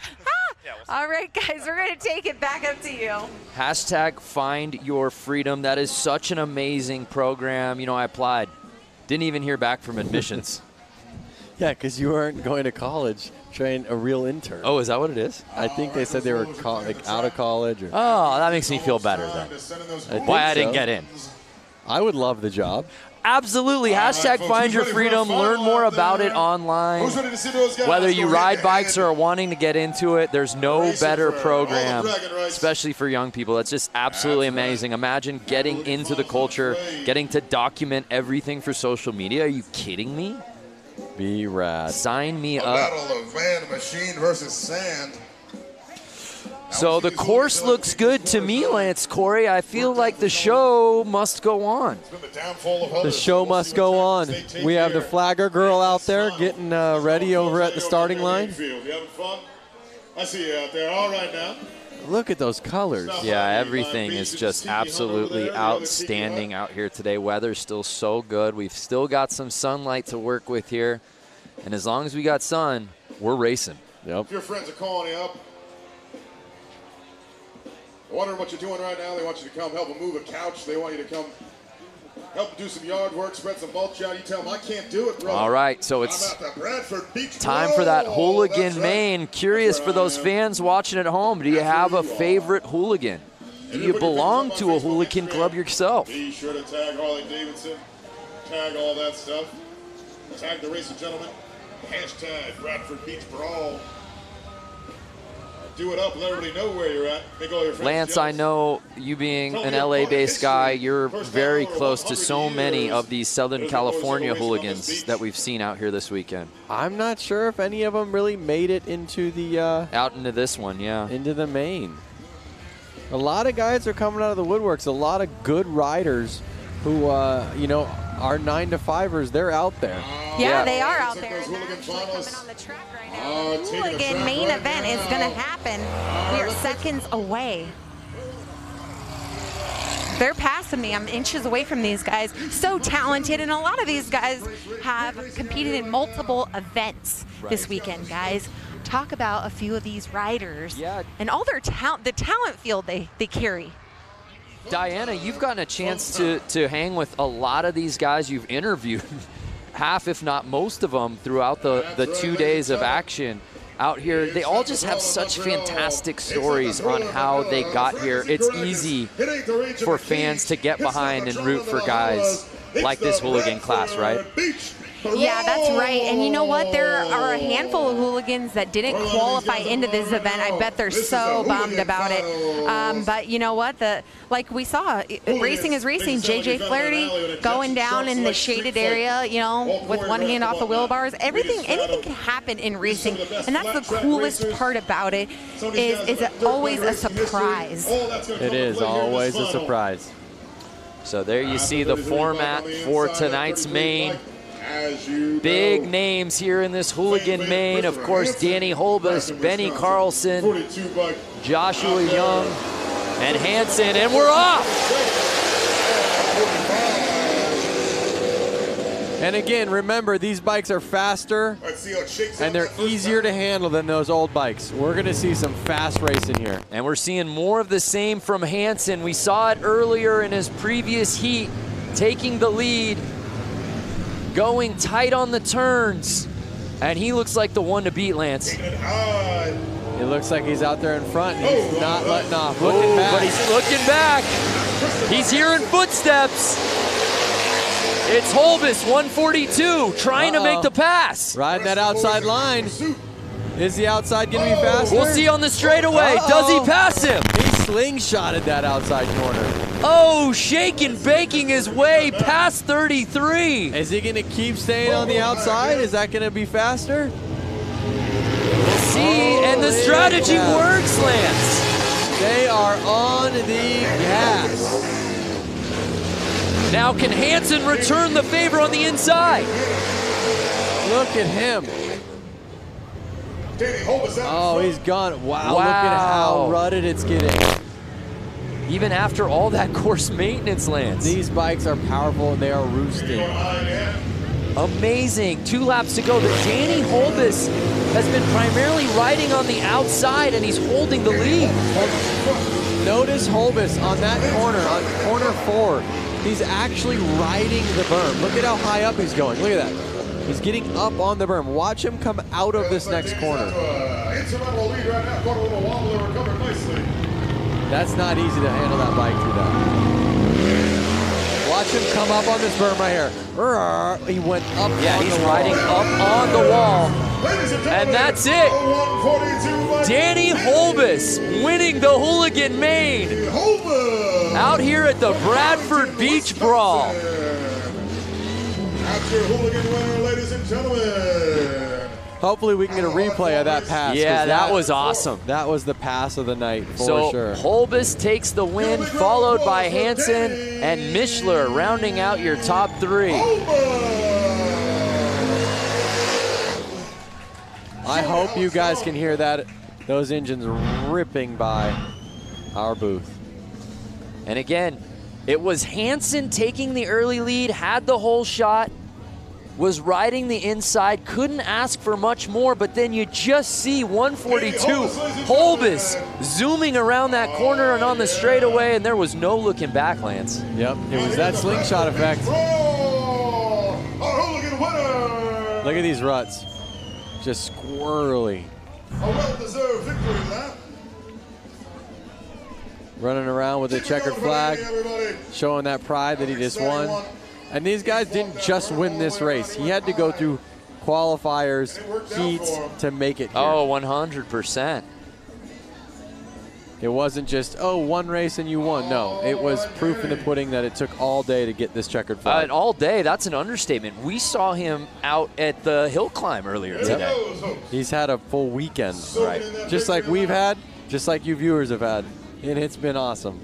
Yeah, we'll see. All right, guys, we're going to take it back up to you. Hashtag Find Your Freedom. That is such an amazing program. You know, I applied. Didn't even hear back from admissions. Yeah, because you weren't going to college, train a real intern. Oh, is that what it is? I think they said they were out of college. Or oh, that makes me feel better then. Why I didn't get in. I would love the job. Absolutely. Hashtag Find Your Freedom. Learn more about it online. Whether you ride bikes or are wanting to get into it, there's no better program, especially for young people. It's just absolutely amazing. Imagine getting into the culture, getting to document everything for social media. Are you kidding me? Be rad. Sign me A up. battle of van, machine versus sand. So the course looks good to me, Lance Corey. I feel like the show must go on. The show must go on. We have the flagger girl out there getting ready over at the starting line. You having fun? I see you out there. All right now. Look at those colors. Yeah, everything is just absolutely outstanding out here today. Weather's still so good. We've still got some sunlight to work with here. And as long as we got sun, we're racing. Yep. If your friends are calling you up, wondering what you're doing right now, they want you to come help them move a couch. They want you to come help them do some yard work, spread some mulch out. You tell them, I can't do it, brother. All right, so it's I'm at the Bradford Beach time for that Brawl. hooligan That's right. main. Curious for those fans watching at home, do you have a favorite hooligan? Do you belong to a hooligan club yourself? Be sure to tag Harley-Davidson, tag all that stuff, tag the racer gentlemen, hashtag Bradford Beach Brawl. Do it up, let everybody know where you're at. Make all your friends Lance, jealous. I know you being an LA-based guy, you're very close to so many of these Southern California hooligans that we've seen out here this weekend. I'm not sure if any of them really made it into the out into this one, yeah. Into the main. A lot of guys are coming out of the woodworks. A lot of good riders who, you know, are 9-to-5ers. They're out there. Yeah, they are out there. They're actually coming on the track right now. The hooligan main event is going to happen. We are seconds away. They're passing me. I'm inches away from these guys. So talented, and a lot of these guys have competed in multiple events this weekend, guys. Talk about a few of these riders and all their talent, the talent field they carry. Diana, you've gotten a chance to hang with a lot of these guys you've interviewed, half if not most of them throughout the 2 days of action out here. They all just have such fantastic stories on how they got here. It's easy for fans to get behind and root for guys like this hooligan class, right? Yeah, that's right. And you know what? There are a handful of hooligans that didn't qualify into this event. I bet they're so bummed about it. But you know what? Like we saw, racing is racing. JJ Flaherty going down in the shaded area, you know, with one hand off the wheel bars. Anything can happen in racing. And that's the coolest part about it, is it always a surprise. It is always a surprise. So there you see the format for tonight's main. Big names here in this hooligan main. Of course, Danny Holbus, Benny Carlson, Joshua Young, and Hansen, and we're off! And again, remember, these bikes are faster and they're easier to handle than those old bikes. We're gonna see some fast racing here. And we're seeing more of the same from Hansen. We saw it earlier in his previous heat, taking the lead, going tight on the turns, and he looks like the one to beat, Lance. It looks like he's out there in front, and he's not letting off. Looking back. But he's looking back. He's hearing footsteps. It's Holbus, 142, trying to make the pass. Riding that outside line. Is the outside going to be faster? We'll see on the straightaway. Does he pass him? He slingshotted that outside corner. Oh, shaking, baking his way past 33. Is he going to keep staying on the outside? Is that going to be faster? We'll see, and the strategy works, Lance. They are on the gas. Now can Hansen return the favor on the inside? Look at him. Oh, he's gone. Wow, look at how rutted it's getting. Even after all that course maintenance, Lance. These bikes are powerful and they are roosting. Amazing. 2 laps to go. But Danny Holbus has been primarily riding on the outside, and he's holding the lead. Notice Holbus on that corner, on corner 4. He's actually riding the berm. Look at how high up he's going. Look at that. He's getting up on the berm. Watch him come out of this next corner. That's not easy to handle that bike through that. Watch him come up on this berm right here. He went up. Yeah, he's riding up on the wall. And that's it. Danny Holbus winning the Hooligan Main out here at the Bradford Beach Brawl. After Hooligan winner, ladies and gentlemen. Hopefully we can get a replay of that pass. Yeah, that was awesome. That was the pass of the night for sure. Holbus takes the win, followed by Hansen and Mishler rounding out your top 3. I hope you guys can hear that, those engines ripping by our booth. And again, it was Hansen taking the early lead, had the whole shot, was riding the inside, couldn't ask for much more, but then you just see 142 Holbus zooming around that corner and on the straightaway, and there was no looking back, Lance. Yep, it was that slingshot effect. Look at these ruts, just squirrely. A well-deserved victory lap. Running around with a checkered flag, showing that pride that he just won. And these guys didn't just win this race. He had to go through qualifiers, heats to make it here. Oh, 100%. It wasn't just, oh, one race and you won. No, it was proof in the pudding that it took all day to get this checkered flag. All day, that's an understatement. We saw him out at the hill climb earlier today. He's had a full weekend, right? Just like we've had, just like you viewers have had. And it's been awesome.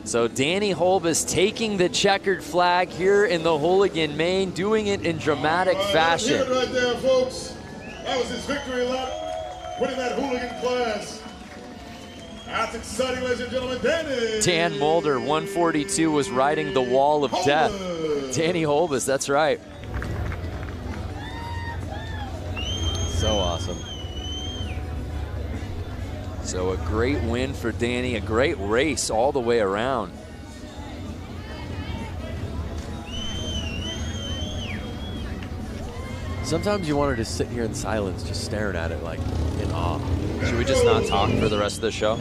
So Danny Holbus taking the checkered flag here in the Hooligan Main, doing it in dramatic fashion. That's it right there, folks. That was his victory lap, winning that Hooligan class. That's exciting, ladies and gentlemen. Danny. Dan Mulder, 142, was riding the wall of death. Danny Holbus, that's right. So awesome. So a great win for Danny, a great race all the way around. Sometimes you want to just sit here in silence, just staring at it like in awe. Should we just not talk for the rest of the show?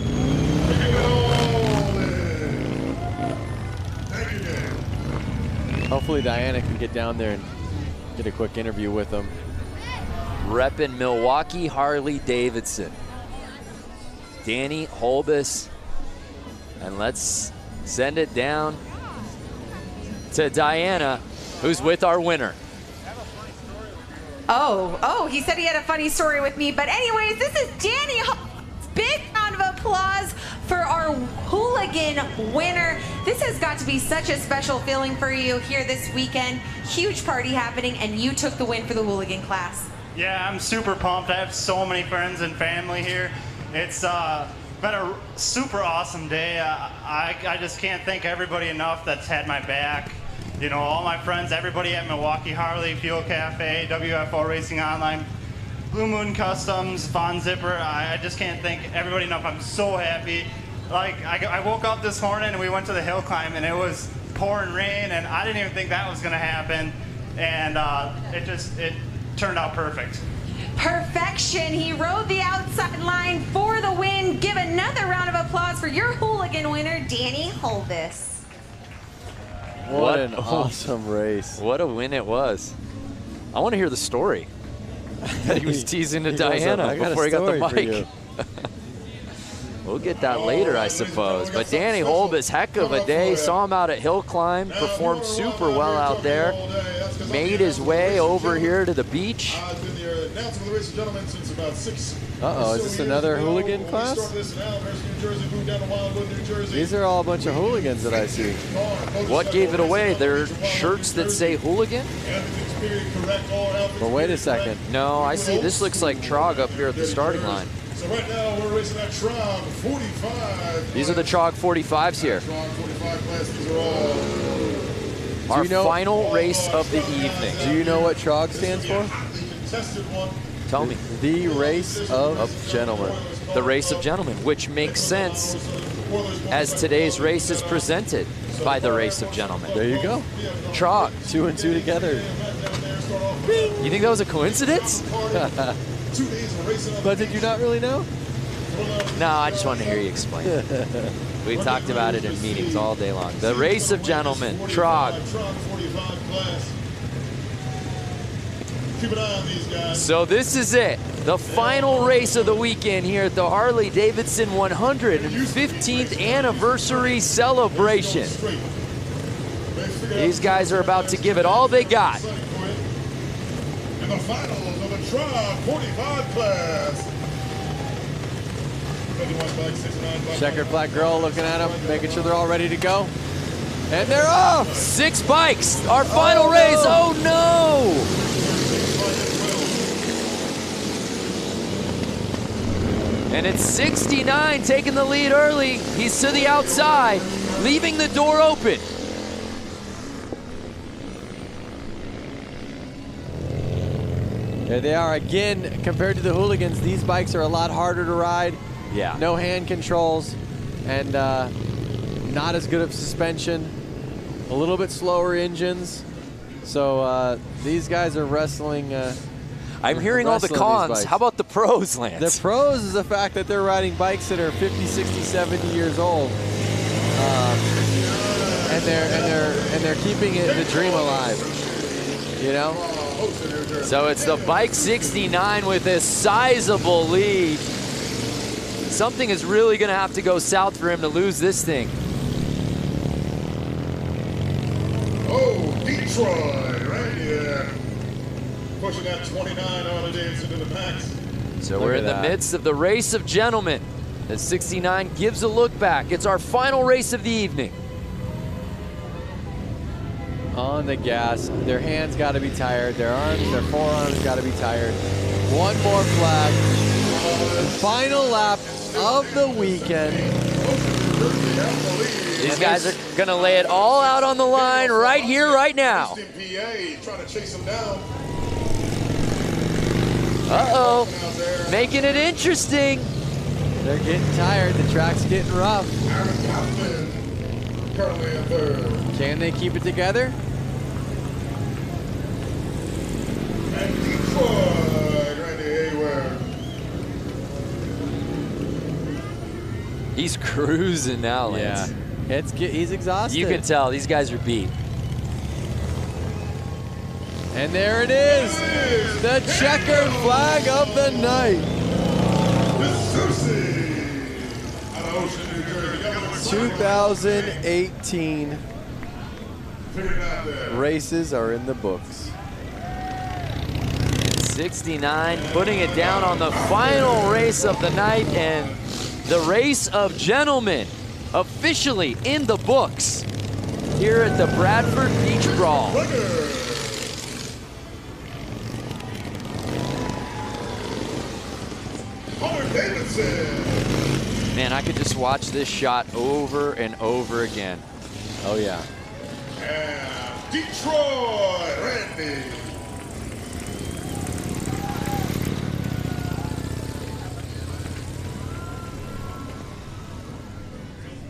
Hopefully Diana can get down there and get a quick interview with him. Reppin' Milwaukee Harley-Davidson. Danny Holbus. And let's send it down to Diana, who's with our winner. Oh, he said he had a funny story with me. But anyways, this is Danny. Big round of applause for our Hooligan winner. This has got to be such a special feeling for you here this weekend. Huge party happening, and you took the win for the Hooligan class. Yeah, I'm super pumped. I have so many friends and family here. It's been a super awesome day. I just can't thank everybody enough that's had my back. You know, all my friends, everybody at Milwaukee Harley, Fuel Cafe, WFO Racing Online, Blue Moon Customs, Von Zipper. I just can't thank everybody enough. I'm so happy. Like, I woke up this morning and we went to the hill climb and it was pouring rain and I didn't even think that was gonna happen. And it turned out perfect. Perfection. He rode the outside line for the win. Give another round of applause for your Hooligan winner, Danny Holbus. What an awesome race. What a win it was. I want to hear the story that he was teasing to Diana before he got the mic. We'll get that later, I suppose. But Danny Holbus, heck of a day. Saw him out at Hill Climb, performed super well out there. Made his way over here to the beach. Uh-oh, is this another Hooligan class? These are all a bunch of hooligans that I see. What gave it away? They're shirts that say Hooligan? But wait a second. No, I see. This looks like TROG up here at the starting line. So right now we're racing that TROG 45. These are the TROG 45s here. TROG 45 class, these are all. Our final race of the evening. Do you know what TROG stands for? Tell me. The Race of Gentlemen. The Race of Gentlemen, which makes sense as today's race is presented by the Race of Gentlemen. There you go. TROG. 2 and 2 together. You think that was a coincidence? But did you not really know? No, I just wanted to hear you explain it. We talked about it in meetings all day long. The race of gentlemen, TROG. Keep an eye on these guys. So this is it, the final race of the weekend here at the Harley-Davidson 115th anniversary celebration. These guys are about to give it all they got. In the finals of the TROG 45 class. Checkered flag girl looking at them, making sure they're all ready to go. And they're off! 6 bikes, our final race, oh no! And it's 69 taking the lead early. He's to the outside, leaving the door open. There they are again. Compared to the hooligans, these bikes are a lot harder to ride. Yeah. No hand controls, and not as good of suspension. A little bit slower engines. So these guys are wrestling. I'm hearing all the cons. How about the pros, Lance? The pros is the fact that they're riding bikes that are 50, 60, 70 years old, and they're keeping the dream alive. You know. So it's the bike 69 with a sizable lead. Something is really going to have to go south for him to lose this thing. Oh, Detroit, right here. Pushing that 29 Harley-Davidson to the max. So we're in the midst of the race of gentlemen. The 69 gives a look back. It's our final race of the evening. On the gas, their hands got to be tired, their arms, their forearms got to be tired. One more flag. Final lap of the weekend. These guys are going to lay it all out on the line right here, right now. Trying to chase him down. Uh-oh, making it interesting. They're getting tired, the track's getting rough. Currently in third. Can they keep it together? And Detroit, Randy Hayward. He's cruising now, Lance. Yeah, he's exhausted. You can tell these guys are beat. And there it is, the checkered flag of the night. 2018 races are in the books. 69 putting it down on the final race of the night, and the race of gentlemen officially in the books here at the Bradford Beach Brawl. Harley-Davidson. Man, I could just watch this shot over and over again. Oh yeah. And Detroit, Randy.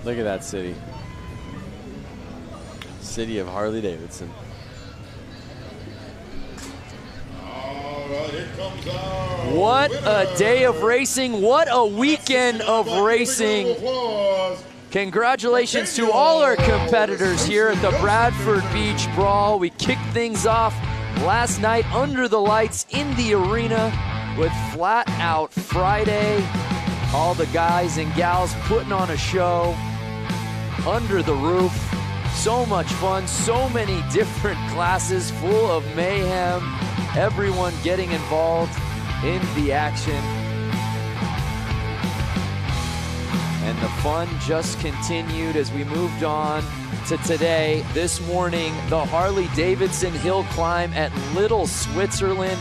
Look at that city. City of Harley-Davidson. What a day of racing. What a weekend of racing. Congratulations to all our competitors here at the Bradford Beach Brawl. We kicked things off last night under the lights in the arena with Flat Out Friday. All the guys and gals putting on a show under the roof. So much fun, so many different classes full of mayhem. Everyone getting involved in the action. And the fun just continued as we moved on to today. This morning, the Harley-Davidson hill climb at Little Switzerland.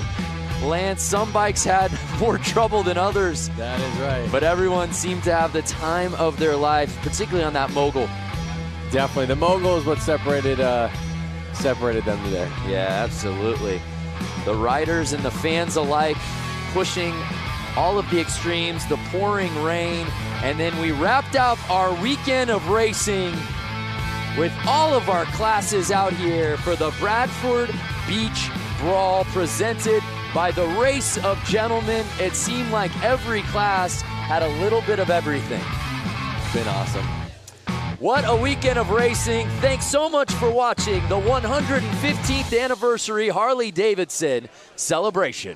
Lance, some bikes had more trouble than others. That is right. But everyone seemed to have the time of their life, particularly on that mogul. Definitely, the mogul is what separated them today. Yeah, absolutely. The riders and the fans alike pushing all of the extremes, the pouring rain, and then we wrapped up our weekend of racing with all of our classes out here for the Bradford Beach Brawl presented by the Race of Gentlemen. It seemed like every class had a little bit of everything. It's been awesome. What a weekend of racing. Thanks so much for watching the 115th anniversary Harley-Davidson celebration.